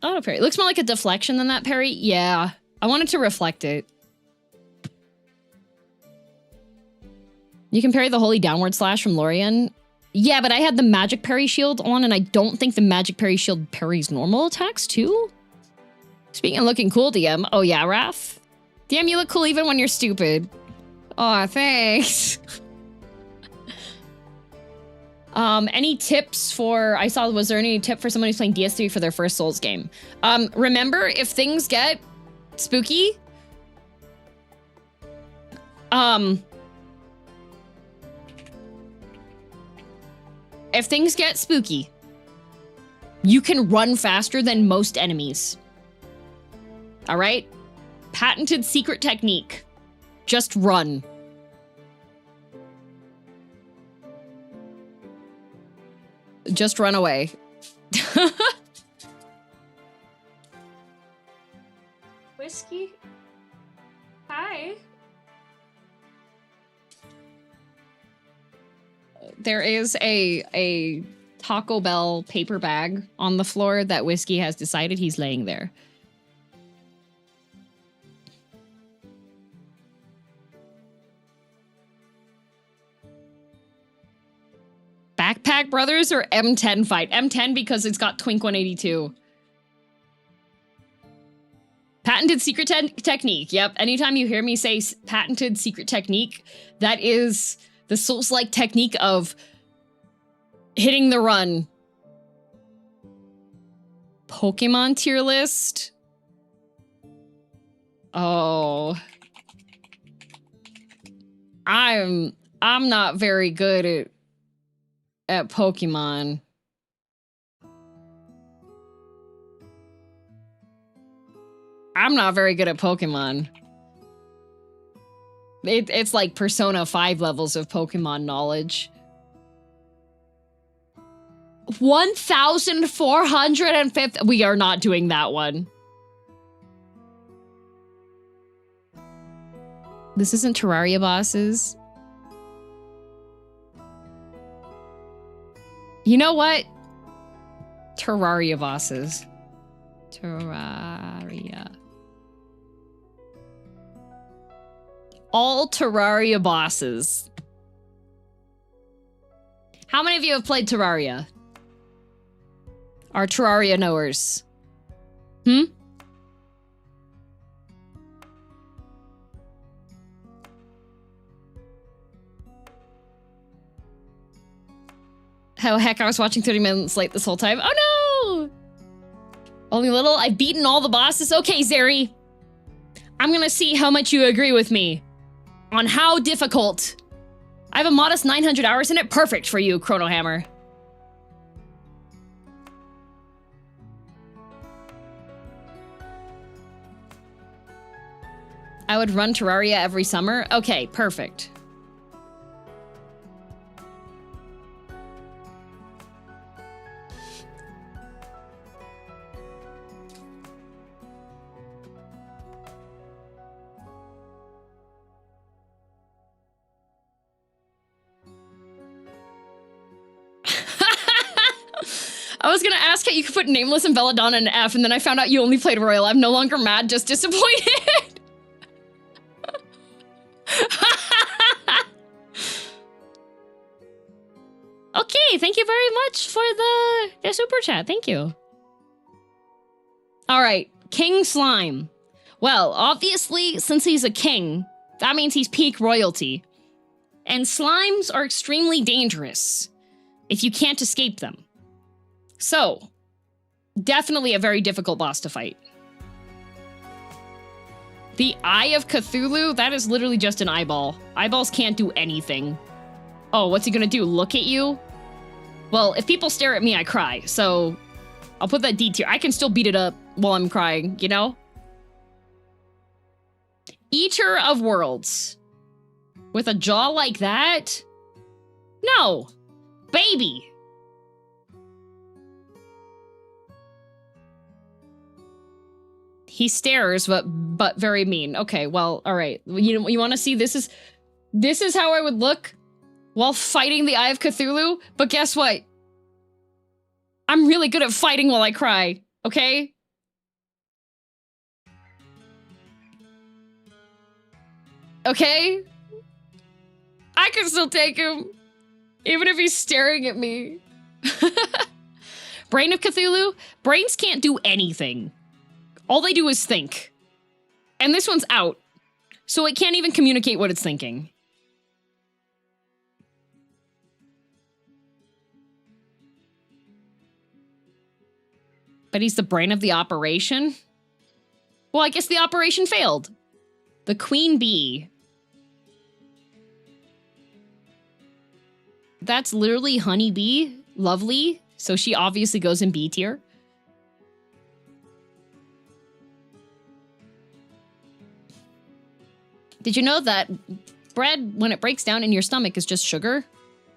Auto parry. It looks more like a deflection than that parry. Yeah. I wanted to reflect it. You can parry the holy downward slash from Lorien. Yeah, but I had the magic parry shield on, and I don't think the magic parry shield parries normal attacks, too? Speaking of looking cool, DM. Oh, yeah, Raph? DM, you look cool even when you're stupid. Aw, thanks. Any tips for... was there any tip for someone who's playing DS3 for their first Souls game? Remember, if things get spooky... If things get spooky, you can run faster than most enemies. All right? Patented secret technique. Just run. Just run away. Whiskey? Hi. There is a Taco Bell paper bag on the floor that Whiskey has decided he's laying there. Backpack Brothers or M10 fight? M10 because it's got Twink 182. Patented secret technique. Yep. Anytime you hear me say patented secret technique, that is the Souls-like technique of hitting the run. Pokemon tier list. Oh. I'm not very good at Pokemon. I'm not very good at Pokemon. It's like Persona 5 levels of Pokemon knowledge. 1,450. We are not doing that one. This isn't Terraria bosses. You know what? Terraria bosses. Terraria. All Terraria bosses. How many of you have played Terraria? Are Terraria knowers? Hmm? Oh heck, I was watching 30 minutes late this whole time. Oh no! Only little? I've beaten all the bosses? Okay, Zeri. I'm gonna see how much you agree with me on how difficult. I have a modest 900 hours in it. Perfect for you, Chronohammer. I would run Terraria every summer. Okay, perfect. I was gonna ask how you could put Nameless and Belladonna in F, and then I found out you only played Royal. I'm no longer mad, just disappointed. Okay, thank you very much for the super chat. Thank you. All right, King Slime. Well, obviously, since he's a king, that means he's peak royalty. And slimes are extremely dangerous if you can't escape them. So, definitely a very difficult boss to fight. The Eye of Cthulhu, that is literally just an eyeball. Eyeballs can't do anything. Oh, what's he gonna do? Look at you? Well, if people stare at me, I cry. So, I'll put that D tier. I can still beat it up while I'm crying, you know? Eater of Worlds. With a jaw like that? No! Baby! He stares, but very mean. Okay, well, all right. You want to see this is how I would look while fighting the Eye of Cthulhu. But guess what? I'm really good at fighting while I cry. Okay? Okay? I can still take him, even if he's staring at me. Brain of Cthulhu? Brains can't do anything. All they do is think. And this one's out, so it can't even communicate what it's thinking. But he's the brain of the operation? Well, I guess the operation failed. The Queen Bee. That's literally Honeybee. Lovely. So she obviously goes in B tier. Did you know that bread, when it breaks down in your stomach, is just sugar?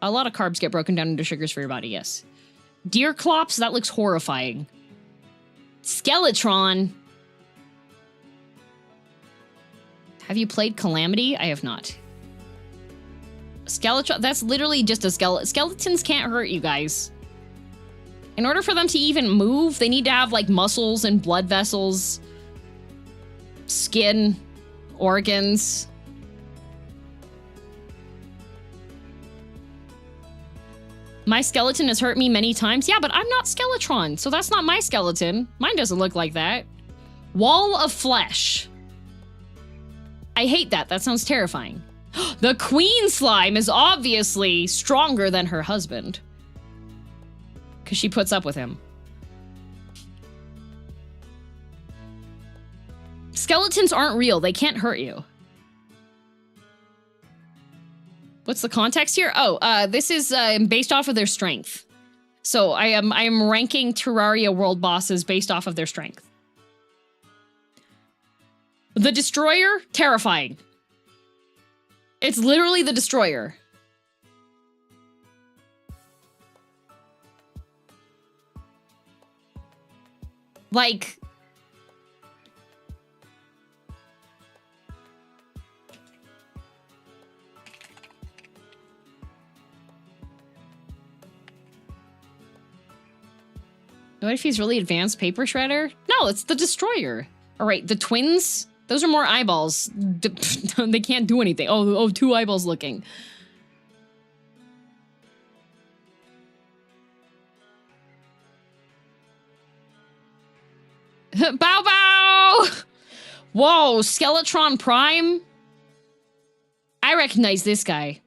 A lot of carbs get broken down into sugars for your body, yes. Deer Clops, that looks horrifying. Skeletron. Have you played Calamity? I have not. Skeletron, that's literally just a skeleton. Skeletons can't hurt you guys. In order for them to even move, they need to have like muscles and blood vessels, skin, organs. My skeleton has hurt me many times. Yeah, but I'm not Skeletron, so that's not my skeleton. Mine doesn't look like that. Wall of Flesh. I hate that. That sounds terrifying. The Queen Slime is obviously stronger than her husband, because she puts up with him. Skeletons aren't real. They can't hurt you. What's the context here? Oh, this is based off of their strength. So I am ranking Terraria world bosses based off of their strength. The Destroyer, terrifying. It's literally the Destroyer. Like... What if he's really advanced paper shredder? No, it's the Destroyer. All right, the twins, those are more eyeballs. They can't do anything. Oh, two eyeballs looking. Bow bow! Whoa, Skeletron Prime? I recognize this guy.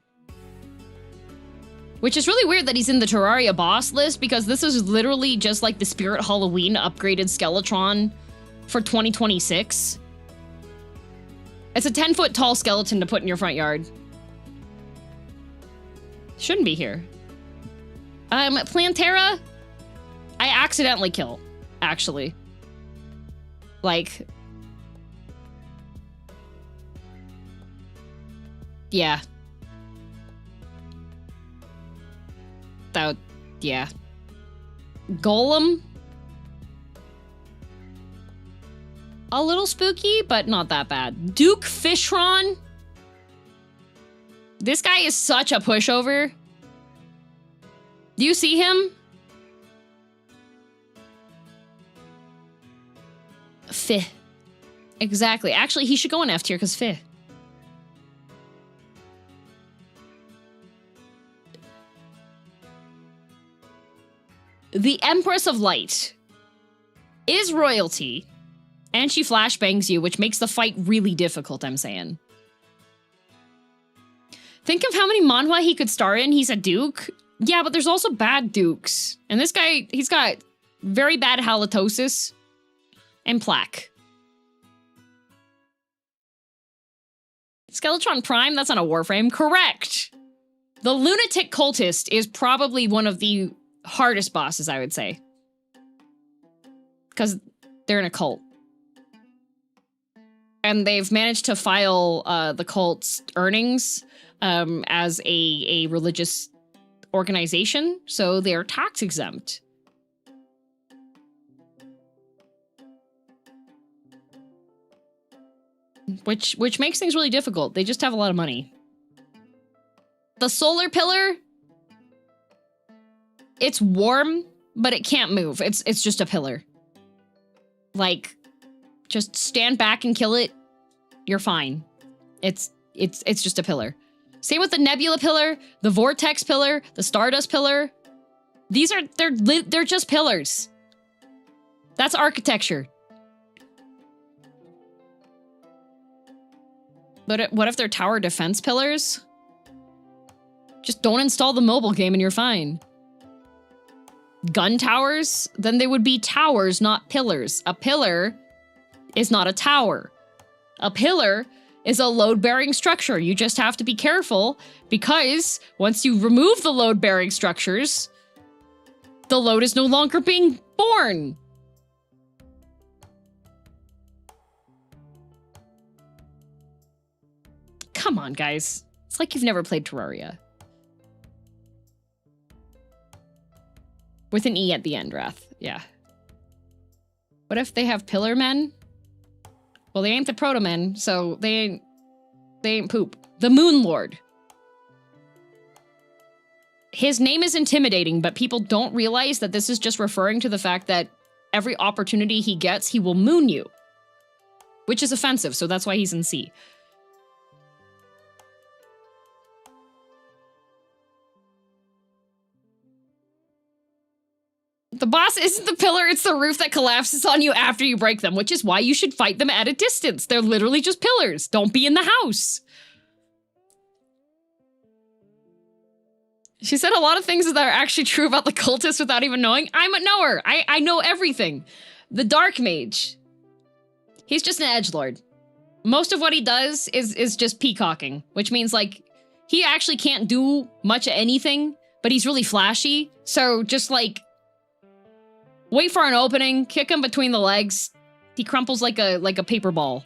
Which is really weird that he's in the Terraria boss list, because this is literally just like the Spirit Halloween upgraded Skeletron for 2026. It's a 10-foot tall skeleton to put in your front yard. Shouldn't be here. Plantera, I accidentally kill, actually. Like... Yeah. That, yeah. Golem? A little spooky, but not that bad. Duke Fishron? This guy is such a pushover. Do you see him? Fih. Exactly. Actually, he should go in F tier because Fih. The Empress of Light is royalty, and she flashbangs you, which makes the fight really difficult, I'm saying. Think of how many manhwa he could star in. He's a duke. Yeah, but there's also bad dukes. And this guy, he's got very bad halitosis and plaque. Skeletron Prime, that's on a Warframe. Correct! The Lunatic Cultist is probably one of the hardest bosses, I would say. Because they're in a cult. And they've managed to file the cult's earnings as a religious organization, so they're tax exempt. Which makes things really difficult. They just have a lot of money. The solar pillar, it's warm, but it can't move. It's just a pillar. Like, just stand back and kill it. You're fine. It's just a pillar. Same with the nebula pillar, the vortex pillar, the stardust pillar. These are they're just pillars. That's architecture. But what if they're tower defense pillars? Just don't install the mobile game and you're fine. Gun towers? Then they would be towers, not pillars. A pillar is not a tower. A pillar is a load-bearing structure. You just have to be careful because once you remove the load-bearing structures, the load is no longer being born. Come on, guys. It's like you've never played Terraria. With an E at the end, Wrath. Yeah. What if they have pillar men? Well, they ain't the proto men, so they ain't poop. The Moon Lord. His name is intimidating, but people don't realize that this is just referring to the fact that every opportunity he gets, he will moon you. Which is offensive, so that's why he's in C. The boss isn't the pillar, it's the roof that collapses on you after you break them, which is why you should fight them at a distance. They're literally just pillars. Don't be in the house. She said a lot of things that are actually true about the cultist without even knowing. I'm a knower. I know everything. The Dark Mage. He's just an edgelord. Most of what he does is just peacocking, which means, like, he actually can't do much of anything, but he's really flashy. So just, like, wait for an opening, kick him between the legs. He crumples like a paper ball.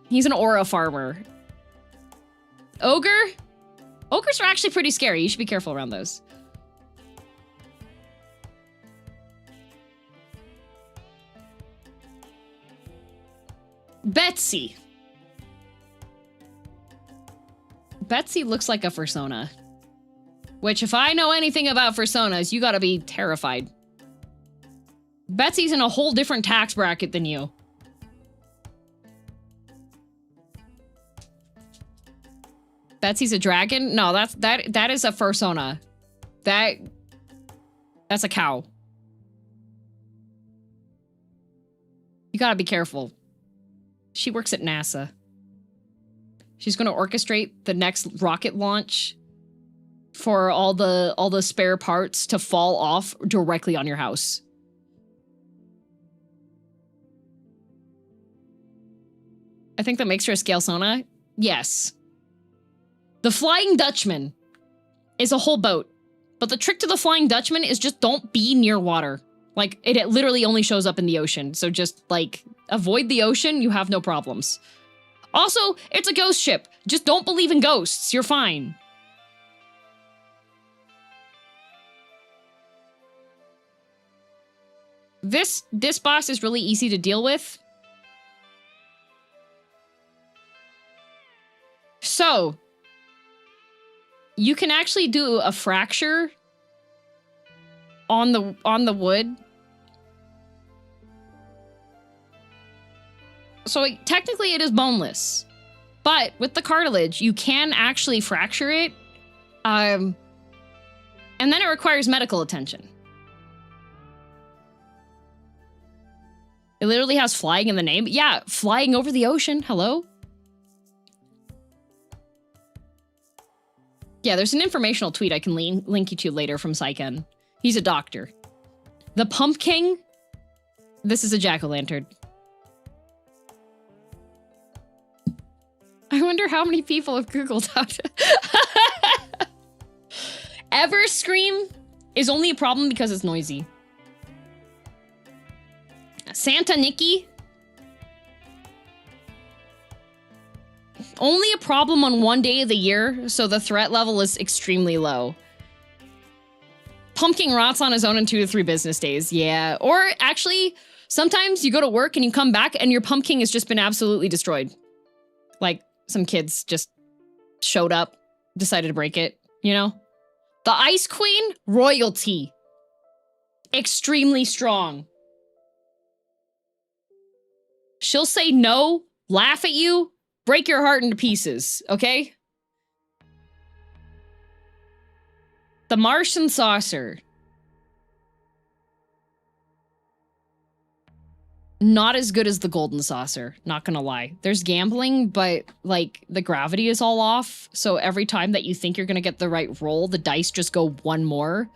He's an aura farmer. Ogre? Ogres are actually pretty scary. You should be careful around those. Betsy. Betsy looks like a fursona. Which, if I know anything about fursonas, you gotta be terrified. Betsy's in a whole different tax bracket than you. Betsy's a dragon? No, that is a fursona. That's a cow. You gotta be careful. She works at NASA. She's gonna orchestrate the next rocket launch for all the spare parts to fall off directly on your house. I think that makes her a Scalesona. Yes. The Flying Dutchman is a whole boat. But the trick to the Flying Dutchman is just don't be near water. Like, it literally only shows up in the ocean. So just, like, avoid the ocean, you have no problems. Also, it's a ghost ship. Just don't believe in ghosts. You're fine. This boss is really easy to deal with. So, you can actually do a fracture on the wood So technically it is boneless. But with the cartilage, you can actually fracture it. And then it requires medical attention. It literally has flying in the name. Yeah, flying over the ocean. Hello? Yeah, there's an informational tweet I can link you to later from Saiken. He's a doctor. The pumpkin. This is a jack-o'-lantern. I wonder how many people have Googled how to... Everscream is only a problem because it's noisy. Santa Nikki. Only a problem on one day of the year, so the threat level is extremely low. Pumpkin rots on his own in 2 to 3 business days. Yeah. Or actually, sometimes you go to work and you come back and your pumpkin has just been absolutely destroyed. Like, some kids just showed up, decided to break it, you know? The Ice Queen, royalty. Extremely strong. She'll say no, laugh at you, break your heart into pieces, okay? The Martian Saucer. Not as good as the Golden Saucer, not gonna lie. There's gambling, but, like, the gravity is all off, so every time that you think you're gonna get the right roll, the dice just go one more.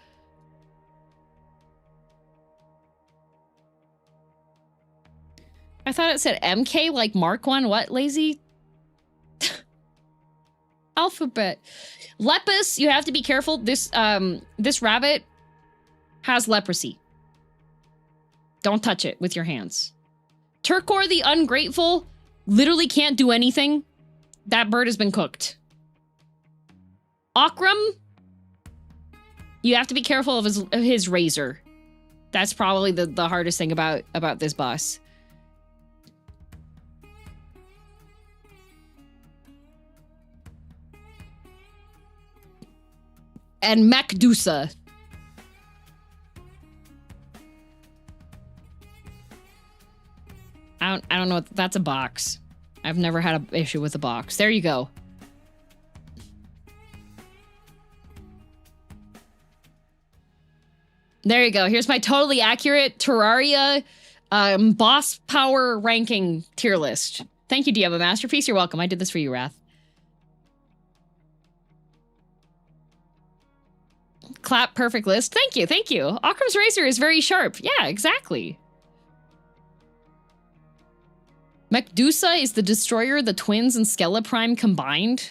I thought it said MK, like Mark 1. What, lazy? Alphabet. Lepus, you have to be careful. This rabbit has leprosy. Don't touch it with your hands. Turkor the Ungrateful literally can't do anything. That bird has been cooked. Okram, you have to be careful of his razor. That's probably the hardest thing about this boss. And Macdusa. I don't know. That's a box. I've never had an issue with a box. There you go. There you go. Here's my totally accurate Terraria boss power ranking tier list. Thank you, DM, a masterpiece. You're welcome. I did this for you, Wrath. Clap perfect list. Thank you, thank you. Okram's razor is very sharp. Yeah, exactly. Macdusa is the destroyer, the twins, and Skeleprime combined.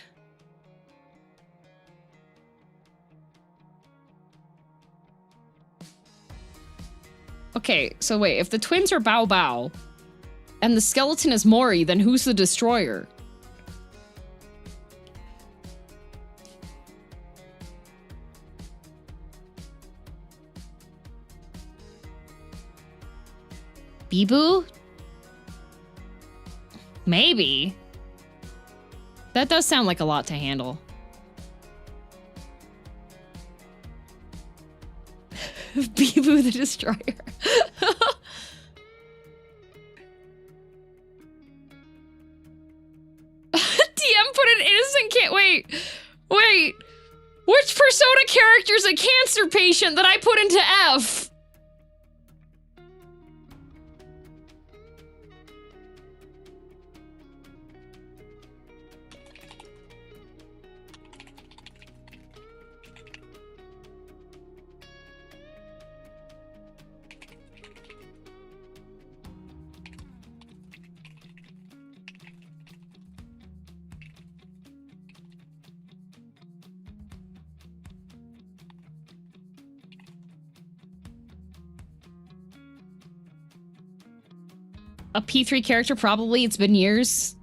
Okay, so wait, if the twins are Bao Bao, and the skeleton is Mori, then who's the destroyer? Bibu? Maybe. That does sound like a lot to handle. Bibu the Destroyer. DM put an innocent kid. Wait. Which Persona character is a cancer patient that I put into F? A P3 character, probably. It's been years.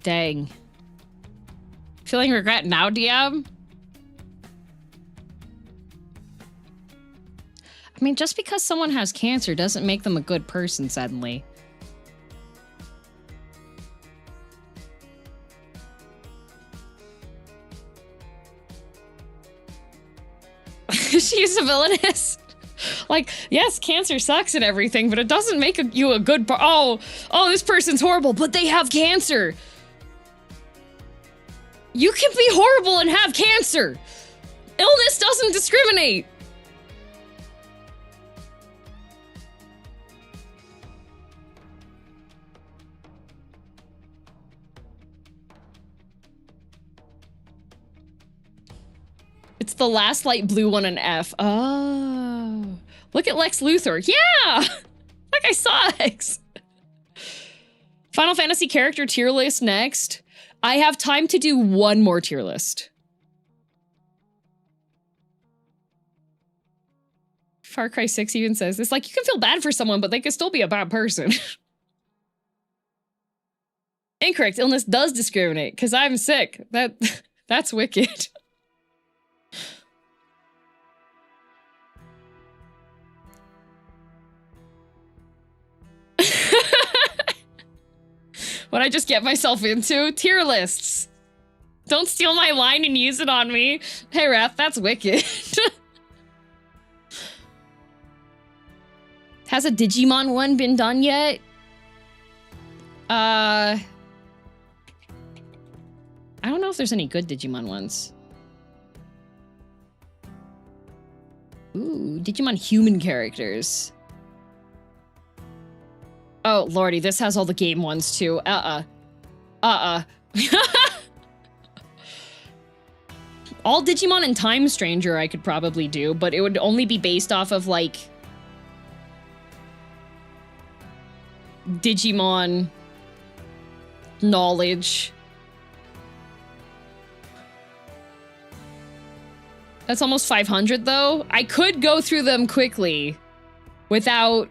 Dang. Feeling regret now, DM? I mean, just because someone has cancer doesn't make them a good person, suddenly. She's a villainess. Like, yes, cancer sucks and everything, but it doesn't make you a good oh, this person's horrible, but they have cancer. You can be horrible and have cancer. Illness doesn't discriminate. It's the last light blue one in F. Oh. Look at Lex Luthor. Yeah! That guy sucks. Final Fantasy character tier list next. I have time to do one more tier list. Far Cry 6 even says this. Like, you can feel bad for someone, but they could still be a bad person. Incorrect. Illness does discriminate, because I'm sick. That's wicked. What I just get myself into? Tier lists. Don't steal my line and use it on me. Hey, Raph, that's wicked. Has a Digimon one been done yet? I don't know if there's any good Digimon ones. Ooh, Digimon human characters. Oh, lordy, this has all the game ones, too. All Digimon and Time Stranger I could probably do, but it would only be based off of, like, Digimon knowledge. That's almost 500, though. I could go through them quickly without...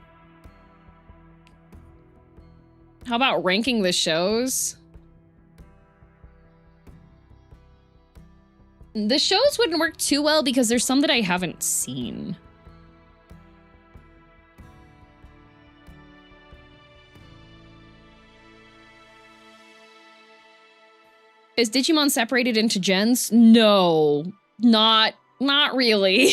How about ranking the shows? The shows wouldn't work too well because there's some that I haven't seen. Is Digimon separated into gens? No, not really.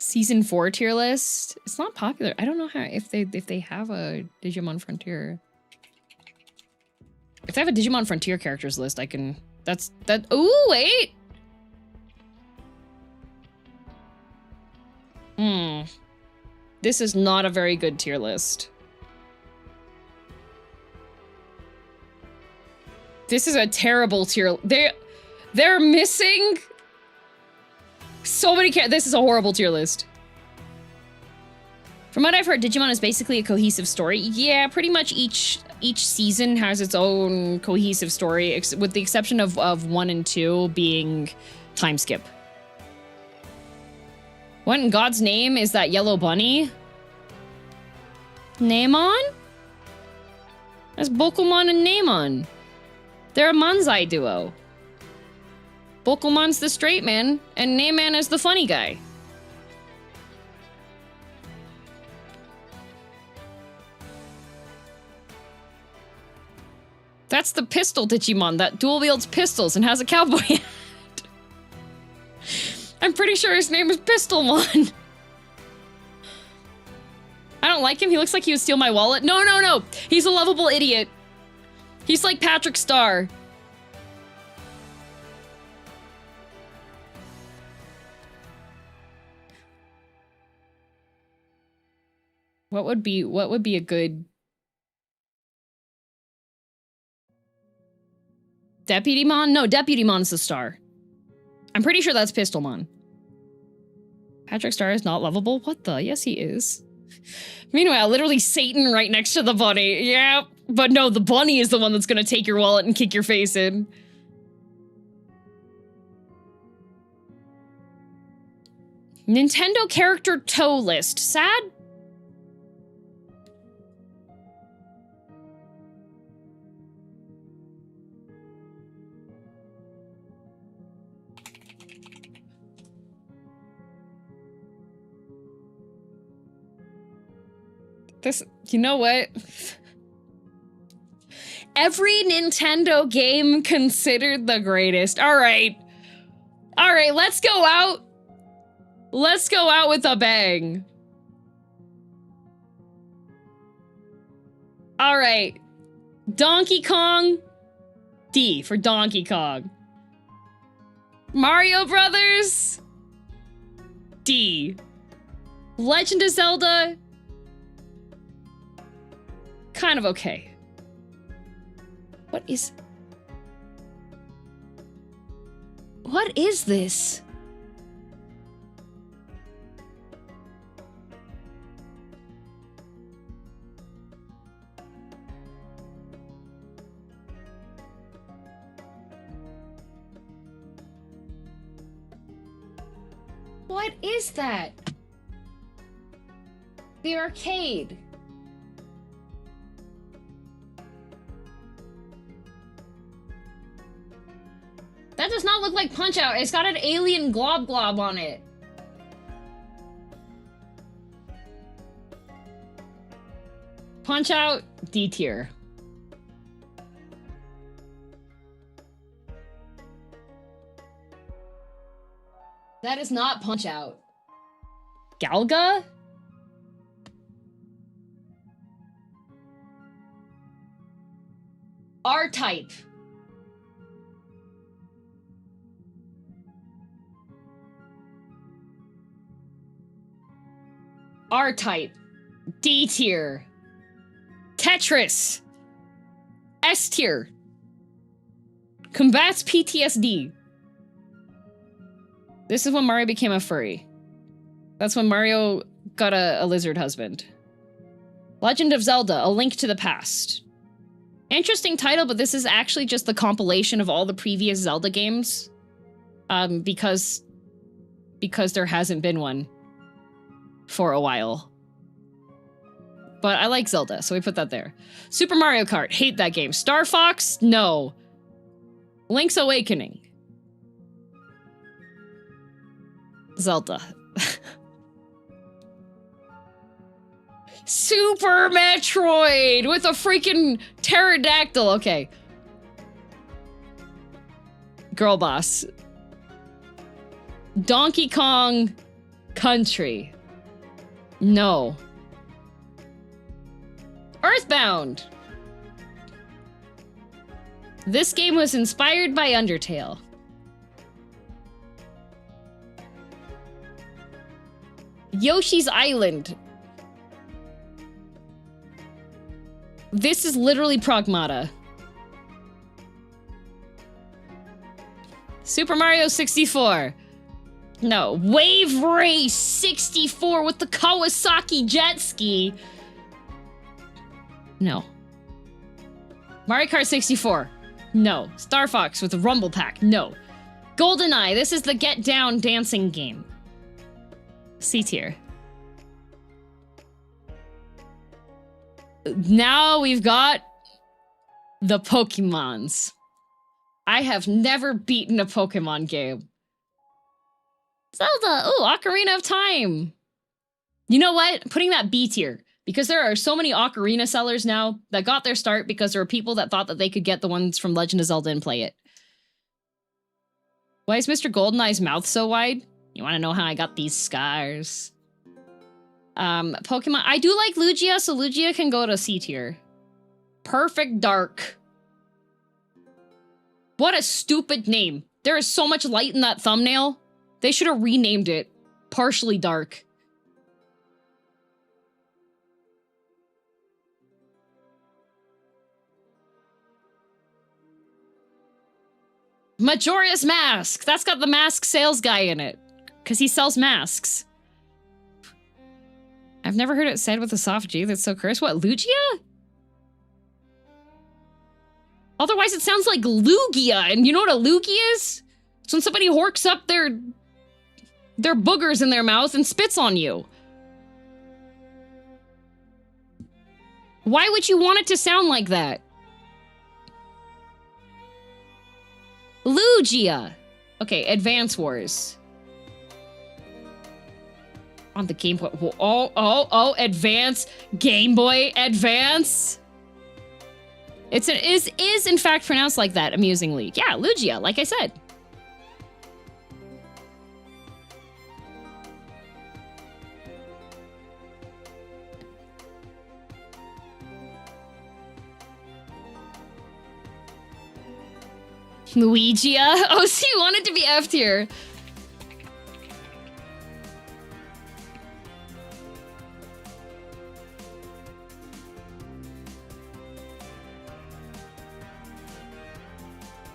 Season 4 tier list. It's not popular. I don't know how if they have a Digimon Frontier. If they have a Digimon Frontier characters list, I can. That. Ooh, wait. This is not a very good tier list. This is a terrible tier. They're missing so many this is a horrible tier list. From what I've heard, Digimon is basically a cohesive story. Yeah, pretty much each season has its own cohesive story, with the exception of 1 and 2 being time skip. What in God's name is that yellow bunny? Neimon? That's Bokumon and Neimon. They're a Manzai duo. Bokumon's the straight man, and Neimon is the funny guy. That's the pistol Digimon that dual wields pistols and has a cowboy hat. I'm pretty sure his name is Pistolmon. I don't like him. He looks like he would steal my wallet. No, no, no. He's a lovable idiot. He's like Patrick Star. What would be a good Deputymon? No, Deputymon's the star. I'm pretty sure that's Pistolmon. Patrick Star is not lovable? What the? Yes, he is. Meanwhile, literally Satan right next to the bunny. Yeah, but no, the bunny is the one that's gonna take your wallet and kick your face in. Nintendo character toe list. Sad? This, you know what? every Nintendo game considered the greatest. All right. All right, let's go out. Let's go out with a bang. All right. Donkey Kong. D for Donkey Kong. Mario Brothers. D. Legend of Zelda. Kind of okay. What is this? What is that? The arcade. That does not look like Punch-Out. It's got an alien glob on it. Punch-Out, D tier. That is not Punch-Out. Galga? R-Type. R-Type. D tier. Tetris. S tier. Combats PTSD. This is when Mario became a furry. That's when Mario got a lizard husband. Legend of Zelda, A Link to the Past. Interesting title, but this is actually just the compilation of all the previous Zelda games. Because there hasn't been one for a while. But I like Zelda, so we put that there. Super Mario Kart, hate that game. Star Fox, no. Link's Awakening. Zelda. Super Metroid with a freaking pterodactyl. Okay. Girl Boss. Donkey Kong Country. No. Earthbound. This game was inspired by Undertale. Yoshi's Island. This is literally Pragmata. Super Mario 64. No. Wave Race 64 with the Kawasaki jet ski. No. Mario Kart 64. No. Star Fox with the Rumble Pack. No. GoldenEye. This is the Get Down dancing game. C tier. Now we've got the Pokemons. I have never beaten a Pokemon game. Zelda! Ooh, Ocarina of Time! You know what? Putting that B tier. Because there are so many Ocarina sellers now that got their start because there were people that thought that they could get the ones from Legend of Zelda and play it. Why is Mr. GoldenEye's mouth so wide? You want to know how I got these scars? Pokemon. I do like Lugia, so Lugia can go to C tier. Perfect Dark. What a stupid name. There is so much light in that thumbnail. They should have renamed it Partially Dark. Majora's Mask. That's got the mask sales guy in it. Because he sells masks. I've never heard it said with a soft G. That's so cursed. What, Lugia? Otherwise, it sounds like Lugia. And you know what a Lugia is? It's when somebody horks up their boogers in their mouth and spits on you. Why would you want it to sound like that? Lugia. Okay, Advance Wars. On the Game Boy. Oh, Advance. Game Boy Advance. Is in fact pronounced like that, amusingly. Yeah, Lugia, like I said. Luigia? Oh, so you wanted to be F tier.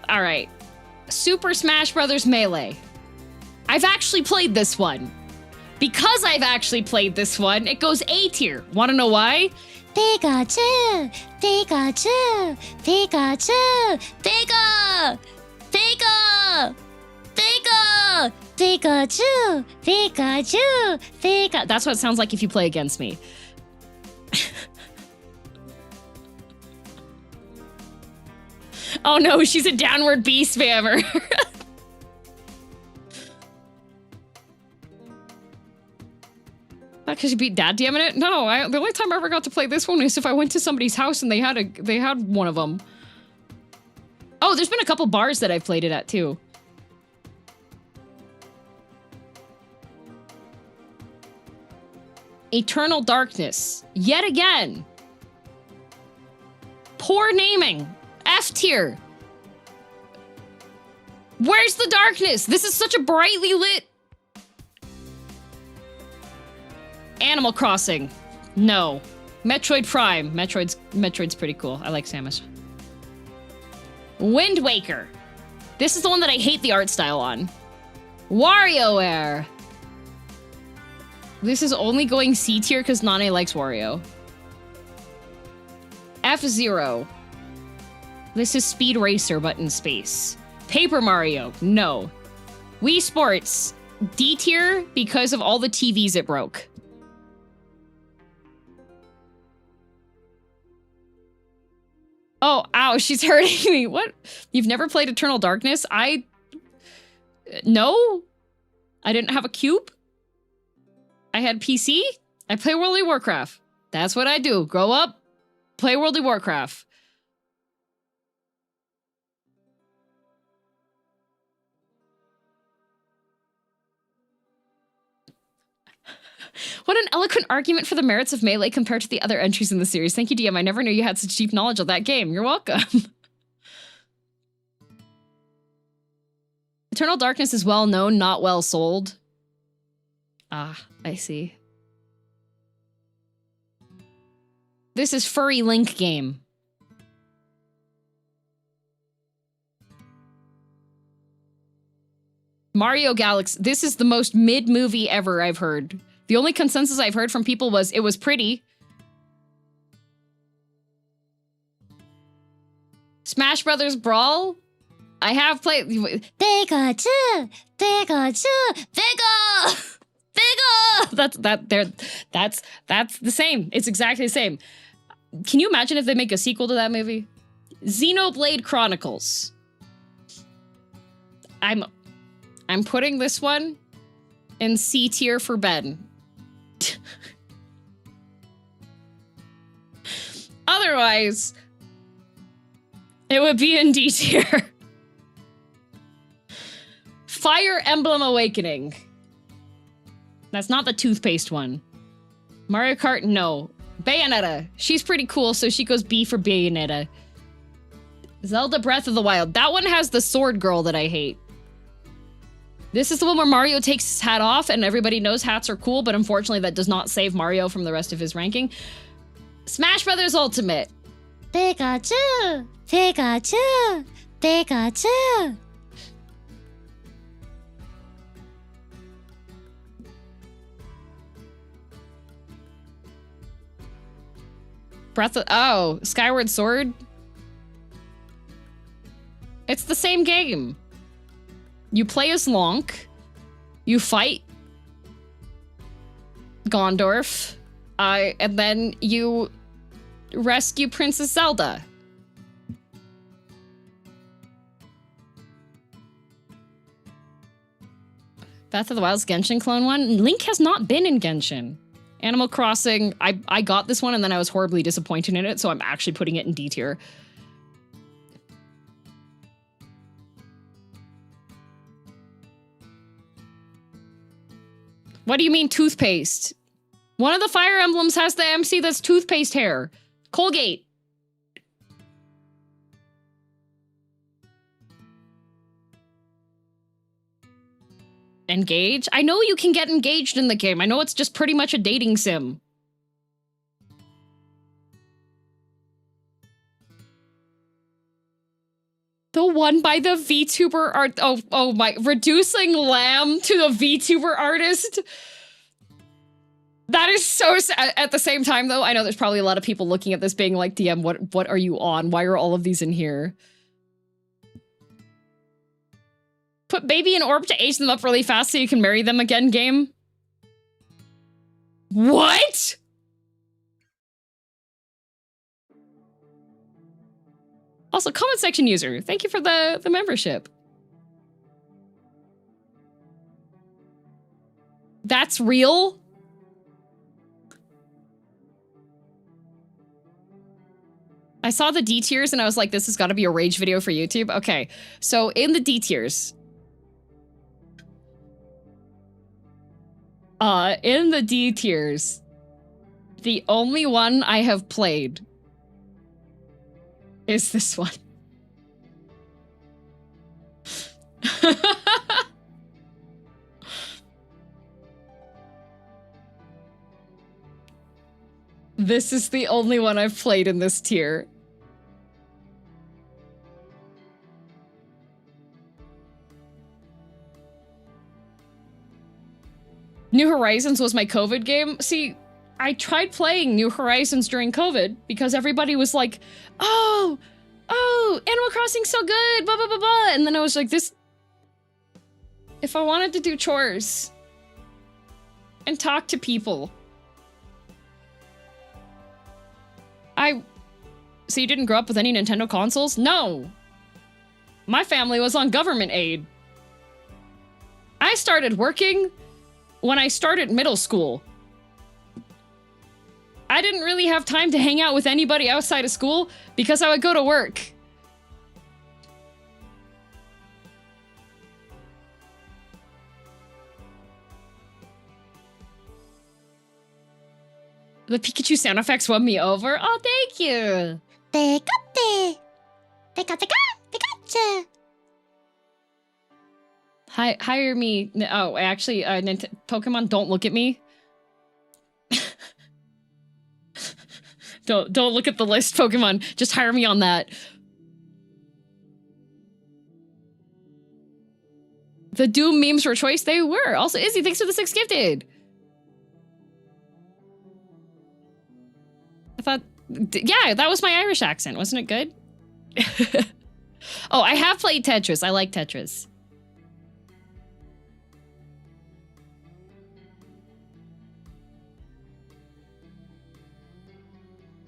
All right. Super Smash Bros. Melee. I've actually played this one. Because I've actually played this one, it goes A tier. Want to know why? Pikachu! Pikachu! Pikachu! Pika! Pika! Pika! Pikachu! Pikachu! Pika! That's what it sounds like if you play against me. Oh no, she's a downward B spammer. Not because you beat Dad damming it? No, the only time I ever got to play this one is if I went to somebody's house and they had one of them. Oh, there's been a couple bars that I've played it at too. Eternal Darkness. Yet again. Poor naming. F tier. Where's the darkness? This is such a brightly lit. Animal Crossing. No. Metroid Prime. Metroid's pretty cool. I like Samus. Wind Waker. This is the one that I hate the art style on. WarioWare. This is only going C tier because Nane likes Wario. F-Zero. This is Speed Racer, but in space. Paper Mario. No. Wii Sports. D tier because of all the TVs it broke. Oh, ow, she's hurting me. What? You've never played Eternal Darkness? No? I didn't have a cube? I had PC? I play World of Warcraft. That's what I do. Grow up, play World of Warcraft. What an eloquent argument for the merits of Melee compared to the other entries in the series. Thank you, DM. I never knew you had such deep knowledge of that game. You're welcome. Eternal Darkness is well known, not well sold. Ah, I see. This is Furry Link game. Mario Galaxy. This is the most mid-movie ever I've heard. The only consensus I've heard from people was it was pretty. Smash Brothers Brawl? I have played Pikachu! Pikachu! Pika! Pika! That's the same. It's exactly the same. Can you imagine if they make a sequel to that movie? Xenoblade Chronicles. I'm putting this one in C tier for Ben. Otherwise, it would be in D tier. Fire Emblem Awakening. That's not the toothpaste one. Mario Kart, no. Bayonetta. She's pretty cool, so she goes B for Bayonetta. Zelda Breath of the Wild. That one has the sword girl that I hate. This is the one where Mario takes his hat off and everybody knows hats are cool, but unfortunately that does not save Mario from the rest of his ranking. Smash Brothers Ultimate. Pikachu! Pikachu! Pikachu! Oh, Skyward Sword? It's the same game. You play as Lonk. You fight Gondorf. And then you rescue Princess Zelda. Breath of the Wild's Genshin clone one? Link has not been in Genshin. Animal Crossing, I got this one and then I was horribly disappointed in it, so I'm actually putting it in D tier. What do you mean toothpaste? One of the Fire Emblems has the MC that's toothpaste hair. Colgate. Engage? I know you can get engaged in the game. I know it's just pretty much a dating sim. The one by the VTuber art. Oh my. Reducing Lamb to the VTuber artist. That is so sad. At the same time, though, I know there's probably a lot of people looking at this being like, DM, what are you on? Why are all of these in here? Put baby in orb to age them up really fast so you can marry them again, game? What? Also, comment section user, thank you for the membership. That's real? I saw the D tiers and I was like, this has got to be a rage video for YouTube. Okay, so in the D tiers. In the D tiers, the only one I have played is this one. This is the only one I've played in this tier. New Horizons was my COVID game. See, I tried playing New Horizons during COVID because everybody was like, oh, Animal Crossing's so good, blah, blah, blah, blah. And then I was like, if I wanted to do chores and talk to people. So you didn't grow up with any Nintendo consoles? No. My family was on government aid. I started working when I started middle school. I didn't really have time to hang out with anybody outside of school because I would go to work. The Pikachu sound effects won me over. Oh, thank you. Pikachu. Hire me. Oh, actually, Pokemon, don't look at me. Don't look at the list, Pokemon. Just hire me on that. The Doom memes were choice. They were. Also, Izzy, thanks for the 6 gifted. I thought, yeah, that was my Irish accent. Wasn't it good? Oh, I have played Tetris. I like Tetris.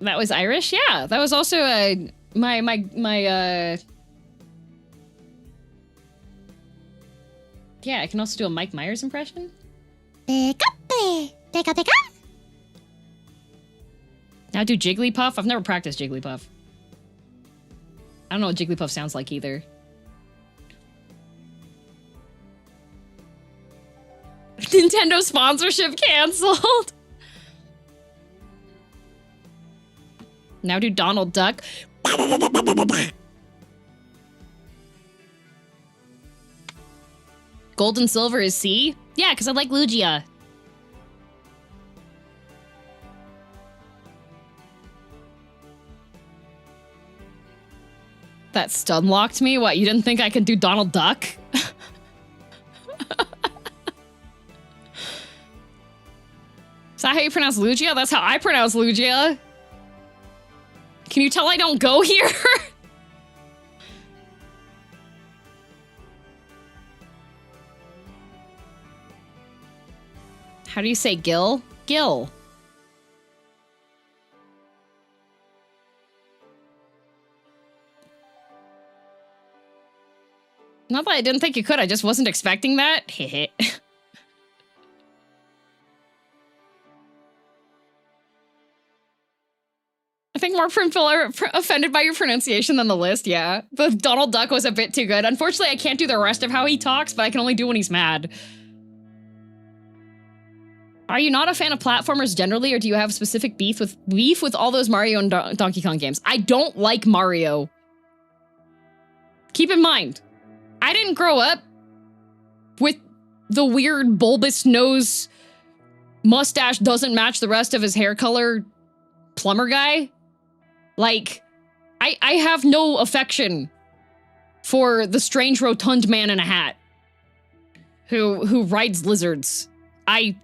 That was Irish? Yeah, that was also my yeah, I can also do a Mike Myers impression. Now do Jigglypuff? I've never practiced Jigglypuff. I don't know what Jigglypuff sounds like either. Nintendo sponsorship canceled. Now do Donald Duck. Gold and silver is C? Yeah, because I like Lugia. That stun locked me? What, you didn't think I could do Donald Duck? Is that how you pronounce Lugia? That's how I pronounce Lugia. Can you tell I don't go here? How do you say Gil? Gil. Not that I didn't think you could, I just wasn't expecting that. Heh. I think more people are offended by your pronunciation than the list, yeah. The Donald Duck was a bit too good. Unfortunately, I can't do the rest of how he talks, but I can only do when he's mad. Are you not a fan of platformers generally, or do you have specific beef with all those Mario and Donkey Kong games? I don't like Mario. Keep in mind, I didn't grow up with the weird bulbous nose, mustache doesn't match the rest of his hair color plumber guy. Like, I have no affection for the strange rotund man in a hat who rides lizards. I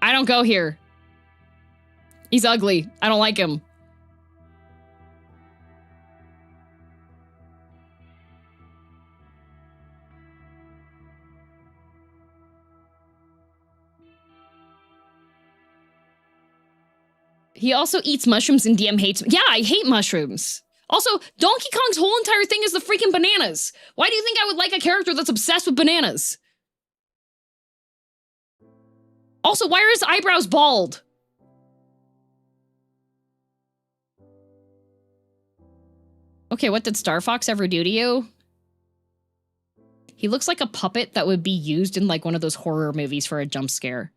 don't go here. He's ugly. I don't like him. He also eats mushrooms and DM hates. Yeah, I hate mushrooms. Also, Donkey Kong's whole entire thing is the freaking bananas. Why do you think I would like a character that's obsessed with bananas? Also, why are his eyebrows bald? Okay, what did Star Fox ever do to you? He looks like a puppet that would be used in like one of those horror movies for a jump scare.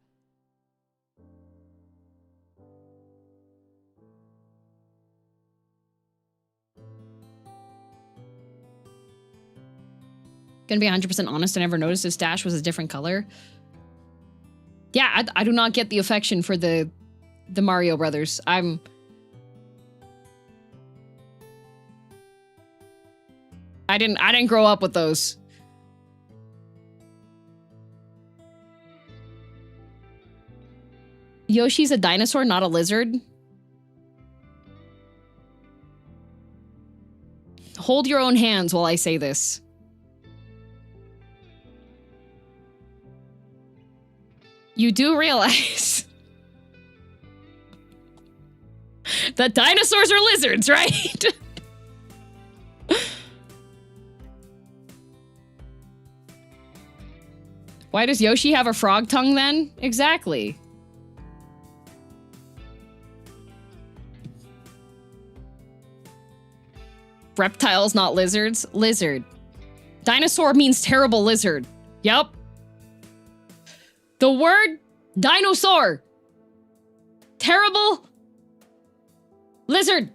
Gonna be 100% honest, I never noticed his stash was a different color. Yeah, I do not get the affection for the Mario brothers. I didn't grow up with those. Yoshi's a dinosaur, not a lizard. Hold your own hands while I say this. You do realize that dinosaurs are lizards, right? Why does Yoshi have a frog tongue then? Exactly. Reptiles, not lizards. Lizard. Dinosaur means terrible lizard. Yep. The word dinosaur. Terrible lizard.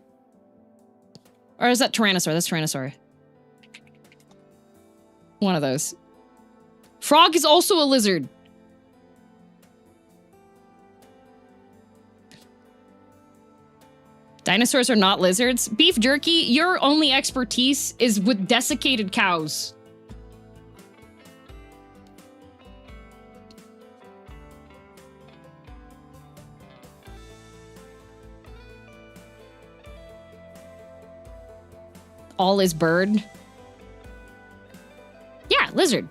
Or is that Tyrannosaur? That's Tyrannosaur. One of those. Frog is also a lizard. Dinosaurs are not lizards. Beef jerky, your only expertise is with desiccated cows. All is bird. Yeah, lizard.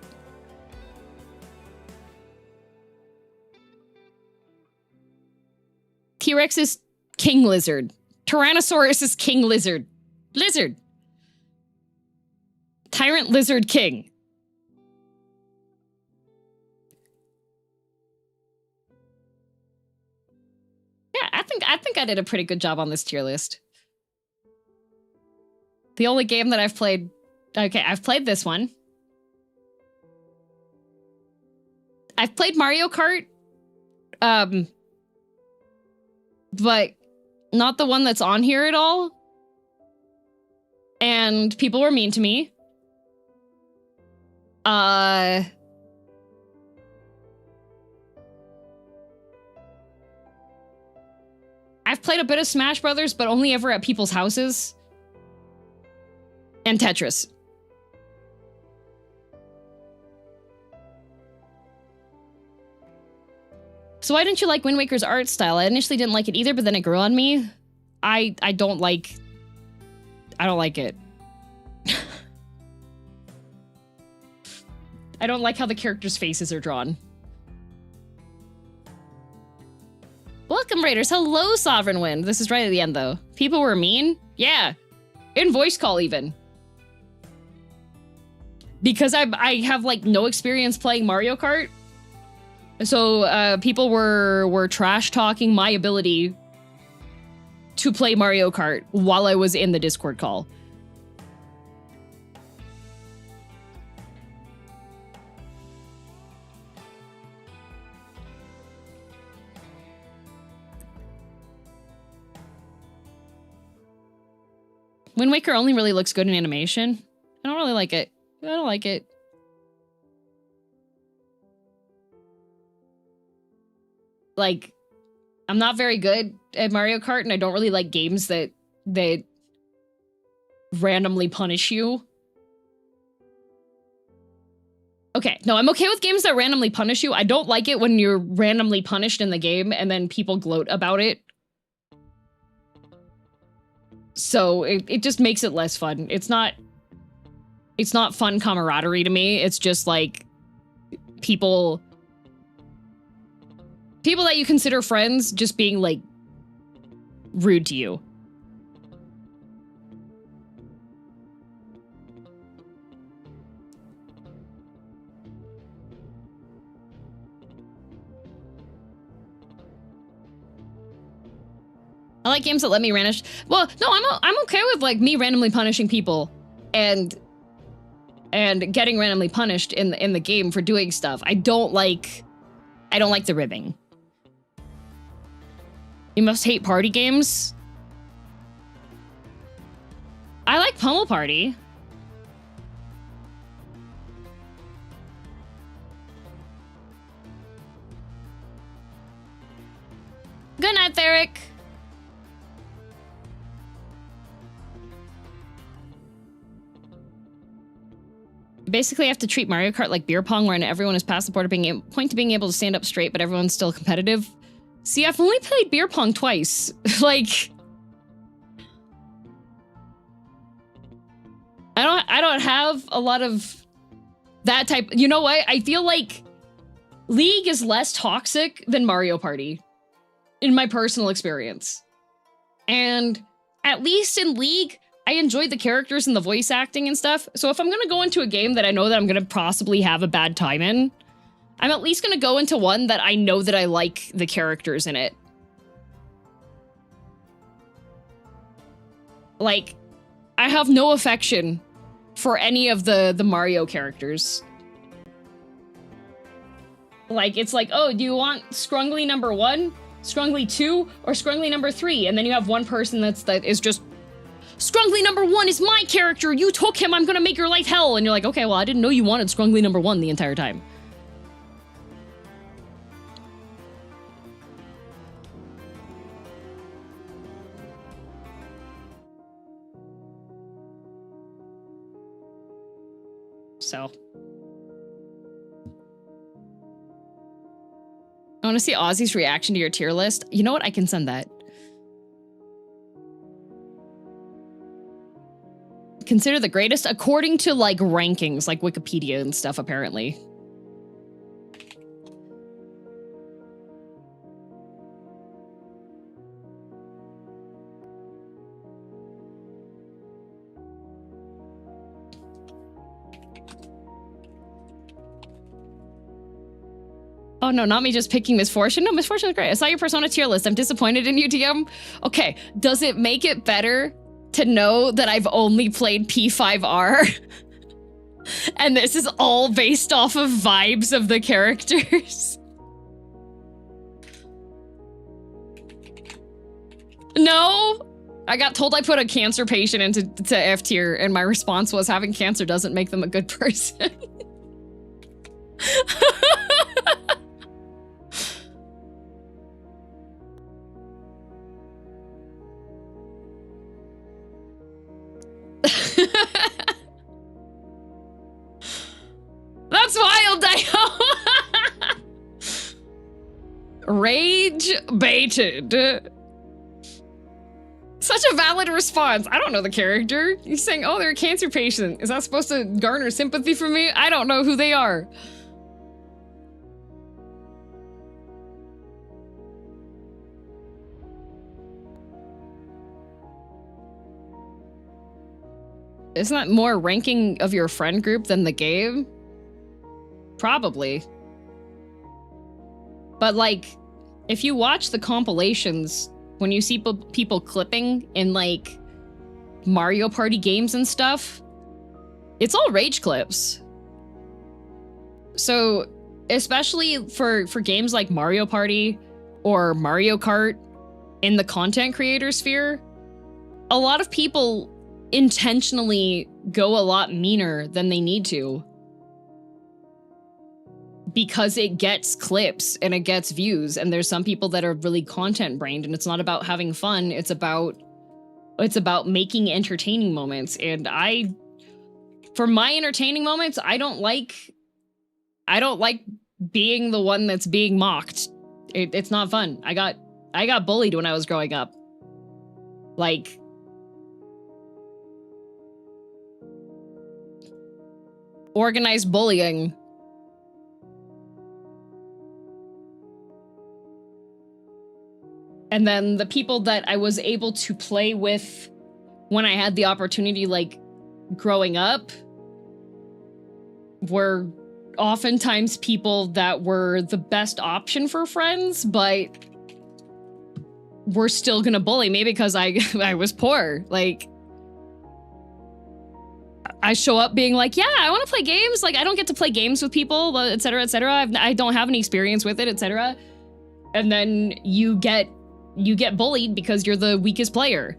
T-Rex is king lizard. Tyrannosaurus is king lizard. Lizard. Tyrant lizard king. Yeah, I think I did a pretty good job on this tier list. The only game that I've played... Okay, I've played this one. I've played Mario Kart. But not the one that's on here at all. And people were mean to me. I've played a bit of Smash Brothers, but only ever at people's houses. And Tetris. So why didn't you like Wind Waker's art style? I initially didn't like it either, but then it grew on me. I don't like it. I don't like how the characters' faces are drawn. Welcome, Raiders. Hello, Sovereign Wind. This is right at the end, though. People were mean? Yeah. In voice call, even. Because I have, like, no experience playing Mario Kart. So, people were trash-talking my ability to play Mario Kart while I was in the Discord call. Wind Waker only really looks good in animation. I don't really like it. I don't like it. Like, I'm not very good at Mario Kart, and I don't really like games that randomly punish you. Okay, no, I'm okay with games that randomly punish you. I don't like it when you're randomly punished in the game and then people gloat about it. So it just makes it less fun. It's not fun camaraderie to me. It's just like people that you consider friends just being like rude to you. I like games that let me ranish. Well, no, I'm okay with like me randomly punishing people and getting randomly punished in the game for doing stuff. I don't like the ribbing. You must hate party games. I like Pummel Party. Good night, Theric. You basically have to treat Mario Kart like beer pong, where everyone is past the point to being able to stand up straight, but everyone's still competitive. See, I've only played beer pong twice. Like, I don't have a lot of that type. You know what? I feel like League is less toxic than Mario Party, in my personal experience. And at least in League, I enjoyed the characters and the voice acting and stuff. So if I'm gonna go into a game that I know that I'm gonna possibly have a bad time in, I'm at least gonna go into one that I know that I like the characters in it. Like, I have no affection for any of the Mario characters. Like, it's like, oh, do you want Scrungly number 1, Scrungly 2, or Scrungly number 3? And then you have one person that is just, Scrungly number 1 is my character, you took him, I'm gonna make your life hell. And you're like, okay, well, I didn't know you wanted Scrungly number 1 the entire time. So. I want to see Ozzy's reaction to your tier list. You know what? I can send that. Consider the greatest according to like rankings, like Wikipedia and stuff, apparently. Oh no, not me just picking Misfortune. No, Misfortune is great. I saw your Persona tier list. I'm disappointed in you, DM. Okay, does it make it better to know that I've only played P5R? And this is all based off of vibes of the characters? No? I got told I put a cancer patient into F tier, and my response was having cancer doesn't make them a good person. That's wild, Dio. Rage baited. Such a valid response. I don't know the character. He's saying, oh, they're a cancer patient. Is that supposed to garner sympathy from me? I don't know who they are. Isn't that more ranking of your friend group than the game? Probably. But like, if you watch the compilations, when you see people clipping in like Mario Party games and stuff, it's all rage clips. So especially for games like Mario Party or Mario Kart in the content creator sphere, a lot of people intentionally go a lot meaner than they need to because it gets clips and it gets views, and there's some people that are really content brained, and it's not about having fun, it's about making entertaining moments. And for my entertaining moments, I don't like being the one that's being mocked. It's not fun. I got bullied when I was growing up. Like, organized bullying. And then the people that I was able to play with when I had the opportunity, like, growing up, were oftentimes people that were the best option for friends, but were still gonna bully me because I was poor. Like, I show up being like, yeah, I want to play games. Like, I don't get to play games with people, et cetera, et cetera. I don't have any experience with it, et cetera. And then you get bullied because you're the weakest player.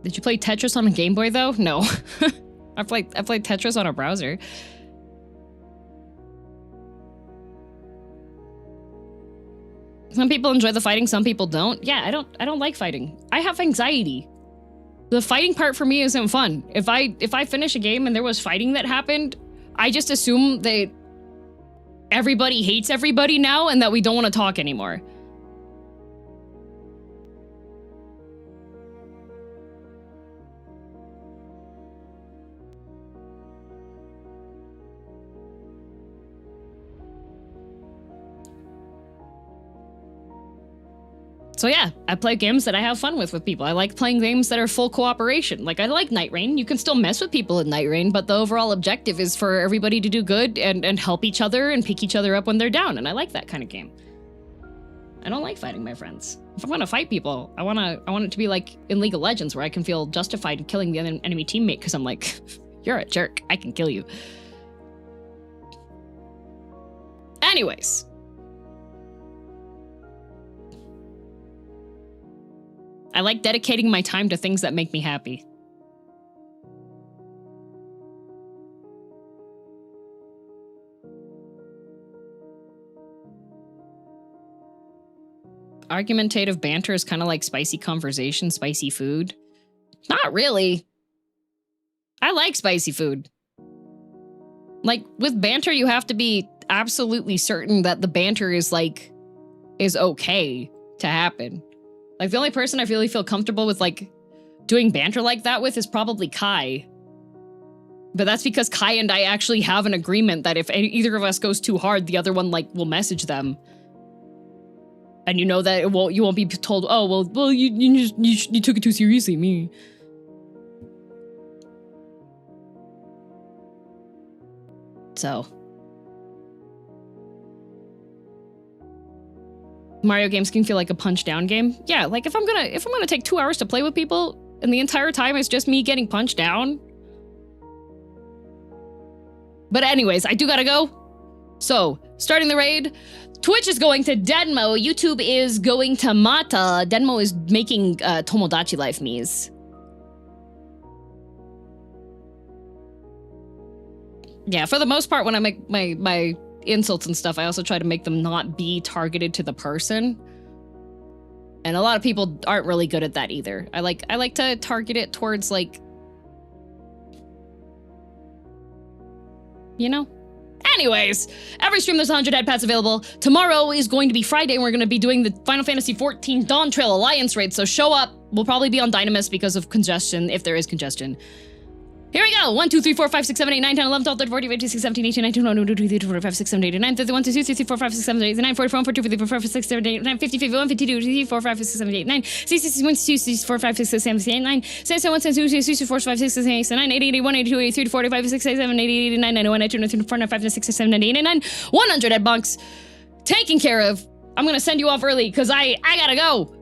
Did you play Tetris on a Game Boy though? No. I played Tetris on a browser. Some people enjoy the fighting, some people don't. Yeah, I don't like fighting. I have anxiety. The fighting part for me isn't fun. If I finish a game and there was fighting that happened, I just assume that everybody hates everybody now and that we don't want to talk anymore. So yeah, I play games that I have fun with people. I like playing games that are full cooperation. Like, I like Night Rain. You can still mess with people in Night Rain, but the overall objective is for everybody to do good and help each other and pick each other up when they're down, and I like that kind of game. I don't like fighting my friends. If I'm gonna fight people, I want it to be like in League of Legends, where I can feel justified in killing the enemy teammate because I'm like, you're a jerk, I can kill you. Anyways. I like dedicating my time to things that make me happy. Argumentative banter is kind of like spicy conversation, spicy food. Not really. I like spicy food. Like, with banter, you have to be absolutely certain that the banter is okay to happen. Like, the only person I really feel comfortable with, like, doing banter like that with is probably Kai. But that's because Kai and I actually have an agreement that if either of us goes too hard, the other one, like, will message them. And you know that you won't be told, oh, well, you took it too seriously, me. So. Mario games can feel like a punch down game. Yeah, like if I'm gonna take 2 hours to play with people and the entire time it's just me getting punched down. But anyways, I do gotta go. So, starting the raid, Twitch is going to Denmo, YouTube is going to Mata, Denmo is making Tomodachi Life me's. Yeah, for the most part, when I make my insults and stuff, I also try to make them not be targeted to the person. And a lot of people aren't really good at that either. I like to target it towards, like, you know? Anyways, every stream there's 100 head pats available. Tomorrow is going to be Friday, and we're going to be doing the Final Fantasy XIV Dawn Trail Alliance raid, so show up. We'll probably be on Dynamis because of congestion, if there is congestion. Here we go. 1, 2, 3, 4, 5, 6, 7, 8, 9, 10, 11, 12, 13, 14, 15, 16, 17, 18, 19, 20, 21, 22, 23, 24, 25, 26, 27, 28, 29, 30, 1, 2, 3, 4, 5, 6, 7, 8, 9, 40, 41, 42, 43, 44, 46, 47, 48, 49, 50, 51, 52, 53, 4, 5, 6, 7, 8, 9, 60, 61, 62, 63, 4, 5, 6, 7, 8, 9, 77, 72, 73, 4, 5, 6, 7, 8, 9, 80, 81, 82, 83, 45, 6, 7, 80, 89, 91, 92, 93, 94, 95, 96, 97, 98, 99, 100 head bunks. Taken care of. I'm gonna send you off early because I gotta go.